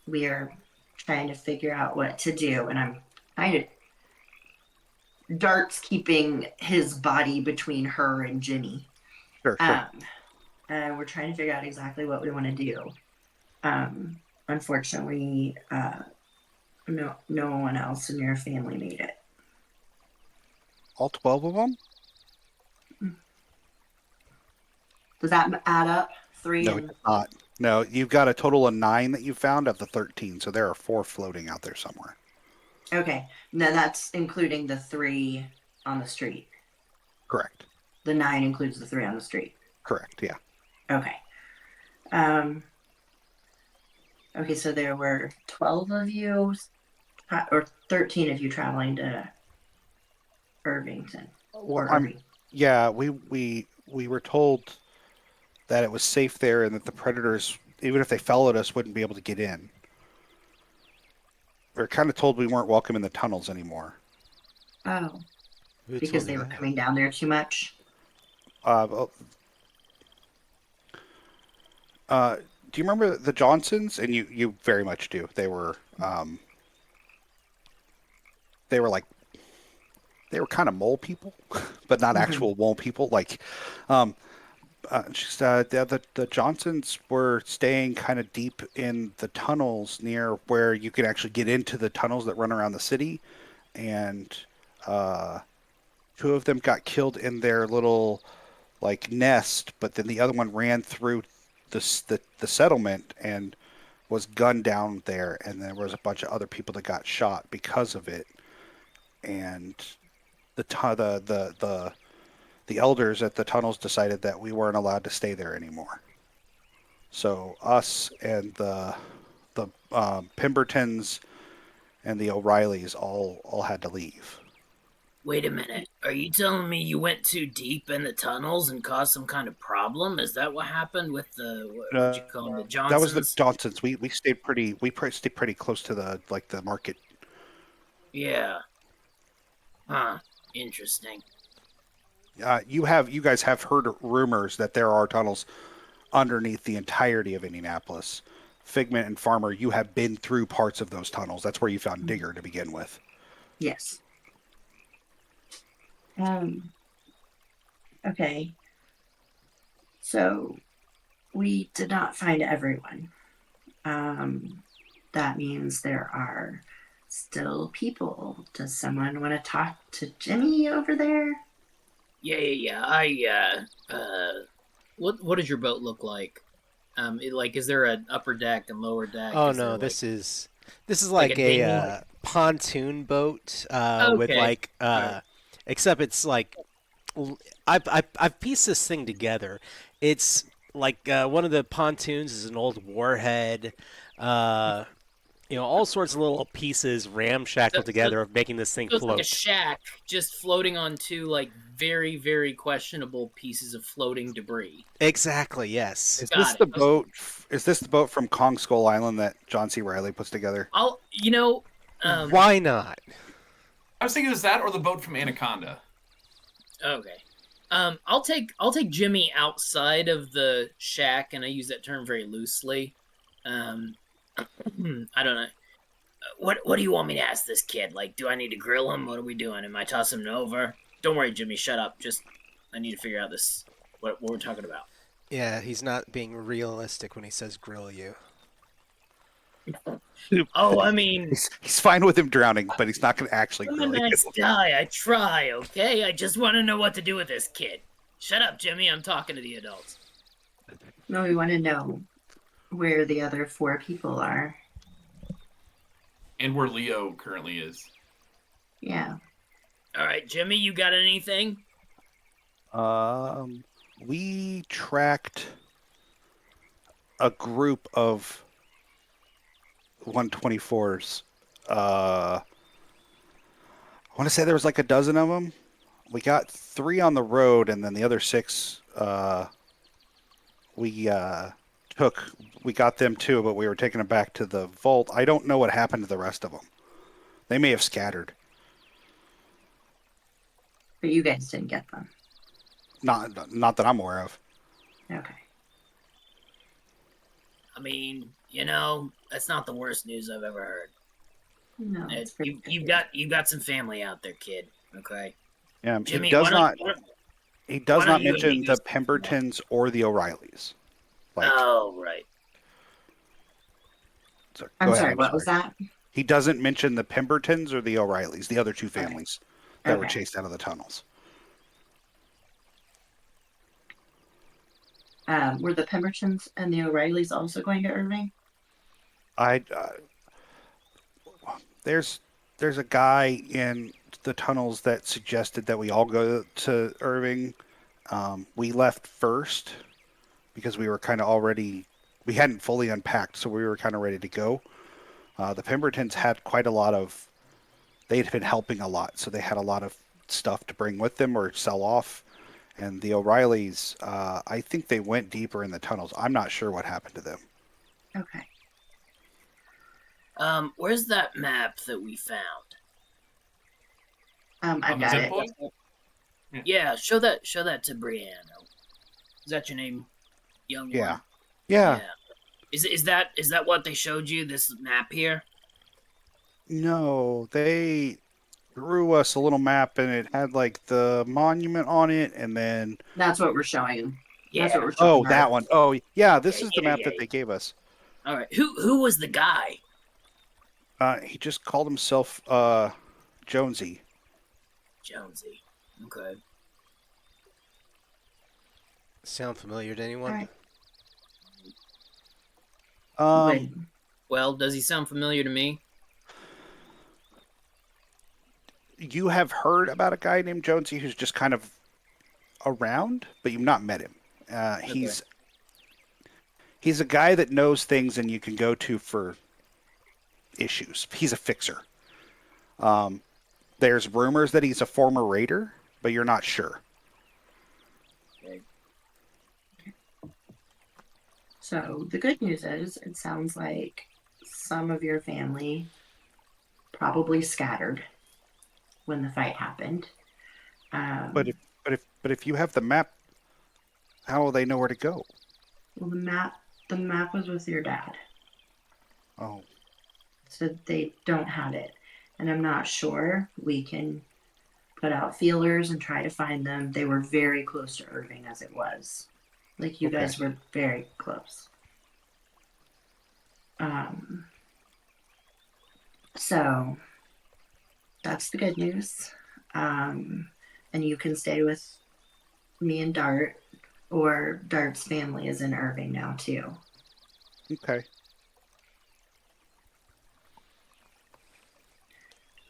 We are trying to figure out what to do, and I'm kind of Dart's keeping his body between her and Ginny. Sure. We're trying to figure out exactly what we want to do. Unfortunately, no one else in your family made it. All 12 of them? Does that add up? 3 No, and it's not. No, you've got a total of 9 that you found of the 13, so there are 4 floating out there somewhere. okay. No, that's including the 3 on the street. Correct. The 9 includes the 3 on the street. Correct, yeah. Okay. Okay, so there were 12 of you, or 13 of you traveling to Irvington. Well, Or Irving. yeah, we were told that it was safe there and that the predators, even if they followed us, wouldn't be able to get in. We were kind of told we weren't welcome in the tunnels anymore. Oh, Who because told they you were that? coming down there too much. Do you remember the Johnsons? And you very much do. They were kind of mole people, but not actual mole people. Like, the Johnsons were staying kind of deep in the tunnels near where you could actually get into the tunnels that run around the city, and 2 of them got killed in their little like nest, but then the other one ran through the settlement and was gunned down there, and there was a bunch of other people that got shot because of it, and the elders at the tunnels decided that we weren't allowed to stay there anymore. So us and the Pembertons and the O'Reillys all had to leave. Wait a minute. Are you telling me you went too deep in the tunnels and caused some kind of problem? Is that what happened with the what you call them, the Johnsons? That was the Johnsons. We stayed pretty close to the market. Yeah. Huh. Interesting. You guys have heard rumors that there are tunnels underneath the entirety of Indianapolis. Figment and Farmer, you have been through parts of those tunnels. That's where you found Digger to begin with. Yes. Um, okay. So we did not find everyone. Um, that means there are still people. Does someone want to talk to Jimmy over there? Yeah. What does your boat look like? Is there an upper deck and lower deck? Oh Is there no, like this is like a like a dinghy? pontoon boat with Okay. like except it's like I've pieced this thing together. It's like one of the pontoons is an old warhead. Uh, all sorts of little pieces So, ramshackled so, together of making this thing so it's like a float. shack just floating on two like very, very questionable pieces of floating debris. Exactly. Yes. Is this Got the it. Okay. boat? Is this the boat from Kong Skull Island that John C. Riley puts together? I'll you know, Why not? I was thinking it was that or the boat from Anaconda. okay. I'll take Jimmy outside of the shack, and I use that term very loosely. Um, I don't know. What do you want me to ask this kid? Like, do I need to grill him? What are we doing? Am I tossing him over? Don't worry, Jimmy. Shut up. Just I need to figure out this what we're talking about. Yeah, he's not being realistic when he says grill you. Oh, I mean, He's fine with him drowning, but he's not going to actually I'm a grill you. nice guy. I try. Okay, I just want to know what to do with this kid. Shut up, Jimmy. I'm talking to the adults. No, we want to know where the other 4 people are. And where Leo currently is. Yeah. All right, Jimmy. You got anything? We tracked a group of 124s. I want to say there was like a dozen of them. We got 3 on the road, and then the other 6 we took. We got them too, but we were taking them back to the vault. I don't know what happened to the rest of them. They may have scattered. But you guys didn't get them. Not that I'm aware of. Okay. I mean, that's not the worst news I've ever heard. No, it's pretty You've got some family out there, kid. Okay, Yeah, Jimmy. he does why don't- not. why don't- He does why don't not you and me mention go the see Pembertons or the O'Reillys. Oh, right. So, I'm go ahead, sorry, what was that? He doesn't mention the Pembertons or the O'Reillys, the other 2 families that were Okay. chased out of the tunnels. Were the Pembertons and the O'Reillys also going to Irving? I there's a guy in the tunnels that suggested that we all go to Irving. We left first because we were kind of we hadn't fully unpacked, so we were kind of ready to go. The Pembertons had quite a lot of, they'd been helping a lot, so they had a lot of stuff to bring with them or sell off. And the O'Reillys, I think they went deeper in the tunnels. I'm not sure what happened to them. Okay. Where's that map that we found? I've On the got zip it. line? Yeah, show that to Brienne. Is that your name, young Yeah. one? Yeah. Is that what they showed you? This map here? No, they drew us a little map and it had like the monument on it and then That's what we're showing. Yeah. That's what we're showing. that one. Oh, yeah, this is the map Yeah. that they gave us. All right. Who was the guy? He just called himself Jonesy. Jonesy. Okay. Sound familiar to anyone? Alright. Um, Well, does he sound familiar to me? you have heard about a guy named Jonesy who's just kind of around, but you've not met him. He's a guy that knows things and you can go to for issues. He's a fixer. There's rumors that he's a former raider, but you're not sure. So the good news is it sounds like some of your family probably scattered. when the fight happened. But if you have the map, how will they know where to go? Well, the map was with your dad, Oh, so they don't have it, and I'm not sure. We can put out feelers and try to find them. They were very close to Irving as it was. Like you okay. guys were very close. Um, so that's the good news. Um, and you can stay with me and Dart, or Dart's family is in Irving now too. Okay.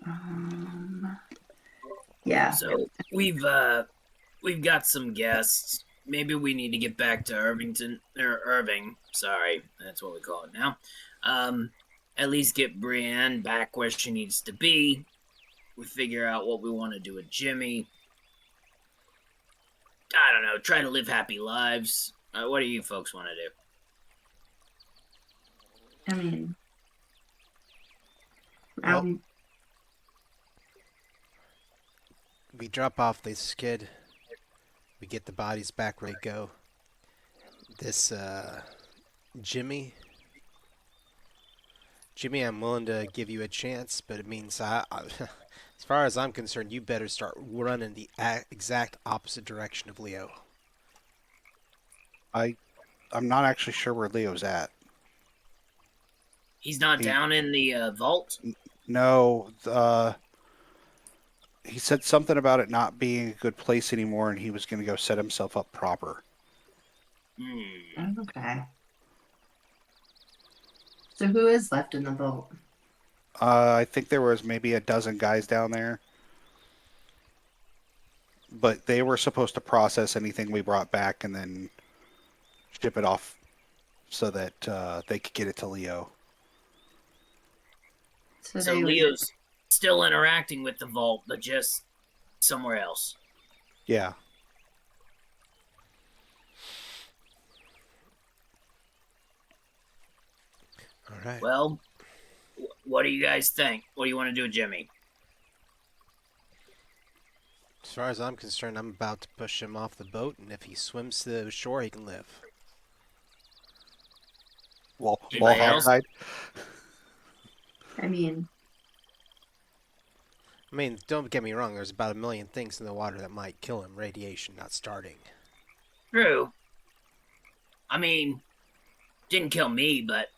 Um, yeah. So we've got some guests. Maybe we need to get back to Irving. Sorry, that's what we call it now. Um, at least get Brienne back where she needs to be. We figure out what we want to do with Jimmy. I don't know. Try to live happy lives. What do you folks want to do? I mean, Well, we drop off this kid. We get the bodies back where they go. This Jimmy. Jimmy, I'm willing to give you a chance, but it means as far as I'm concerned, you better start running the exact opposite direction of Leo. I'm not actually sure where Leo's at. He's not He- down in the vault. No, he said something about it not being a good place anymore, and he was going to go set himself up proper. okay. So who is left in the vault? I think there was maybe a dozen guys down there, but they were supposed to process anything we brought back and then ship it off so that they could get it to Leo. So So they Leo's still interacting with the vault, but just somewhere else. Yeah. All right. Well, what do you guys think? What do you want to do with Jimmy? As far as I'm concerned, I'm about to push him off the boat, and if he swims to the shore, he can live. Well, Anybody else? Hogtied. I mean, I mean, don't get me wrong, there's about a million things in the water that might kill him. Radiation not starting. True. I mean, didn't kill me, but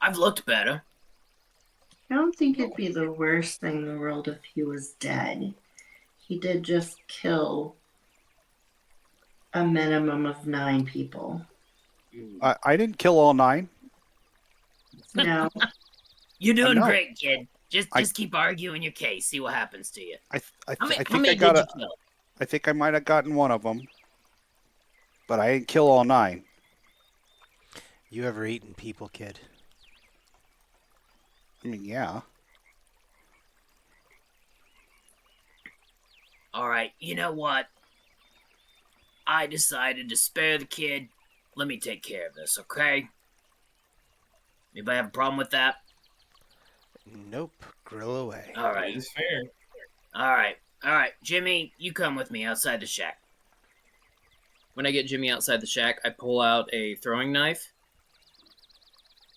I've looked better. I don't think it'd be the worst thing in the world if he was dead. He did just kill a minimum of 9 people. I didn't kill all 9. No, You're doing know. great, kid. Just I- keep arguing your case. See what happens to you. How I many think I did got you a. kill? I think I might have gotten one of them, but I didn't kill all 9. You ever eaten people, kid? I mean, yeah. All right, you know what? I decided to spare the kid. Let me take care of this, okay? Anybody have a problem with that? Nope. Grill away. All That right. is fair. All right. Jimmy, you come with me outside the shack. When I get Jimmy outside the shack, I pull out a throwing knife.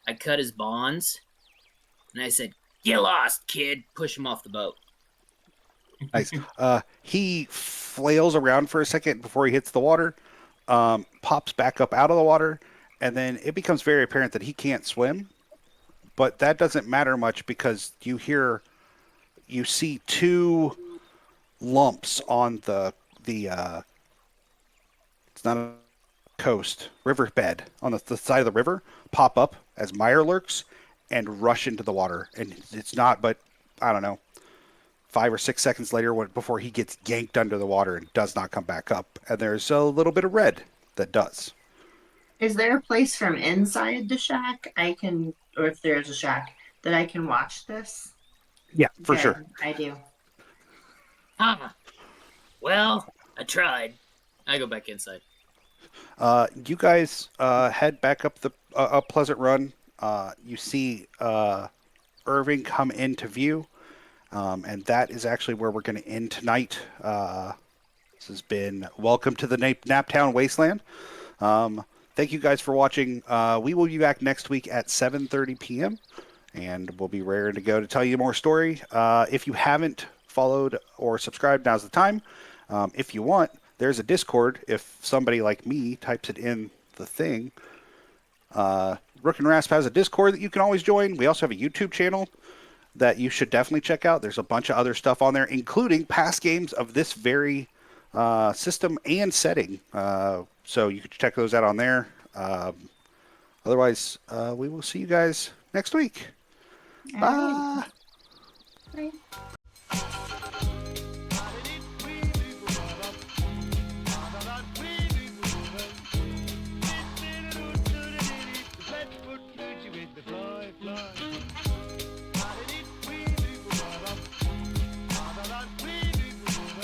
I cut his bonds. And I said, "Get lost, kid." Push him off the boat. Nice. He flails around for a second before he hits the water, pops back up out of the water, and then it becomes very apparent that he can't swim. But that doesn't matter much because you see 2 lumps on the it's not a coast riverbed on the side of the river pop up as mire lurks and rush into the water, and it's not but I don't know 5 or 6 seconds later before he gets yanked under the water and does not come back up, and there's a little bit of red that does. is there a place from inside the shack or if there's a shack, that I can watch this? Yeah, for Good, sure. I do. Well, I tried. I go back inside. You guys head back up the Pleasant Run. You see Irving come into view. And that is actually where we're going to end tonight. This has been Welcome to the Naptown Wasteland. Thank you guys for watching. We will be back next week at 7:30 p.m. and we'll be raring to go to tell you more story. If you haven't followed or subscribed, now's the time. If you want, there's a Discord. If somebody like me types it in the thing, Rook and Rasp has a Discord that you can always join. We also have a YouTube channel that you should definitely check out. There's a bunch of other stuff on there, including past games of this very system and setting. So you can check those out on there. Otherwise, we will see you guys next week. All Bye. right. Bye.